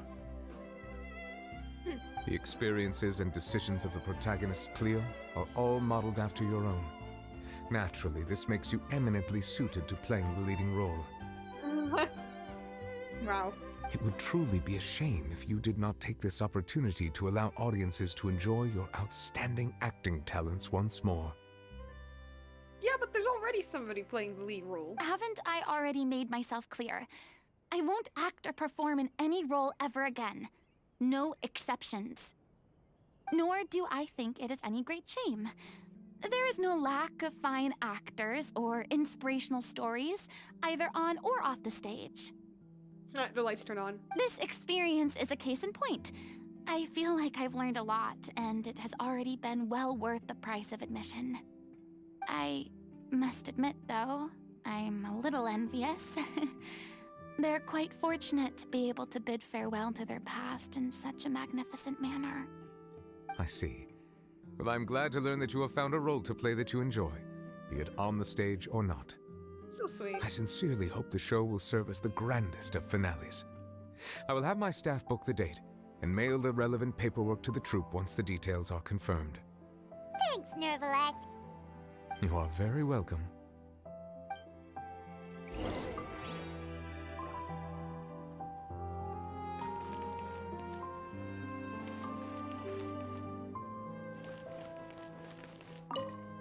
S13: The experiences and decisions of the protagonist, Cleo, are all modeled after your own. Naturally, this makes you eminently suited to playing the leading role.
S1: Wow.
S13: It would truly be a shame if you did not take this opportunity to allow audiences to enjoy your outstanding acting talents once more.
S1: Yeah, but there's already somebody playing the lead role.
S2: Haven't I already made myself clear? I won't act or perform in any role ever again. No exceptions. Nor do I think it is any great shame. There is no lack of fine actors or inspirational stories, either on or off the stage.
S1: The lights turn on.
S2: This experience is a case in point. I feel like I've learned a lot, and it has already been well worth the price of admission. I must admit, though, I'm a little envious. They're quite fortunate to be able to bid farewell to their past in such a magnificent manner.
S13: I see. Well, I'm glad to learn that you have found a role to play that you enjoy, be it on the stage or not.
S1: So sweet.
S13: I sincerely hope the show will serve as the grandest of finales. I will have my staff book the date and mail the relevant paperwork to the troupe once the details are confirmed.
S3: Thanks, Nervalet.
S13: You are very welcome.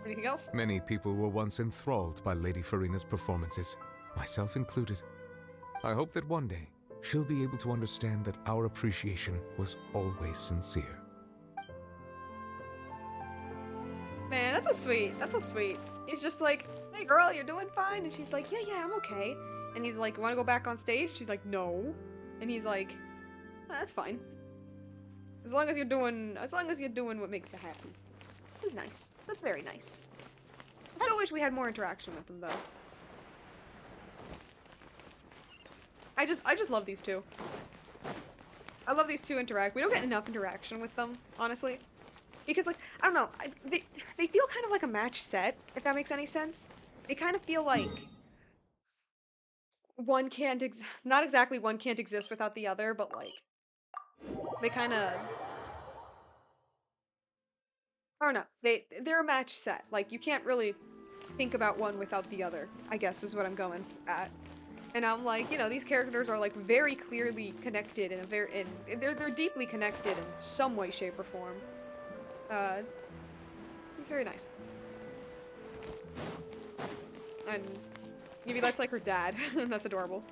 S1: Anything else?
S13: Many people were once enthralled by Lady Furina's performances, myself included. I hope that one day she'll be able to understand that our appreciation was always sincere.
S1: Man, that's so sweet. That's so sweet. He's just like, hey girl, you're doing fine. And she's like, yeah, I'm okay. And he's like, want to go back on stage? She's like, no. And he's like, that's fine. As long as you're doing what makes you happy. He's nice. That's very nice. I still wish we had more interaction with them, though. I just love these two. I love these two interact. We don't get enough interaction with them, honestly. Because, like, I don't know, they feel kind of like a match set, if that makes any sense. They kind of feel like one can't not exactly one can't exist without the other, but, like, they kind of... I don't know. They're a match set. Like, you can't really think about one without the other, I guess is what I'm going at. And I'm like, you know, these characters are like very clearly connected in a they're deeply connected in some way, shape, or form. He's very nice. And maybe that's like her dad, and that's adorable.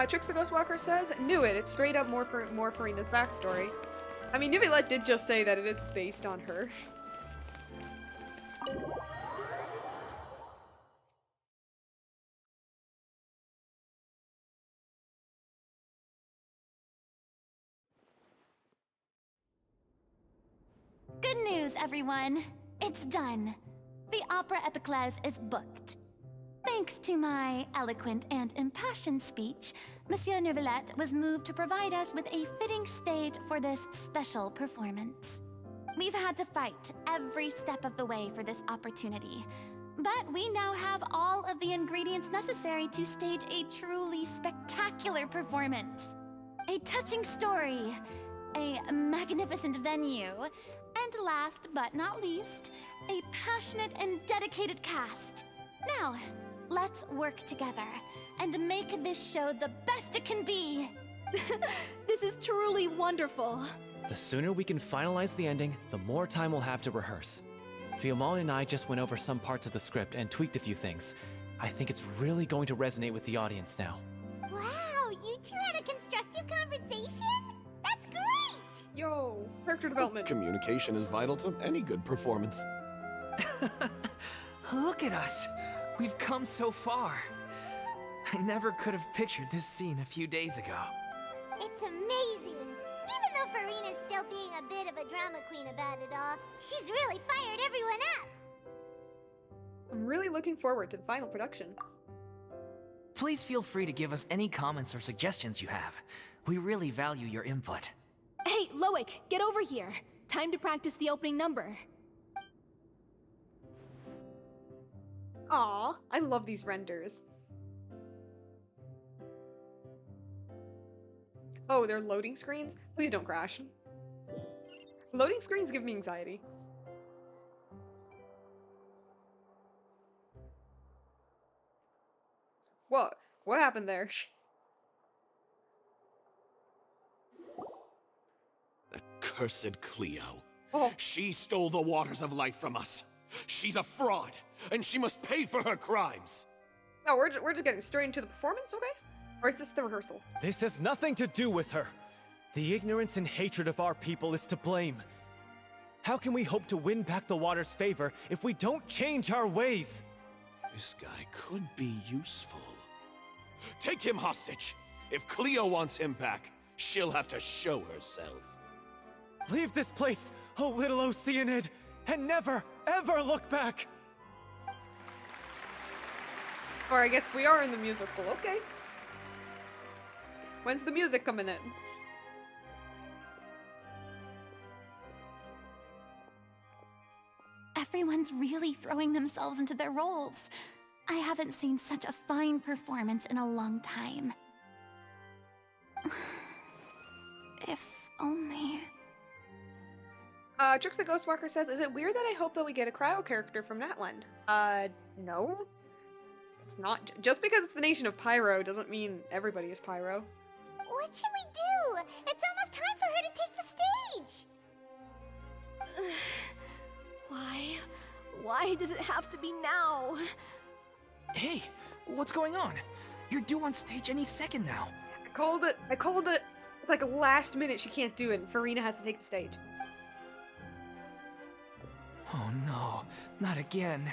S1: Trix the Ghostwalker says, knew it. It's straight up more Furina's backstory. I mean, Nubilet did just say that it is based on her.
S2: Good news, everyone. It's done. The Opera Epiclese is booked. Thanks to my eloquent and impassioned speech, Monsieur Neuvillette was moved to provide us with a fitting stage for this special performance. We've had to fight every step of the way for this opportunity, but we now have all of the ingredients necessary to stage a truly spectacular performance. A touching story, a magnificent venue, and last but not least, a passionate and dedicated cast. Now, Let's work together and make this show the best it can be.
S6: This is truly wonderful.
S10: The sooner we can finalize the ending, the more time we'll have to rehearse. Fiamma and I just went over some parts of the script and tweaked a few things. I think it's really going to resonate with the audience now.
S3: Wow, you two had a constructive conversation? That's great!
S1: Yo, character development.
S11: Communication is vital to any good performance.
S5: Look at us. We've come so far. I never could have pictured this scene a few days ago.
S3: It's amazing! Even though Furina's still being a bit of a drama queen about it all, she's really fired everyone up!
S1: I'm really looking forward to the final production.
S5: Please feel free to give us any comments or suggestions you have. We really value your input.
S6: Hey, Loic, get over here. Time to practice the opening number.
S1: Aw, I love these renders. Oh, they're loading screens? Please don't crash. Loading screens give me anxiety. What? What happened there?
S11: That cursed Cleo.
S1: Oh.
S11: She stole the waters of life from us. She's a fraud, and she must pay for her crimes.
S1: No, we're just getting straight into the performance, okay? Or is this the rehearsal?
S10: This has nothing to do with her. The ignorance and hatred of our people is to blame. How can we hope to win back the water's favor if we don't change our ways?
S11: This guy could be useful. Take him hostage. If Cleo wants him back, she'll have to show herself.
S10: Leave this place, oh little Oceanid, and never, ever look back!
S1: Or I guess we are in the musical, okay. When's the music coming in?
S2: Everyone's really throwing themselves into their roles. I haven't seen such a fine performance in a long time. If only...
S1: Trix the Ghostwalker says, is it weird that I hope that we get a cryo character from Natland? No. It's not. Just because it's the nation of Pyro doesn't mean everybody is Pyro.
S3: What should we do? It's almost time for her to take the stage!
S6: Why? Why does it have to be now?
S5: Hey, what's going on? You're due on stage any second now.
S1: I called it. It's like last minute she can't do it and Furina has to take the stage.
S5: Oh no, not again.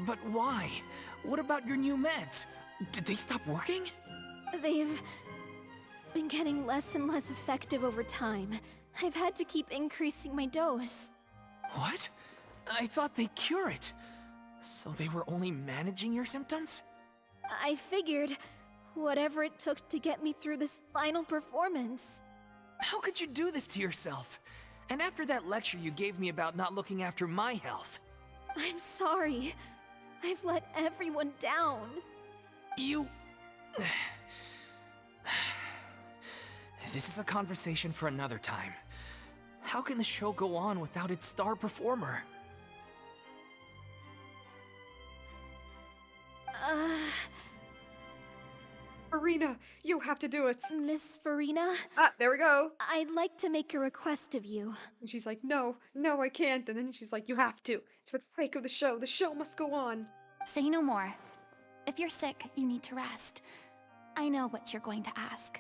S5: But why? What about your new meds? Did they stop working?
S6: They've been getting less and less effective over time. I've had to keep increasing my dose.
S5: What? I thought they cure it. So they were only managing your symptoms?
S6: I figured whatever it took to get me through this final performance.
S5: How could you do this to yourself? And after that lecture you gave me about not looking after my health.
S6: I'm sorry. I've let everyone down.
S5: You... This is a conversation for another time. How can the show go on without its star performer?
S1: Furina, you have to do it.
S6: Miss Furina?
S1: Ah, there we go.
S6: I'd like to make a request of you.
S1: And she's like, no, I can't. And then she's like, you have to. It's for the sake of the show. The show must go on.
S2: Say no more. If you're sick, you need to rest. I know what you're going to ask.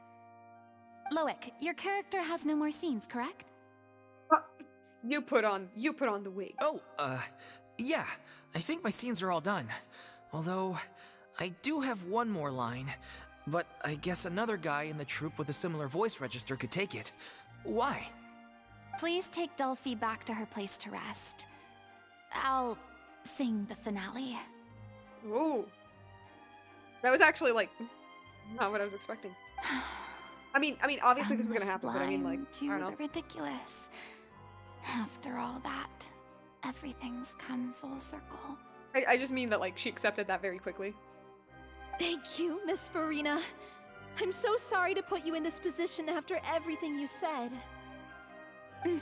S2: Loic, your character has no more scenes, correct?
S1: You put on the wig.
S5: Oh, yeah. I think my scenes are all done. Although, I do have one more line. But I guess another guy in the troupe with a similar voice register could take it. Why?
S2: Please take Delphi back to her place to rest. I'll sing the finale.
S1: Ooh. That was actually, like, not what I was expecting. I mean, obviously this was gonna happen, but I mean, like, I don't know.
S2: The ridiculous. After all that, everything's come full circle.
S1: I just mean that, like, she accepted that very quickly.
S6: Thank you, Miss Furina. I'm so sorry to put you in this position after everything you said.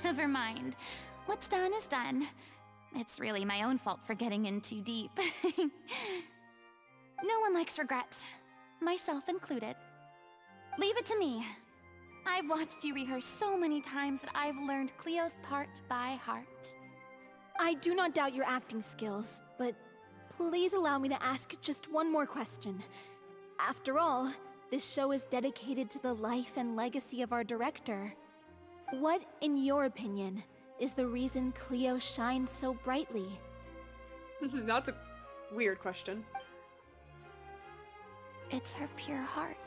S2: Never mind. What's done is done. It's really my own fault for getting in too deep. No one likes regrets, myself included. Leave it to me. I've watched you rehearse so many times that I've learned Cleo's part by heart.
S6: I do not doubt your acting skills, but please allow me to ask just one more question. After all, this show is dedicated to the life and legacy of our director. What, in your opinion, is the reason Cleo shines so brightly?
S1: That's a weird question.
S2: It's her pure heart.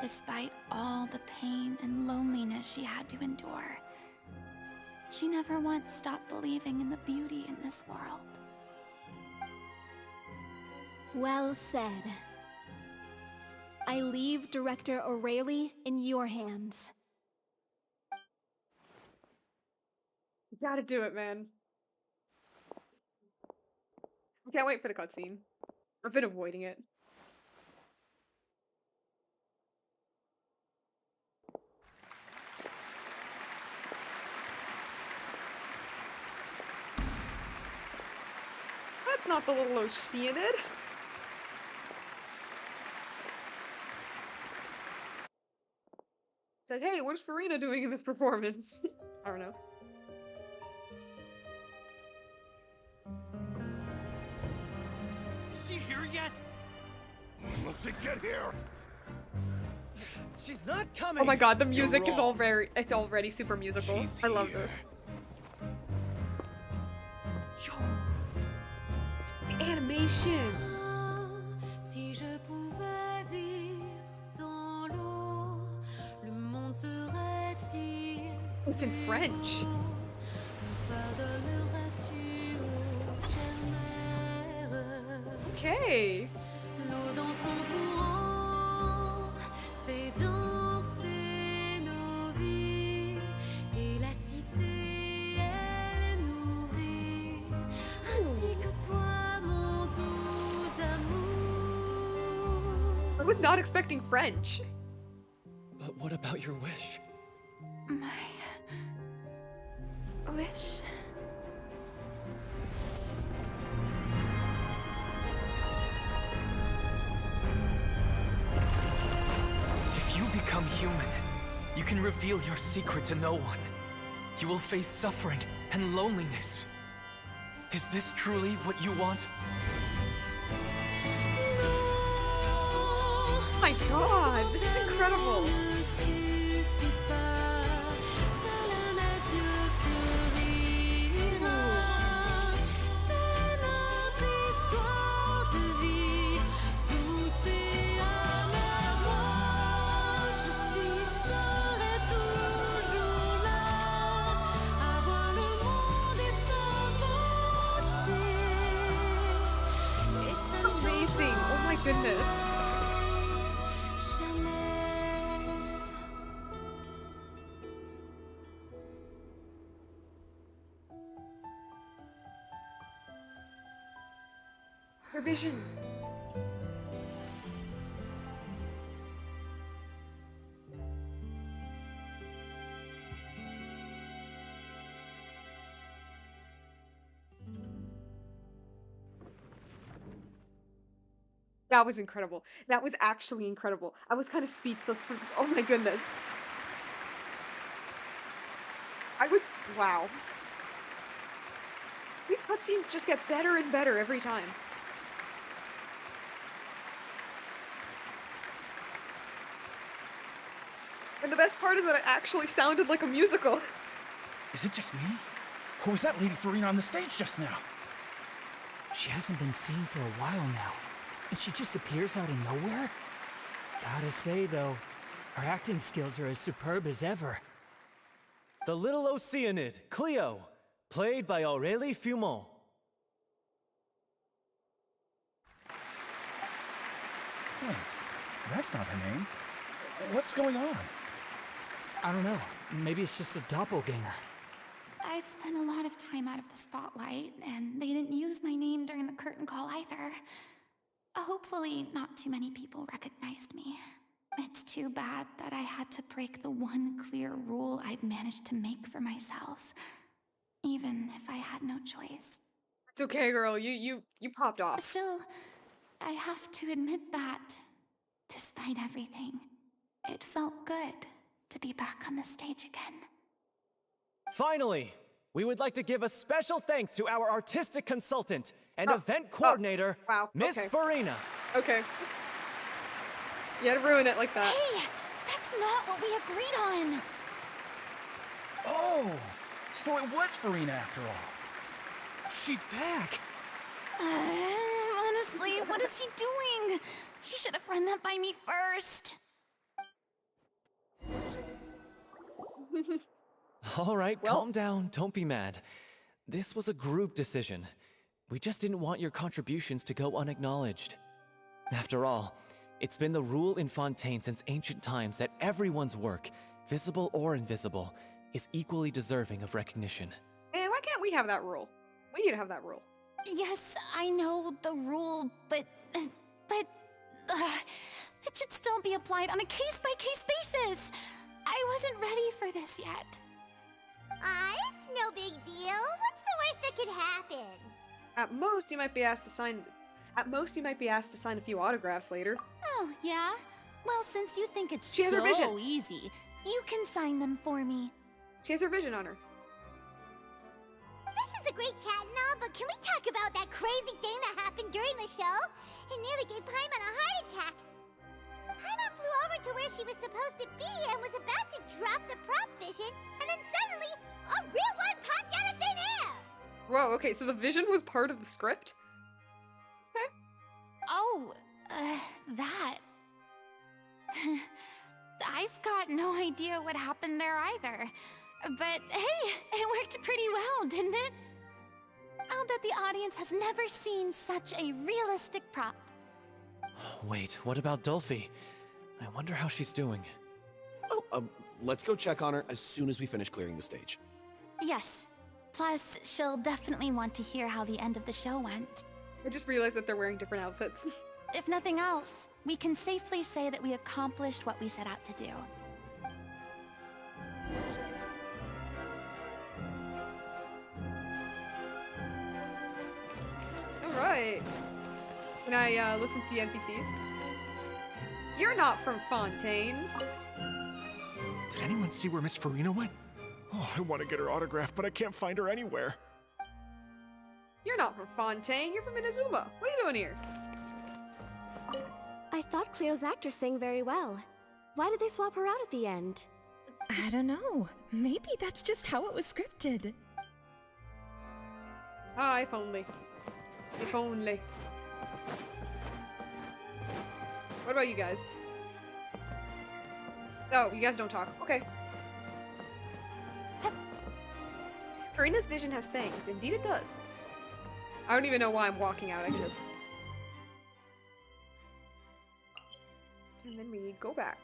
S2: Despite all the pain and loneliness she had to endure, she never once stopped believing in the beauty in this world.
S6: Well said. I leave Director O'Reilly in your hands.
S1: You gotta do it, man. I can't wait for the cutscene. I've been avoiding it. That's not the little Oceanid. It's like, hey, what's Furina doing in this performance? I don't know.
S7: Is she here yet?
S14: Let's get here.
S10: She's not coming.
S1: Oh my god, the music is it's already super musical.
S10: She's
S1: I love
S10: here.
S1: this. Yo. The animation.
S15: Si je pouvais vivre dans l'eau, le monde serait-il
S1: It's in French.
S15: pardonneras-tu aux chères mères?
S1: Okay.
S15: L'eau dans son courant fait danser nos vies et la cité elle nourrit ainsi que toi mon doux amour.
S1: I was not expecting French.
S10: But what about your wish?
S2: My wish.
S5: If you become human, you can reveal your secret to no one. You will face suffering and loneliness. Is this truly what you want?
S1: Oh my god, this is incredible.
S15: Ne suffit pas, seul un adieu fleurira. C'est notre histoire de vie, douce et amère. Moi, je suis, serai toujours là, à voir le monde et sa beauté. Et ça ne
S1: Amazing. Oh my goodness. Her vision. That was incredible. That was actually incredible. I was kind of speechless for, oh my goodness. Wow. These cutscenes just get better and better every time. And the best part is that it actually sounded like a musical.
S7: Is it just me? Or was that Lady Furina on the stage just now?
S16: She hasn't been seen for a while now, and she just appears out of nowhere? Gotta say, though, her acting skills are as superb as ever.
S10: The little Oceanid, Cleo, played by Aurélie Fumont.
S7: Wait, that's not her name. What's going on?
S16: I don't know. Maybe it's just a doppelganger.
S2: I've spent a lot of time out of the spotlight, and they didn't use my name during the curtain call either. Hopefully, not too many people recognized me. It's too bad that I had to break the one clear rule I'd managed to make for myself, even if I had no choice.
S1: It's okay, girl. You popped off.
S2: Still, I have to admit that, despite everything, it felt good to be back on the stage again.
S10: Finally, we would like to give a special thanks to our artistic consultant and event coordinator,
S1: wow,
S10: Miss
S1: okay.
S10: Furina.
S1: Okay. You had to ruin it like that.
S2: Hey, that's not what we agreed on.
S16: Oh, so it was Furina after all. She's back.
S2: Honestly, what is he doing? He should have run that by me first.
S10: All right, calm down. Don't be mad. This was a group decision. We just didn't want your contributions to go unacknowledged. After all, it's been the rule in Fontaine since ancient times that everyone's work, visible or invisible, is equally deserving of recognition.
S1: Man, why can't we have that rule? We need to have that rule.
S2: Yes, I know the rule, but it should still be applied on a case-by-case basis. I wasn't ready for this yet.
S3: It's no big deal. What's the worst that could happen?
S1: At most, you might be asked to sign. At most, you might be asked to sign a few autographs later.
S2: Oh, yeah? Well, since you think it's
S1: She has her vision.
S2: so easy, you can sign them for me.
S1: She has her vision on her.
S3: This is a great chat and all, but can we talk about that crazy thing that happened during the show? It nearly gave Paimon a heart attack. Paimon flew over to where she was supposed to be and was about to drop the prop vision, and then suddenly, a real one popped out of thin air!
S1: Whoa, okay, so the vision was part of the script?
S2: Oh, that. I've got no idea what happened there either. But hey, it worked pretty well, didn't it? I'll bet the audience has never seen such a realistic prop.
S10: Wait, what about Dolphy? I wonder how she's doing.
S11: Oh, let's go check on her as soon as we finish clearing the stage.
S2: Yes. Plus, she'll definitely want to hear how the end of the show went.
S1: I just realized that they're wearing different outfits.
S2: If nothing else, we can safely say that we accomplished what we set out to do.
S1: Alright. Can I listen to the NPCs? You're not from Fontaine.
S14: Did anyone see where Miss Furina went? Oh, I want to get her autograph, but I can't find her anywhere.
S1: You're not from Fontaine, you're from Inazuma. What are you doing here?
S17: I thought Cleo's actress sang very well. Why did they swap her out at the end?
S18: I don't know. Maybe that's just how it was scripted.
S1: Ah, if only. If only. What about you guys? Oh, you guys don't talk. Okay. Furina's vision has fangs. Indeed it does. I don't even know why I'm walking out. I can just... And then we go back.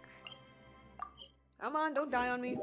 S1: Come on, don't die on me.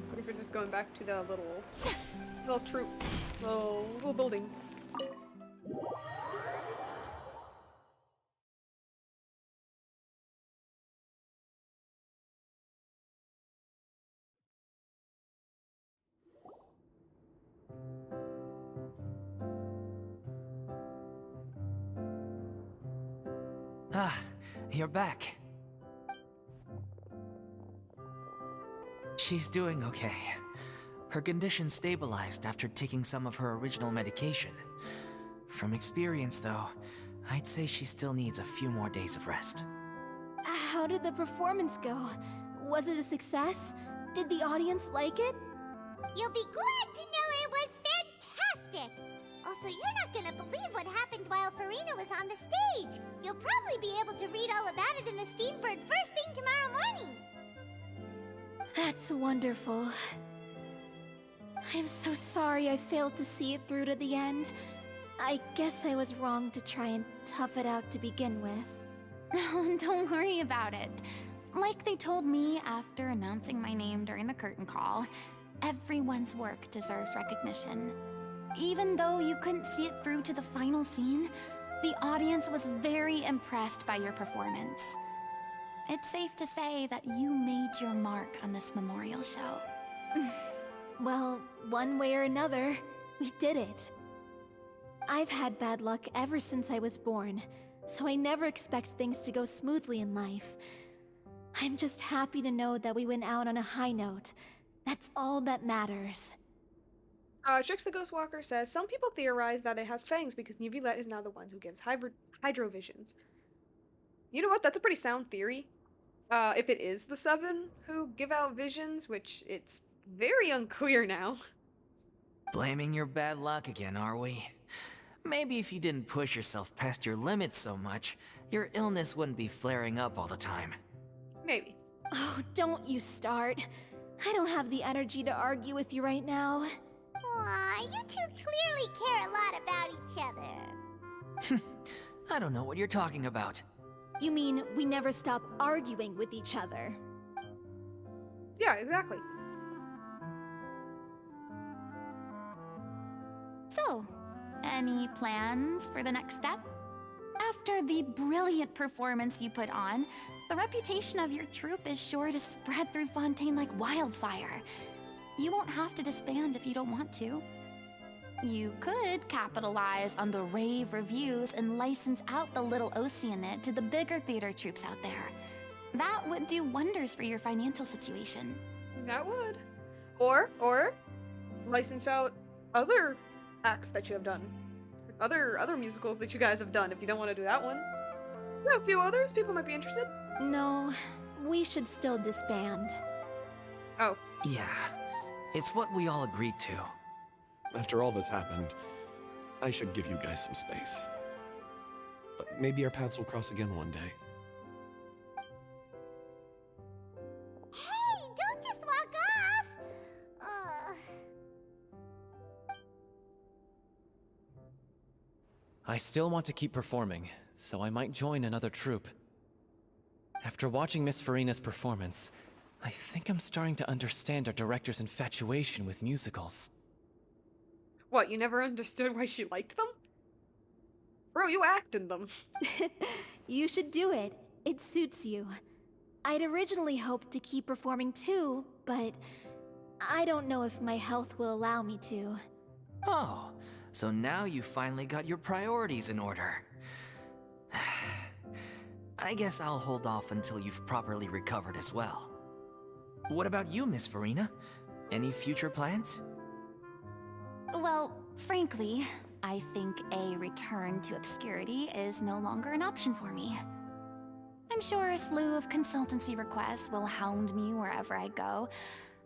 S1: What if we're just going back to the little troop, little building?
S5: Ah, you're back. She's doing okay. Her condition stabilized after taking some of her original medication. From experience, though, I'd say she still needs a few more days of rest.
S6: How did the performance go? Was it a success? Did the audience like it?
S3: You'll be glad to know it was fantastic! Also, you're not gonna believe what happened while Furina was on the stage! You'll probably be able to read all about it in the Steambird first thing tomorrow morning!
S6: That's wonderful. I'm so sorry I failed to see it through to the end. I guess I was wrong to try and tough it out to begin with.
S2: No, don't worry about it. Like they told me after announcing my name during the curtain call, everyone's work deserves recognition. Even though you couldn't see it through to the final scene, the audience was very impressed by your performance. It's safe to say that you made your mark on this memorial show.
S6: Well, one way or another, we did it. I've had bad luck ever since I was born, so I never expect things to go smoothly in life. I'm just happy to know that we went out on a high note. That's all that matters.
S1: Trix the Ghostwalker says, some people theorize that it has fangs because Neuvillette is now the one who gives hydrovisions. You know what? That's a pretty sound theory. If it is the Seven who give out visions, which it's very unclear now.
S5: Blaming your bad luck again, are we? Maybe if you didn't push yourself past your limits so much, your illness wouldn't be flaring up all the time.
S1: Maybe.
S6: Oh, don't you start. I don't have the energy to argue with you right now.
S3: Aw, you two clearly care a lot about each other.
S5: I don't know what you're talking about.
S6: You mean we never stop arguing with each other?
S1: Yeah, exactly.
S2: So, any plans for the next step? After the brilliant performance you put on, the reputation of your troupe is sure to spread through Fontaine like wildfire. You won't have to disband if you don't want to. You could capitalize on the rave reviews and license out the Little Oceanid to the bigger theater troupes out there. That would do wonders for your financial situation.
S1: That would. Or license out other acts that you have done. Other musicals that you guys have done if you don't want to do that one. Yeah, a few others, people might be interested.
S6: No, we should still disband.
S1: Oh.
S5: Yeah, it's what we all agreed to.
S11: After all that's happened, I should give you guys some space. But maybe our paths will cross again one day.
S3: Hey, don't just walk off!
S10: I still want to keep performing, so I might join another troupe. After watching Miss Furina's performance, I think I'm starting to understand our director's infatuation with musicals.
S1: What, you never understood why she liked them? Bro, you act in them.
S6: You should do it. It suits you. I'd originally hoped to keep performing too, but I don't know if my health will allow me to.
S5: Oh, so now you finally got your priorities in order. I guess I'll hold off until you've properly recovered as well. What about you, Miss Furina? Any future plans?
S2: Well, frankly, I think a return to obscurity is no longer an option for me. I'm sure a slew of consultancy requests will hound me wherever I go,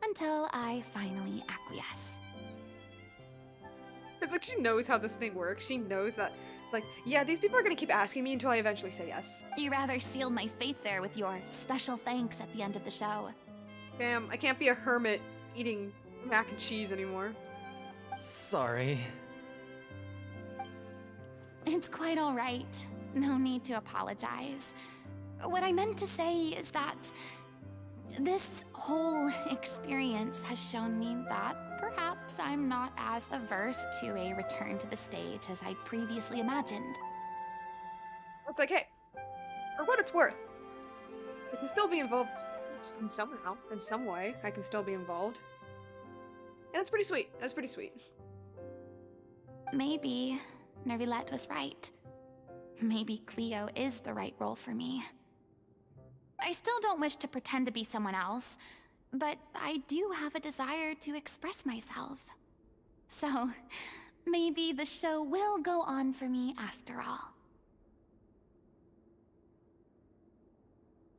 S2: until I finally acquiesce.
S1: It's like she knows how this thing works. She knows that it's like, yeah, these people are gonna keep asking me until I eventually say yes.
S2: You rather sealed my fate there with your special thanks at the end of the show.
S1: Damn, I can't be a hermit eating mac and cheese anymore.
S10: Sorry.
S2: It's quite all right. No need to apologize. What I meant to say is that this whole experience has shown me that perhaps I'm not as averse to a return to the stage as I previously imagined.
S1: It's like, hey, for what it's worth, I can still be involved in somehow, in some way. I can still be involved. And that's pretty sweet. That's pretty sweet.
S2: Maybe Neuvillette was right. Maybe Cleo is the right role for me. I still don't wish to pretend to be someone else, but I do have a desire to express myself. So, maybe the show will go on for me after all.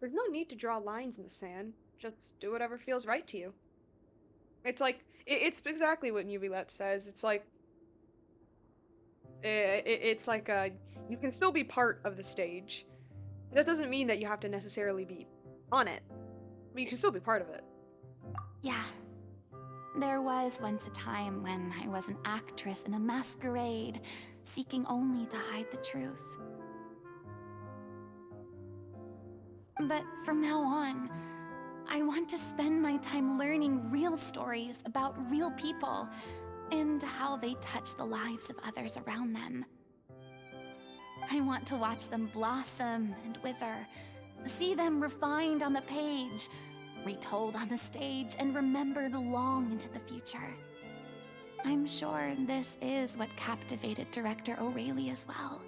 S1: There's no need to draw lines in the sand. Just do whatever feels right to you. It's like, it's exactly what Neuvillette says. It's like, it's like, you can still be part of the stage. That doesn't mean that you have to necessarily be on it, but you can still be part of it.
S2: Yeah. There was once a time when I was an actress in a masquerade, seeking only to hide the truth. But from now on, I want to spend my time learning real stories about real people and how they touch the lives of others around them. I want to watch them blossom and wither, see them refined on the page, retold on the stage, and remembered long into the future. I'm sure this is what captivated director O'Reilly as well.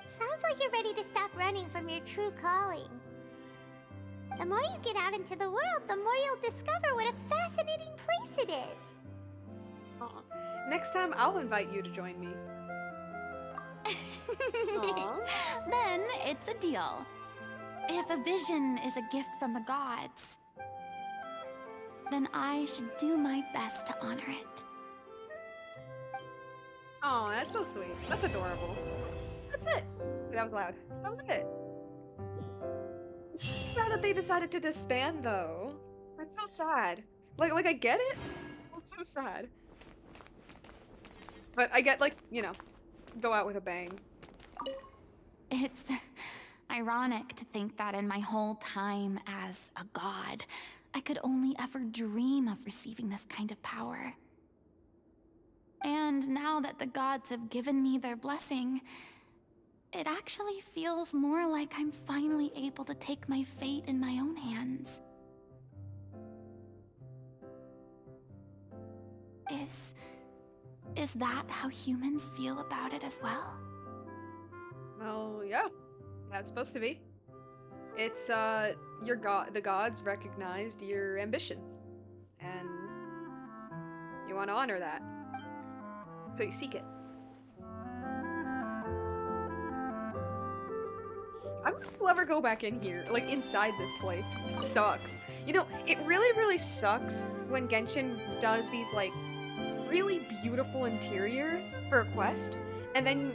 S3: Sounds like you're ready to stop running from your true calling. The more you get out into the world, the more you'll discover what a fascinating place it is.
S1: Aw. Next time, I'll invite you to join me. Aw.
S2: Then it's a deal. If a vision is a gift from the gods, then I should do my best to honor it.
S1: Aw, that's so sweet. That's adorable. That's it. That was loud. That was it. It's sad that they decided to disband, though. That's so sad. Like I get it. It's so sad. But I get, like, you know, go out with a bang.
S2: It's ironic to think that in my whole time as a god, I could only ever dream of receiving this kind of power. And now that the gods have given me their blessing, it actually feels more like I'm finally able to take my fate in my own hands. Is that how humans feel about it as well?
S1: Well, yeah. That's supposed to be. It's, the gods recognized your ambition. And you want to honor that. So you seek it. I wonder if we'll ever go back in here, like inside this place. It sucks. You know, it really, really sucks when Genshin does these, like, really beautiful interiors for a quest, and then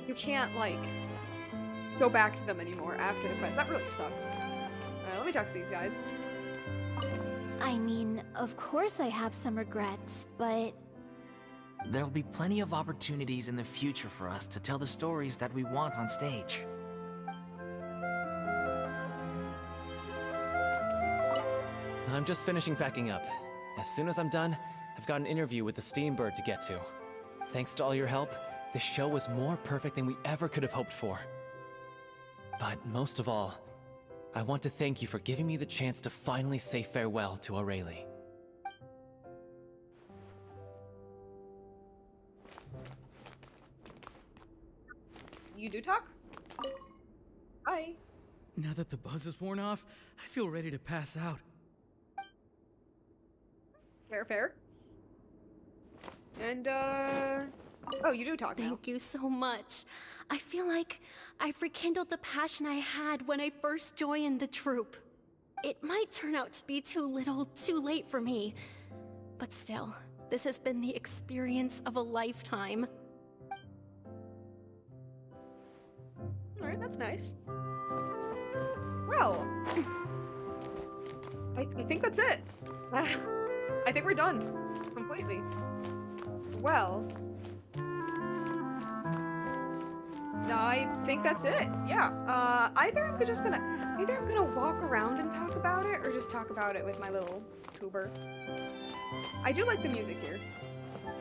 S1: you can't, like, go back to them anymore after the quest. That really sucks. Let me talk to these guys.
S17: I mean, of course I have some regrets, but
S5: There'll be plenty of opportunities in the future for us to tell the stories that we want on stage.
S10: I'm just finishing packing up. As soon as I'm done, I've got an interview with the Steambird to get to. Thanks to all your help, this show was more perfect than we ever could have hoped for. But most of all, I want to thank you for giving me the chance to finally say farewell to O'Reilly.
S1: You do talk? Hi.
S16: Now that the buzz is worn off, I feel ready to pass out.
S1: Fair. And, oh, you do talk now.
S17: thank you so much. I feel like I've rekindled the passion I had when I first joined the troupe. It might turn out to be too little, too late for me. But still, this has been the experience of a lifetime.
S1: Alright, that's nice. Well, I think that's it. I think we're done. Completely. Well, I think that's it. Yeah. Either I'm gonna walk around and talk about it, or just talk about it with my little tuber. I do like the music here,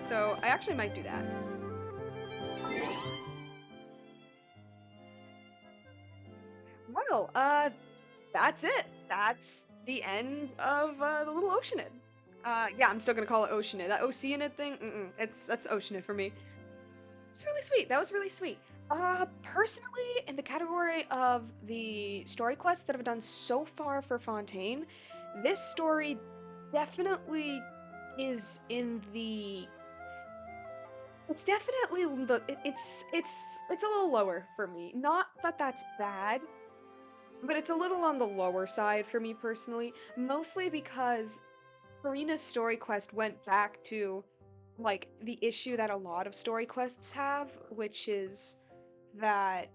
S1: so I actually might do that. Well, that's it. That's the end of the little Oceanid. Yeah, I'm still gonna call it Oceanid. That Oceanid thing, that's Oceanid for me. It's really sweet. That was really sweet. Personally, in the category of the story quests that I've done so far for Fontaine, this story definitely is in the... It's definitely the... It's a little lower for me. Not that that's bad, but it's a little on the lower side for me personally, mostly because Furina's story quest went back to, like, the issue that a lot of story quests have, which is that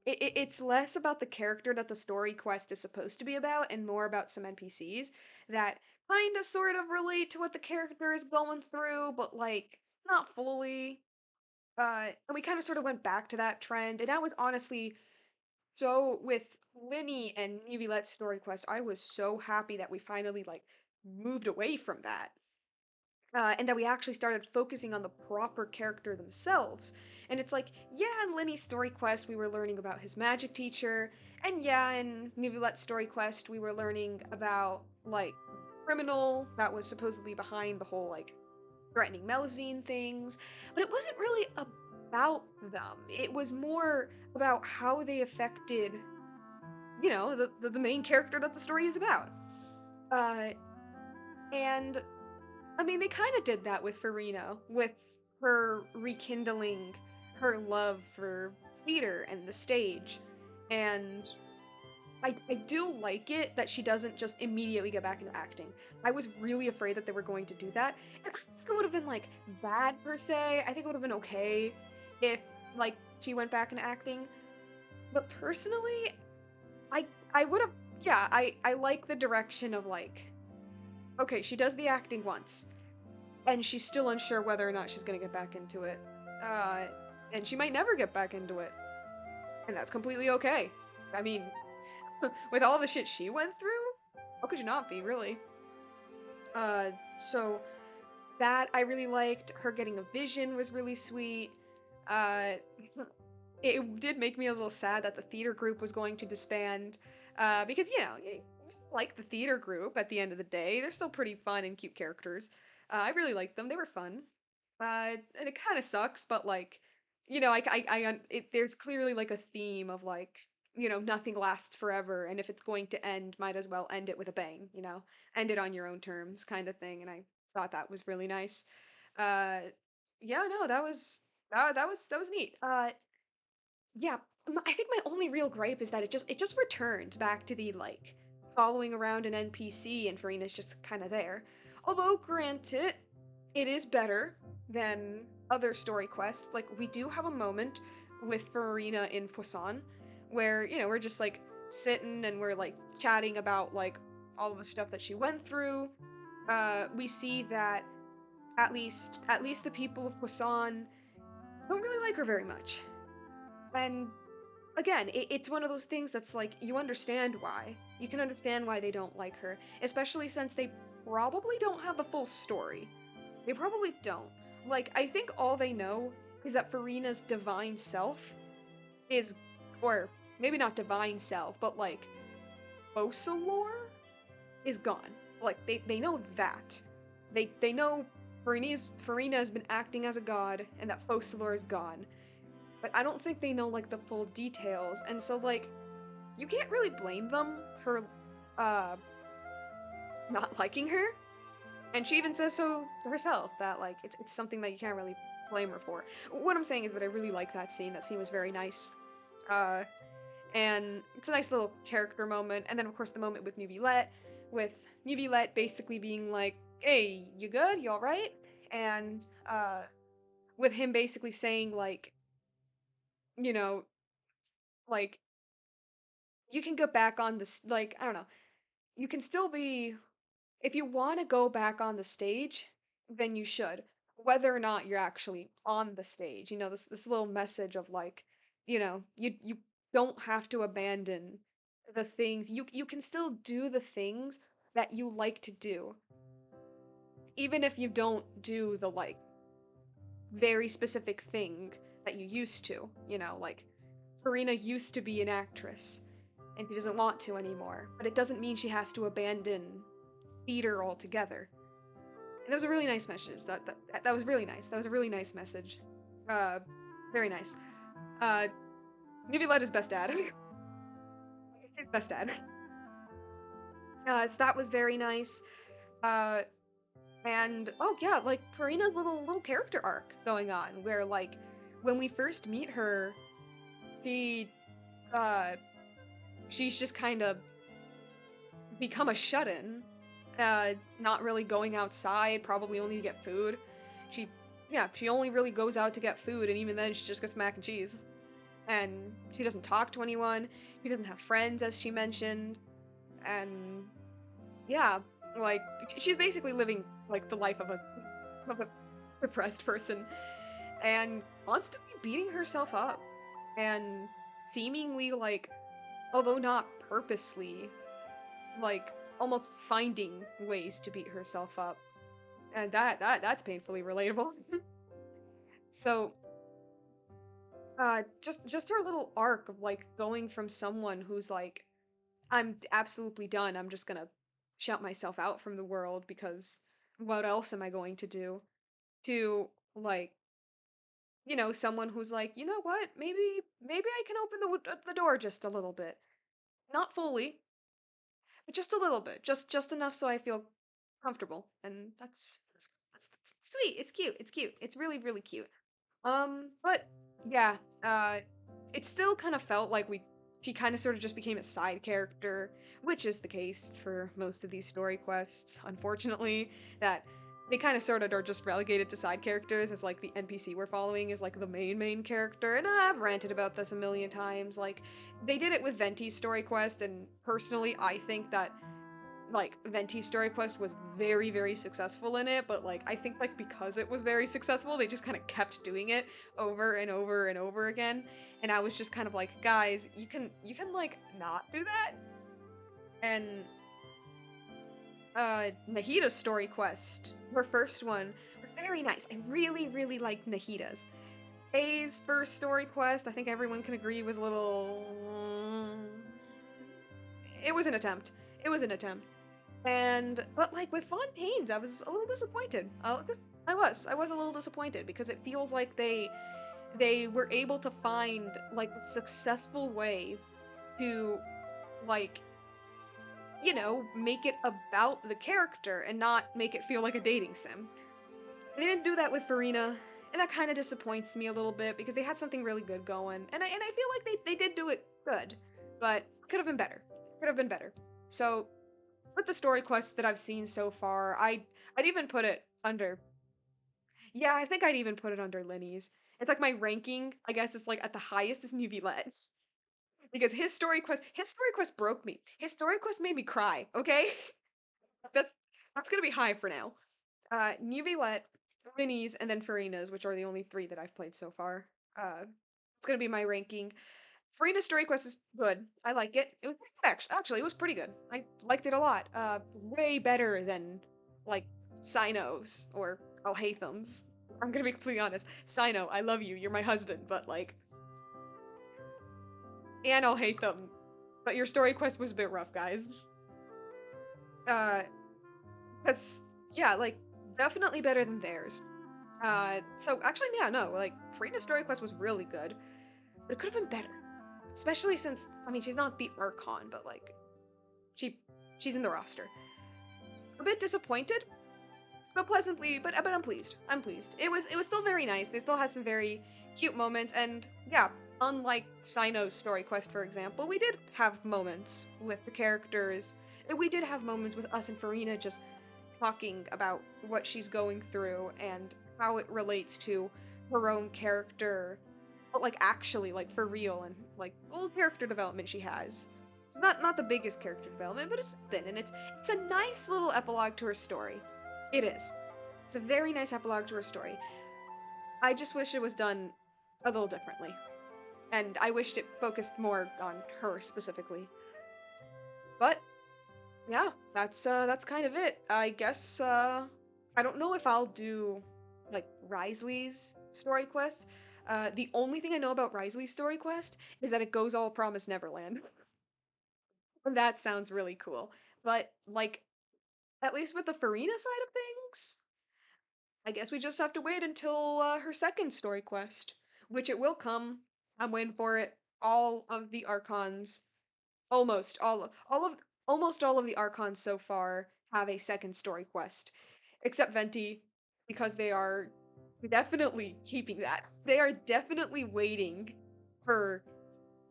S1: it's less about the character that the story quest is supposed to be about, and more about some NPCs that kind of sort of relate to what the character is going through, but like not fully. And we kind of sort of went back to that trend, and that was honestly so with Winnie and Nevilette's story quest. I was so happy that we finally like moved away from that and that we actually started focusing on the proper character themselves. And it's like, yeah, in Lenny's story quest, we were learning about his magic teacher, and yeah, in Nivulette's story quest, we were learning about like criminal that was supposedly behind the whole like threatening Melusine things, but it wasn't really about them. It was more about how they affected, you know, the main character that the story is about. Uh, and I mean, they kind of did that with Furina, with her rekindling her love for theater and the stage. And I do like it that she doesn't just immediately get back into acting. I was really afraid that they were going to do that. And I think it would have been, like, bad per se. I think it would have been okay if, like, she went back into acting. But personally, I would have, yeah, I like the direction of, like, okay, she does the acting once and she's still unsure whether or not she's gonna get back into it. Uh, and she might never get back into it. And that's completely okay. I mean, with all the shit she went through, how could you not be, really? Uh, so that I really liked. Her getting a vision was really sweet. Uh, it did make me a little sad that the theater group was going to disband. Because, you know, you like the theater group at the end of the day. They're still pretty fun and cute characters. I really liked them. They were fun. And it kind of sucks, but like, you know, there's clearly like a theme of like, you know, nothing lasts forever, and if it's going to end, might as well end it with a bang, you know, end it on your own terms, kind of thing. And I thought that was really nice. Uh, yeah, no, that was neat. Yeah, I think my only real gripe is that it just returned back to the like following around an NPC and Farina's just kind of there. Although, granted, it is better than other story quests. Like we do have a moment with Farina in Poisson where you know we're just like sitting and we're like chatting about like all of the stuff that she went through. We see that at least the people of Poisson don't really like her very much. And again, it's one of those things that's like, you understand why. You can understand why they don't like her, especially since they probably don't have the full story. They probably don't. Like, I think all they know is that Farina's divine self is, or maybe not divine self, but like, Focalor is gone. Like, they know that. They know Farina has been acting as a god, and that Focalor is gone. But I don't think they know like the full details, and so like you can't really blame them for uh not liking her. And she even says so herself that like it's something that you can't really blame her for. What I'm saying is that I really like that scene. That scene was very nice. Uh and it's a nice little character moment. And then of course the moment with Nubulette basically being like, "Hey, you good? You alright?" And with him basically saying like, you know, like you can go back on this like I don't know. You can still be if you want to go back on the stage, then you should. Whether or not you're actually on the stage. You know, this little message of like, you know, you don't have to abandon the things. You can still do the things that you like to do. Even if you don't do the like very specific thing that you used to, you know, like Farina used to be an actress and she doesn't want to anymore, but it doesn't mean she has to abandon theater altogether. And that was a really nice message. That was really nice. That was a really nice message. Very nice. Nubulette is best dad. She's best dad. So that was very nice. Uh, and oh yeah, like Farina's little character arc going on, where like when we first meet her, she uh she's just kind of become a shut-in, not really going outside, probably only to get food. She, yeah, she only really goes out to get food, and even then she just gets mac and cheese. and she doesn't talk to anyone. She doesn't have friends, as she mentioned, and yeah, like she's basically living like the life of a depressed person, and constantly beating herself up, and seemingly like, although not purposely, like almost finding ways to beat herself up, and that's painfully relatable. So just her little arc of like going from someone who's like, I'm absolutely done, I'm just gonna shut myself out from the world because what else am I going to do, to like, someone who's like, you know what, maybe I can open the door just a little bit, not fully, but just a little bit, just enough so I feel comfortable, and that's sweet. It's cute. It's cute. It's really really cute. But yeah, it still kind of felt like she kind of sort of just became a side character, which is the case for most of these story quests, unfortunately, that they kind of sort of are just relegated to side characters as like the NPC we're following is like the main character. And I've ranted about this a million times. Like they did it with Venti's story quest, and personally I think that like Venti's story quest was very very successful in it, but like I think like because it was very successful they just kind of kept doing it over and over and over again, and I was just kind of like, guys, you can like not do that. And Nahida's story quest, her first one, was very nice. I really really liked Nahida's. A's first story quest, I think everyone can agree, was a little, it was an attempt. It was an attempt. And but like with Fontaine's, I was a little disappointed. I was a little disappointed because it feels like they were able to find like a successful way to like, make it about the character and not make it feel like a dating sim. They didn't do that with Farina, and that kind of disappoints me a little bit because they had something really good going, and I feel like they did do it good, but could have been better. Could have been better. So with the story quests that I've seen so far, I'd even put it under. Yeah, I think I'd even put it under Lenny's. It's like my ranking. I guess it's like at the highest is Nuvilet because his story quest broke me. His story quest made me cry. Okay, that's that's gonna be high for now. Nuvilet, Lenny's, and then Farina's, which are the only three that I've played so far. It's gonna be my ranking. Furina's story quest is good. I like it. It was pretty good, actually. It was pretty good. I liked it a lot. Way better than like Sino's or Alhatham's. I'm gonna be completely honest. Sino, I love you. You're my husband, but like, and Alhatham. But your story quest was a bit rough, guys. Uh, cause yeah, like definitely better than theirs. So actually, yeah, no, like Furina's story quest was really good, but it could have been better. Especially since, I mean, she's not the Archon, but like, she she's in the roster. A bit disappointed, but pleasantly, but I'm pleased. I'm pleased. It was still very nice. They still had some very cute moments, and yeah, unlike Sino's story quest, for example, we did have moments with the characters. And we did have moments with us and Furina just talking about what she's going through and how it relates to her own character, but like actually like for real, and like old character development she has. It's not the biggest character development, but it's thin, and it's a nice little epilogue to her story. It is. It's a very nice epilogue to her story. I just wish it was done a little differently. And I wished it focused more on her specifically. But yeah, that's kind of it. I guess I don't know if I'll do like Risley's story quest. The only thing I know about Risley's story quest is that it goes all Promise Neverland. That sounds really cool. But like at least with the Farina side of things, I guess we just have to wait until her second story quest, which it will come. I'm waiting for it. All of the Archons, almost all of the Archons so far have a second story quest, except Venti, because they are definitely keeping that. They are definitely waiting for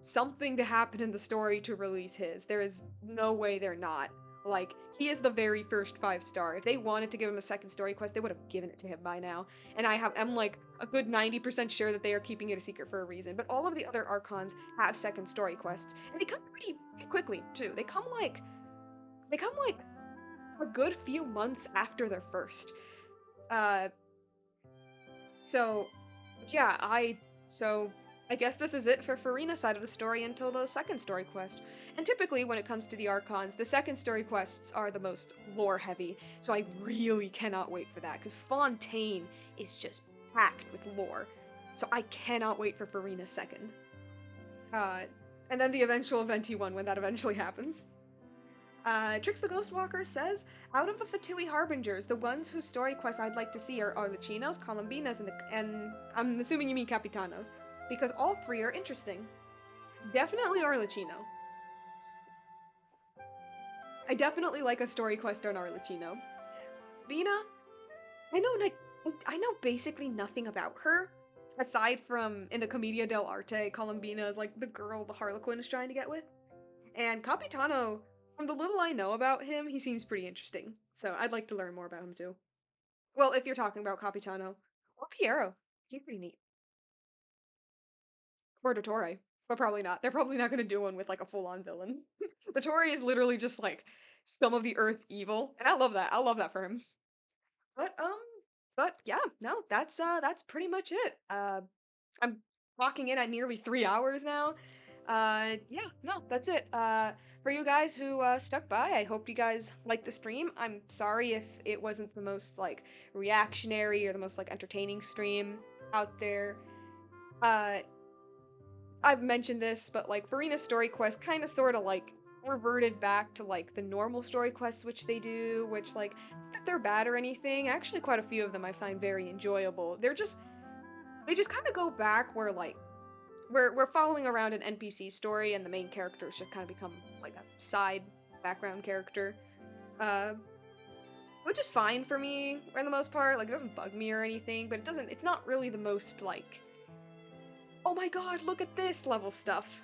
S1: something to happen in the story to release his. There is no way they're not. Like, he is the very first 5-star. If they wanted to give him a second story quest, they would have given it to him by now. And I'm like a good 90% sure that they are keeping it a secret for a reason. But all of the other Archons have second story quests, and they come pretty quickly too. They come like a good few months after their first. So yeah, so I guess this is it for Furina's side of the story until the second story quest. And typically, when it comes to the Archons, the second story quests are the most lore heavy, so I really cannot wait for that, because Fontaine is just packed with lore. So I cannot wait for Furina's second. And then the eventual Venti one when that eventually happens. Trix the Ghostwalker says, out of the Fatui Harbingers, the ones whose story quests I'd like to see are Arlecchinos, Columbinas, and I'm assuming you mean Capitanos, because all three are interesting. Definitely Arlecchino. I definitely like a story quest on Arlecchino. Bina, I know basically nothing about her, aside from in the Commedia dell'arte, Columbina is like the girl the Harlequin is trying to get with. And Capitano, from the little I know about him, he seems pretty interesting. So I'd like to learn more about him too. Well, if you're talking about Capitano. Or Piero. He's pretty neat. Or Dottore. But probably not. They're probably not going to do one with like a full-on villain. Dottore is literally just like scum of the earth evil. And I love that. I love that for him. But yeah, no, that's pretty much it. I'm clocking in at nearly 3 hours now. Yeah, no, that's it. For you guys who stuck by, I hope you guys liked the stream. I'm sorry if it wasn't the most like reactionary or the most like entertaining stream out there. I've mentioned this, but like Furina's story quest kind of sort of like reverted back to like the normal story quests which they do, which like not that they're bad or anything. Actually, quite a few of them I find very enjoyable. They just kind of go back where like we're following around an NPC story and the main characters just kind of become like a side background character. Which is fine for me for the most part. Like it doesn't bug me or anything, but it's not really the most like, oh my god, look at this level stuff.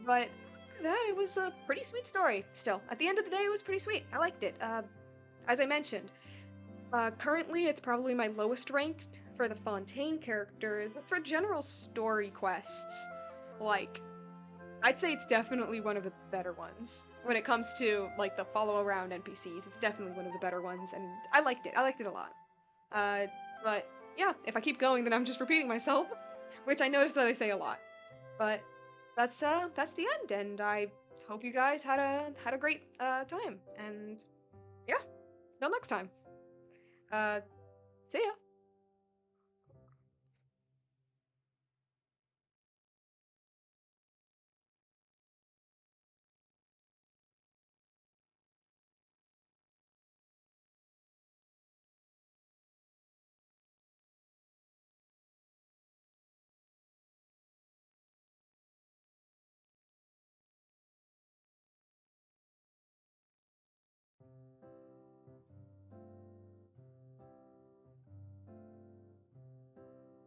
S1: But that it was a pretty sweet story still. At the end of the day, it was pretty sweet. I liked it. As I mentioned, currently it's probably my lowest ranked for the Fontaine character, but for general story quests, like, I'd say it's definitely one of the better ones. When it comes to, like, the follow-around NPCs, it's definitely one of the better ones, and I liked it. I liked it a lot. But, yeah, if I keep going, then I'm just repeating myself, which I noticed that I say a lot. But that's the end, and I hope you guys had a great time, and yeah, till next time. See ya!